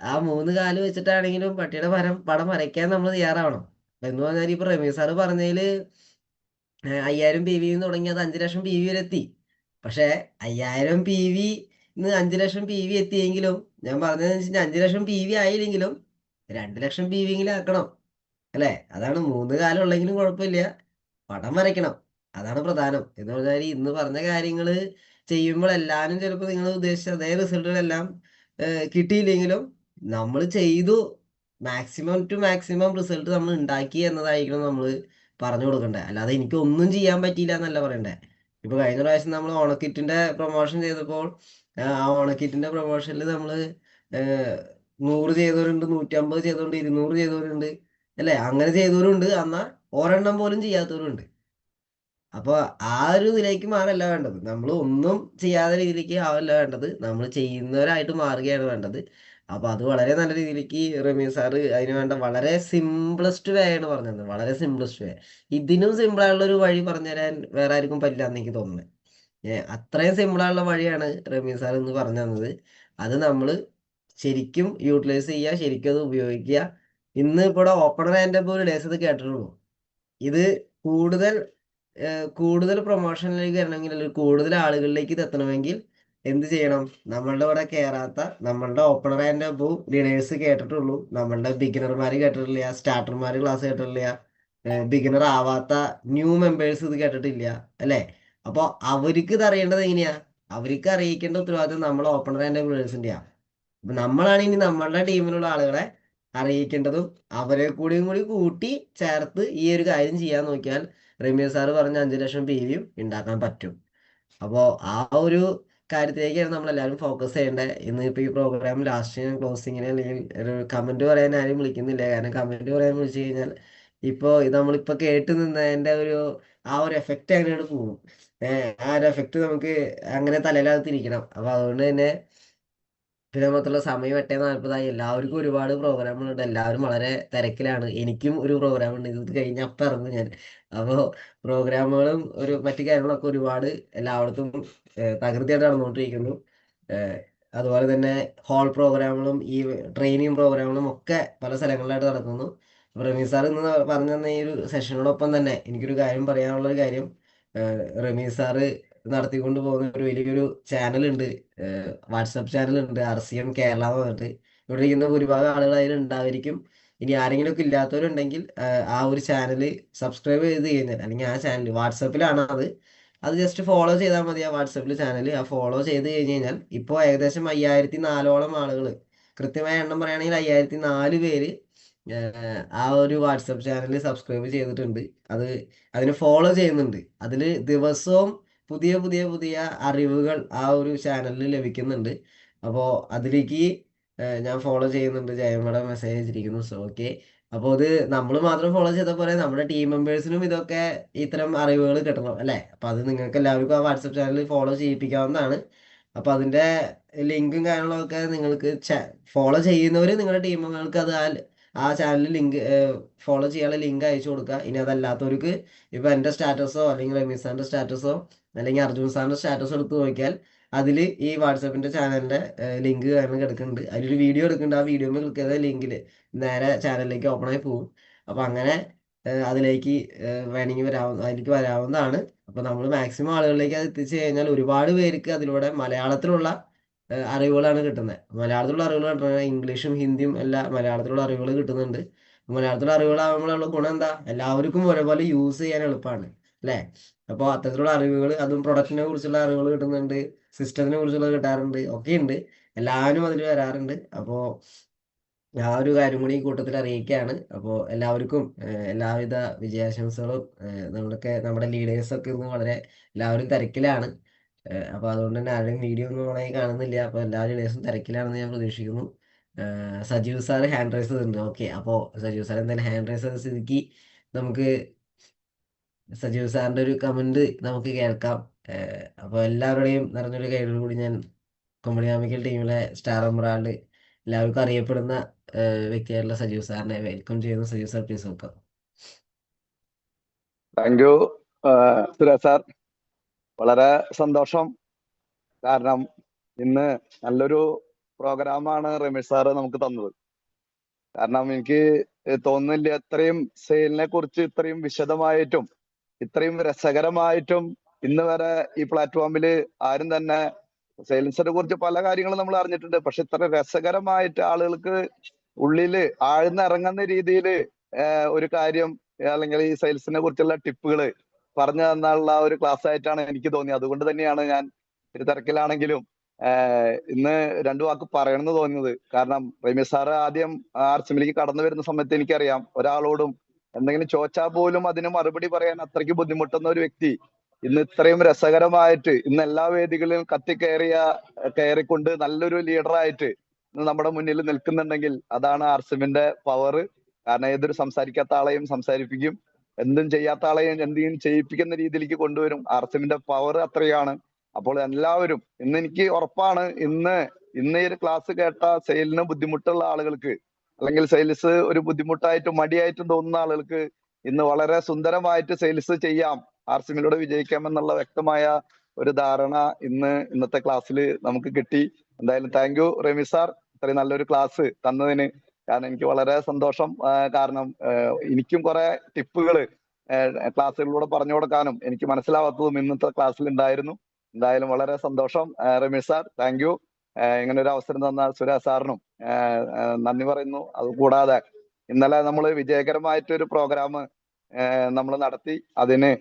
ആ 3 കാലം വെച്ചിട്ടാണെങ്കിലും പട്ടിയുടെ പടം വരയ്ക്കാൻ നമ്മൾ തയ്യാറാവണം. എന്ന് പറഞ്ഞാൽ ഇപ്പൊ റമീസ് സാറ് പറഞ്ഞതില് 5000 PV തുടങ്ങി അത് 5 ലക്ഷം PV വരെ എത്തി. പക്ഷെ 5000 PV 5 ലക്ഷം PV എത്തിയെങ്കിലും, ഞാൻ പറഞ്ഞതെന്ന് വെച്ചാൽ 5 ലക്ഷം PV ആയില്ലെങ്കിലും 2 ലക്ഷം PV എങ്കിലും ആക്കണം അല്ലേ. അതാണ് 3 കാലം ഉള്ളെങ്കിലും കുഴപ്പമില്ല, പടം വരയ്ക്കണം. അതാണ് പ്രധാനം. എന്ന് പറഞ്ഞാൽ ഇന്ന് പറഞ്ഞ കാര്യങ്ങള് ചെയ്യുമ്പോൾ എല്ലാവരും ചിലപ്പോൾ നിങ്ങൾ ഉദ്ദേശിച്ച അതേ റിസൾട്ടുകളെല്ലാം കിട്ടിയില്ലെങ്കിലും നമ്മൾ ചെയ്തു, മാക്സിമം ടു മാക്സിമം റിസൾട്ട് നമ്മൾ ഉണ്ടാക്കി എന്നതായിരിക്കണം നമ്മൾ പറഞ്ഞു കൊടുക്കണ്ടേ. അല്ലാതെ എനിക്ക് ഒന്നും ചെയ്യാൻ പറ്റിയില്ല എന്നല്ല പറയണ്ടേ. ഇപ്പൊ കഴിഞ്ഞ പ്രാവശ്യം നമ്മൾ ഓണക്കിറ്റിന്റെ പ്രൊമോഷൻ ചെയ്തപ്പോൾ ആ ഓണക്കിറ്റിന്റെ പ്രൊമോഷനിൽ നമ്മൾ 100 ചെയ്തവരുണ്ട്, 150 ചെയ്തവരുണ്ട്, 200 ചെയ്തവരുണ്ട് അല്ലേ. അങ്ങനെ ചെയ്തവരുണ്ട്, എന്നാൽ ഒരെണ്ണം പോലും ചെയ്യാത്തവരുണ്ട്. അപ്പൊ ആ ഒരു ഇതിലേക്ക് മാറല്ല വേണ്ടത്. നമ്മൾ ഒന്നും ചെയ്യാത്ത രീതിയിലേക്ക് ആവല്ല വേണ്ടത്, നമ്മൾ ചെയ്യുന്നവരായിട്ട് മാറുകയാണ് വേണ്ടത്. അപ്പൊ അത് വളരെ നല്ല രീതിയിലേക്ക് റമീസ് സാറ് അതിന് വേണ്ട വളരെ സിംപിളസ്റ്റ് വേ ആണ് പറഞ്ഞത്. വളരെ സിംപിളസ്റ്റ് വേ. ഇതിനും സിമ്പിൾ ആയുള്ള ഒരു വഴി പറഞ്ഞുതരാൻ വേറെ ആർക്കും പറ്റില്ല എന്ന് എനിക്ക് തോന്നുന്നത്. അത്രയും സിമ്പിളായുള്ള വഴിയാണ് റമീസ് സാർ ഇന്ന് പറഞ്ഞു തന്നത്. അത് നമ്മൾ ശരിക്കും യൂട്ടിലൈസ് ചെയ്യുക, ശരിക്കും അത് ഉപയോഗിക്കുക. ഇന്ന് ഇവിടെ ഓപ്പണർ ആൻഡ് ഒരു ഡേസ് ഇത് കേട്ടിട്ടുള്ളൂ. ഇത് കൂടുതൽ കൂടുതൽ പ്രൊമോഷനിലേക്ക് വരണമെങ്കിൽ, അല്ലെങ്കിൽ കൂടുതൽ ആളുകളിലേക്ക് ഇത് എത്തണമെങ്കിൽ എന്ത് ചെയ്യണം? നമ്മളുടെ ഇവിടെ കയറാത്ത നമ്മളുടെ ഓപ്പണർ ആൻഡ് അബവ് ലീഡേഴ്സ് കേട്ടിട്ടുള്ളൂ, നമ്മളുടെ ബിഗിനർമാർ കേട്ടിട്ടില്ല, സ്റ്റാർട്ടർമാർ ക്ലാസ് കേട്ടിട്ടില്ല, ബിഗിനർ ആവാത്ത ന്യൂ മെമ്പേഴ്സ് ഇത് കേട്ടിട്ടില്ല അല്ലേ. അപ്പോൾ അവർക്ക് ഇത് അറിയേണ്ടത് എങ്ങനെയാ? അവർക്ക് അറിയിക്കേണ്ട ഉത്തരവാദിത്വം നമ്മൾ ഓപ്പണർ ആൻഡ് ലീഡേഴ്സിൻ്റെയാ. അപ്പൊ നമ്മളാണ് ഇനി നമ്മളുടെ ടീമിലുള്ള ആളുകളെ അറിയിക്കേണ്ടതും. അവരെ കൂടി കൂട്ടി ചേർത്ത് ഈ ഒരു കാര്യം ചെയ്യാൻ നോക്കിയാൽ റമീസ് സാറ് പറഞ്ഞ 5 ലക്ഷം PV ഉണ്ടാക്കാൻ പറ്റും. അപ്പോൾ ആ ഒരു കാര്യത്തിലേക്കാണ് നമ്മൾ എല്ലാവരും ഫോക്കസ് ചെയ്യേണ്ടത്. ഇന്ന് ഇപ്പോൾ ഈ പ്രോഗ്രാം ലാസ്റ്റ് ക്ലോസിങ്ങിന് അല്ലെങ്കിൽ ഒരു കമന്റ് പറയാൻ ആരും വിളിക്കുന്നില്ല. കാരണം കമന്റ് പറയാൻ വിളിച്ചു കഴിഞ്ഞാൽ ഇപ്പോൾ നമ്മളിപ്പോൾ കേട്ട് നിന്നതിൻ്റെ ആ ഒരു എഫക്റ്റ് അങ്ങനെയാണ് പോകും. ആ ഒരു എഫക്റ്റ് നമുക്ക് അങ്ങനെ തലയിലകത്തിരിക്കണം. അപ്പോൾ അതുകൊണ്ട് തന്നെ പിന്നെ മാത്രമല്ല, സമയം 8:40 എല്ലാവർക്കും ഒരുപാട് പ്രോഗ്രാമുകളുണ്ട്, എല്ലാവരും വളരെ തിരക്കിലാണ്. എനിക്കും ഒരു പ്രോഗ്രാം ഉണ്ട്, ഇത് കഴിഞ്ഞ അപ്പം ഇറങ്ങും ഞാൻ. അപ്പോൾ പ്രോഗ്രാമുകളും മറ്റു കാര്യങ്ങളൊക്കെ ഒരുപാട് എല്ലായിടത്തും തകൃതിയായിട്ട് നടന്നുകൊണ്ടിരിക്കുന്നു. ഏഹ് അതുപോലെ തന്നെ ഹോൾ പ്രോഗ്രാമുകളും ഈ ട്രെയിനിങ് പ്രോഗ്രാമുകളും ഒക്കെ പല സ്ഥലങ്ങളിലായിട്ട് നടക്കുന്നു. റമീസ് സാർ ഇന്ന് പറഞ്ഞു തന്ന ഈ ഒരു സെഷനോടൊപ്പം തന്നെ എനിക്കൊരു കാര്യം പറയാനുള്ളൊരു കാര്യം, റമീസ് സാറ് നടത്തിക്കൊണ്ട് പോകുന്ന ഒരു വലിയൊരു ചാനലുണ്ട്, വാട്സപ്പ് ചാനലുണ്ട്, RCM കേരള എന്ന് പറഞ്ഞിട്ട്. ഇവിടെ ഇരിക്കുന്ന ഭൂരിഭാഗം ആളുകൾ അതിലുണ്ടായിരിക്കും. ഇനി ആരെങ്കിലും ഒക്കെ ഇല്ലാത്തവരുണ്ടെങ്കിൽ ആ ഒരു ചാനൽ സബ്സ്ക്രൈബ് ചെയ്ത് കഴിഞ്ഞാൽ, അല്ലെങ്കിൽ ആ ചാനൽ വാട്സപ്പിലാണ് അത് ജസ്റ്റ് ഫോളോ ചെയ്താൽ മതി. ആ വാട്സപ്പിൽ ചാനൽ ആ ഫോളോ ചെയ്ത് കഴിഞ്ഞ് കഴിഞ്ഞാൽ ഇപ്പോൾ ഏകദേശം 5004ഓളം ആളുകൾ, കൃത്യമായ എണ്ണം പറയുകയാണെങ്കിൽ 5004 പേര് ആ ഒരു വാട്സപ്പ് ചാനൽ സബ്സ്ക്രൈബ് ചെയ്തിട്ടുണ്ട്. അതിന് ഫോളോ ചെയ്യുന്നുണ്ട്. അതിൽ ദിവസവും പുതിയ പുതിയ പുതിയ അറിവുകൾ ആ ഒരു ചാനലിൽ ലഭിക്കുന്നുണ്ട്. അപ്പോൾ അതിലേക്ക് ഞാൻ ഫോളോ ചെയ്യുന്നുണ്ട്. ജയമേടെ മെസ്സേജ് അയച്ചിരിക്കുന്നു. So okay. അപ്പോൾ ഇത് നമ്മൾ മാത്രം ഫോളോ ചെയ്ത പോലെ നമ്മുടെ ടീം മെമ്പേഴ്സിനും ഇതൊക്കെ ഇത്തരം അറിവുകൾ കിട്ടണം അല്ലേ. അപ്പം അത് നിങ്ങൾക്ക് എല്ലാവർക്കും ആ വാട്സപ്പ് ചാനൽ ഫോളോ ചെയ്യിപ്പിക്കാവുന്നതാണ്. അപ്പോൾ അതിൻ്റെ ലിങ്കും കാര്യങ്ങളൊക്കെ നിങ്ങൾക്ക് ഫോളോ ചെയ്യുന്നവർ നിങ്ങളുടെ ടീം മെമ്പേഴ്സ് അത് ആ ചാനലിൽ ലിങ്ക് ഫോളോ ചെയ്യാനുള്ള ലിങ്ക് അയച്ചു കൊടുക്കുക. ഇനി അതല്ലാത്തവർക്ക് ഇപ്പോൾ എൻ്റെ സ്റ്റാറ്റസോ അല്ലെങ്കിൽ റമീസ് സാറിൻ്റെ സ്റ്റാറ്റസോ അല്ലെങ്കിൽ അർജുൻ സാറിൻ്റെ സ്റ്റാറ്റസ് എടുത്ത് നോക്കിയാൽ അതിൽ ഈ വാട്സപ്പിൻ്റെ ചാനലിൻ്റെ ലിങ്ക് കാരണം കിടക്കുന്നുണ്ട്. അതിലൊരു വീഡിയോ എടുക്കുന്നുണ്ട്. ആ വീഡിയോ ക്ലിക്ക് ചെയ്ത ലിങ്കിൽ നേരെ ചാനലിലേക്ക് ഓപ്പൺ ആയി പോകും. അപ്പോൾ അങ്ങനെ അതിലേക്ക് വേണമെങ്കിൽ അതിലേക്ക് വരാവുന്നതാണ്. അപ്പോൾ നമ്മൾ മാക്സിമം ആളുകളിലേക്ക് അത് എത്തിച്ചു കഴിഞ്ഞാൽ ഒരുപാട് പേർക്ക് അതിലൂടെ മലയാളത്തിലുള്ള അറിവുകളാണ് കിട്ടുന്നത്. മലയാളത്തിലുള്ള അറിവുകൾ കിട്ടുന്നത് ഇംഗ്ലീഷും ഹിന്ദിയും എല്ലാം മലയാളത്തിലുള്ള അറിവുകൾ കിട്ടുന്നുണ്ട്. മലയാളത്തിലുള്ള അറിവുകളാകുമ്പോഴുള്ള ഗുണം എന്താ, എല്ലാവർക്കും ഒരേപോലെ യൂസ് ചെയ്യാൻ എളുപ്പമാണ് അല്ലേ. അപ്പോൾ അത്തരത്തിലുള്ള അറിവുകൾ, അതും പ്രൊഡക്റ്റിനെ കുറിച്ചുള്ള അറിവുകൾ കിട്ടുന്നുണ്ട്, സിസ്റ്റത്തിനെ കുറിച്ചുള്ളത് കിട്ടാറുണ്ട്, ഒക്കെ ഉണ്ട്. എല്ലാവരും അതിൽ വരാറുണ്ട്. അപ്പോൾ ആ ഒരു കാര്യം കൂടി ഈ കൂട്ടത്തിൽ അറിയിക്കുകയാണ്. അപ്പോൾ എല്ലാവർക്കും എല്ലാവിധ വിജയാശംസകളും. നമ്മുടെ ലീഡേഴ്സൊക്കെ ഇന്ന് വളരെ എല്ലാവരും തിരക്കിലാണ്. അപ്പോൾ അതുകൊണ്ട് തന്നെ ആരുടെയും വീഡിയോ ഒന്നും ഓണായി കാണുന്നില്ല. അപ്പോൾ എല്ലാ ലീഡേഴ്സും തിരക്കിലാണെന്ന് ഞാൻ പ്രതീക്ഷിക്കുന്നു. സജീവ് സാർ ഹാൻഡ് റൈസ് ചെയ്തിട്ടുണ്ട്. ഓക്കെ, അപ്പോൾ സജീവ് സാർ എന്തായാലും ഹാൻഡ് റൈസ് ചെയ്ത സ്ഥിതിക്ക് നമുക്ക് സജീവ് സാറിൻ്റെ ഒരു കമൻറ്റ് നമുക്ക് കേൾക്കാം. അപ്പോൾ എല്ലാവരുടെയും നിറഞ്ഞൊരു കൈയോട് കൂടി ഞാൻ കൊമഡി കോമിക്കൽ ടീമിലെ സ്റ്റാർ എമറാൾഡ്, എല്ലാവർക്കും അറിയപ്പെടുന്ന വ്യക്തിയായിട്ടുള്ള സജീവ് സാറിനെ വെൽക്കം ചെയ്യുന്നു. Sajeev sir, please welcome.
Thank you Suresh sir. വളരെ സന്തോഷം. കാരണം ഇന്ന് നല്ലൊരു പ്രോഗ്രാമാണ് രമേശ് സാറ് നമുക്ക് തന്നത്. കാരണം എനിക്ക് തോന്നുന്നില്ല ഇത്രയും സെയിലിനെ കുറിച്ച് ഇത്രയും വിശദമായിട്ടും ഇത്രയും രസകരമായിട്ടും ഇന്ന് വരെ ഈ പ്ലാറ്റ്ഫോമിൽ ആരും തന്നെ, സെയിൽസിനെ കുറിച്ച് പല കാര്യങ്ങളും നമ്മൾ അറിഞ്ഞിട്ടുണ്ട്, പക്ഷെ ഇത്ര രസകരമായിട്ട് ആളുകൾക്ക് ഉള്ളില് ആഴ്ന്നിറങ്ങുന്ന രീതിയിൽ ഒരു കാര്യം അല്ലെങ്കിൽ ഈ സെയിൽസിനെ കുറിച്ചുള്ള ടിപ്പുകൾ പറഞ്ഞു തന്നുള്ള ഒരു ക്ലാസ് ആയിട്ടാണ് എനിക്ക് തോന്നിയത്. അതുകൊണ്ട് തന്നെയാണ് ഞാൻ ഒരു തിരക്കിലാണെങ്കിലും ഇന്ന് രണ്ടു വാക്ക് പറയണമെന്ന് തോന്നുന്നത്. കാരണം രമേശ് സാറ് ആദ്യം ആർസിമിലേക്ക് കടന്നു വരുന്ന സമയത്ത് എനിക്കറിയാം, ഒരാളോടും എന്തെങ്കിലും ചോദിച്ചാൽ പോലും അതിന് മറുപടി പറയാൻ അത്രയ്ക്ക് ബുദ്ധിമുട്ടുന്ന ഒരു വ്യക്തി ഇന്ന് ഇത്രയും രസകരമായിട്ട് ഇന്ന് എല്ലാ വേദികളിലും കയറിക്കൊണ്ട് നല്ലൊരു ലീഡറായിട്ട് ഇന്ന് നമ്മുടെ മുന്നിൽ നിൽക്കുന്നുണ്ടെങ്കിൽ അതാണ് ആർസിമിന്റെ പവർ. കാരണം ഏതൊരു സംസാരിക്കാത്ത ആളെയും സംസാരിപ്പിക്കും, എന്തും ചെയ്യാത്ത ആളെയും എന്തെങ്കിലും ചെയ്യിപ്പിക്കുന്ന രീതിയിലേക്ക് കൊണ്ടുവരും. ആർസിമിന്റെ പവർ അത്രയാണ്. അപ്പോൾ എല്ലാവരും ഇന്ന് എനിക്ക് ഉറപ്പാണ്, ഇന്ന് ഈ ഒരു ക്ലാസ് കേട്ട സെയിലിന് ബുദ്ധിമുട്ടുള്ള ആളുകൾക്ക്, അല്ലെങ്കിൽ സെയിൽസ് ഒരു ബുദ്ധിമുട്ടായിട്ടും മടിയായിട്ടും തോന്നുന്ന ആളുകൾക്ക് ഇന്ന് വളരെ സുന്ദരമായിട്ട് സെയിൽസ് ചെയ്യാം, ആർസിമിലൂടെ വിജയിക്കാമെന്നുള്ള വ്യക്തമായ ഒരു ധാരണ ഇന്നത്തെ ക്ലാസ്സിൽ നമുക്ക് കിട്ടി. എന്തായാലും താങ്ക് യു രമേശ് സാർ, ഇത്രയും നല്ലൊരു ക്ലാസ് തന്നതിന്. കാരണം എനിക്ക് വളരെ സന്തോഷം. കാരണം എനിക്കും കുറെ ടിപ്പുകൾ ക്ലാസ്സുകളിലൂടെ പറഞ്ഞു കൊടുക്കാനും എനിക്ക് മനസ്സിലാവാത്തതും ഇന്നത്തെ ക്ലാസ്സിൽ ഉണ്ടായിരുന്നു. എന്തായാലും വളരെ സന്തോഷം രമേശ് സാർ, താങ്ക് യു. ഇങ്ങനെ ഒരു അവസരം തന്ന സുരേഷ് സാറിനും നന്ദി പറയുന്നു. അതുകൂടാതെ ഇന്നലെ നമ്മൾ വിജയകരമായിട്ടൊരു പ്രോഗ്രാം നമ്മൾ നടത്തി. അതിന്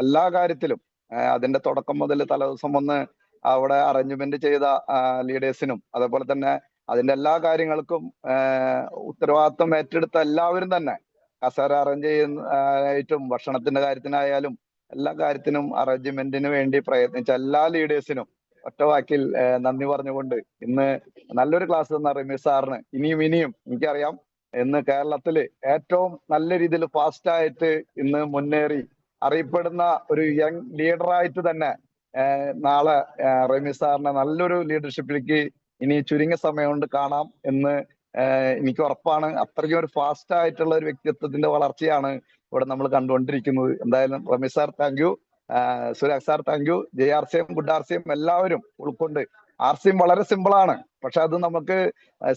എല്ലാ കാര്യത്തിലും അതിന്റെ തുടക്കം മുതൽ തലേദിവസം വന്ന് അവിടെ അറേഞ്ച്മെന്റ് ചെയ്ത ലീഡേഴ്സിനും അതേപോലെ തന്നെ അതിന്റെ എല്ലാ കാര്യങ്ങൾക്കും ഉത്തരവാദിത്വം ഏറ്റെടുത്ത എല്ലാവരും തന്നെ, കസേര അറേഞ്ച് ചെയ്യുന്നതായിട്ടും ഭക്ഷണത്തിന്റെ കാര്യത്തിനായാലും എല്ലാ കാര്യത്തിനും അറേഞ്ച്മെന്റിന് വേണ്ടി പ്രയത്നിച്ച എല്ലാ ലീഡേഴ്സിനും ഒറ്റ വാക്കിൽ നന്ദി പറഞ്ഞുകൊണ്ട് ഇന്ന് നല്ലൊരു ക്ലാസ് തന്ന രമേശ് സാറിന് ഇനിയും എനിക്കറിയാം ഇന്ന് കേരളത്തില് ഏറ്റവും നല്ല രീതിയിൽ ഫാസ്റ്റായിട്ട് ഇന്ന് മുന്നേറി അറിയപ്പെടുന്ന ഒരു യങ് ലീഡറായിട്ട് തന്നെ നാളെ രമേശ് സാറിനെ നല്ലൊരു ലീഡർഷിപ്പിലേക്ക് ഇനി ചുരുങ്ങിയ സമയം കൊണ്ട് കാണാം എന്ന് എനിക്ക് ഉറപ്പാണ്. അത്രയ്ക്കും ഒരു ഫാസ്റ്റ് ആയിട്ടുള്ള ഒരു വ്യക്തിത്വത്തിന്റെ വളർച്ചയാണ് ഇവിടെ നമ്മൾ കണ്ടുകൊണ്ടിരിക്കുന്നത്. എന്തായാലും Ramesh sir thank U, Surag sir thank U, JRCM good RCM എല്ലാവരും ഉൾക്കൊണ്ട്. RCM വളരെ സിമ്പിളാണ്, പക്ഷെ അത് നമുക്ക്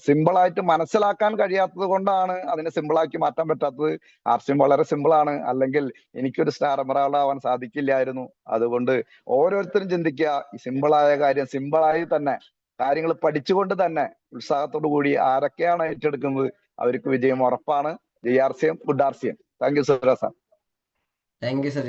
സിമ്പിളായിട്ട് മനസ്സിലാക്കാൻ കഴിയാത്തത് കൊണ്ടാണ് അതിനെ സിമ്പിളാക്കി മാറ്റാൻ പറ്റാത്തത്. RCM വളരെ സിമ്പിളാണ്, അല്ലെങ്കിൽ എനിക്കൊരു സ്റ്റാർ എമറാൾഡ് ആവാൻ സാധിക്കില്ലായിരുന്നു. അതുകൊണ്ട് ഓരോരുത്തരും ചിന്തിക്കുക, ഈ സിമ്പിളായ കാര്യം സിമ്പിളായി തന്നെ കാര്യങ്ങൾ പഠിച്ചുകൊണ്ട് തന്നെ ഉത്സാഹത്തോടു കൂടി ആരൊക്കെയാണ് ഏറ്റെടുക്കുന്നത് അവർക്ക് വിജയം ഉറപ്പാണ്. JRCM good RCM. Thank you Sura sir.
Thank you sir.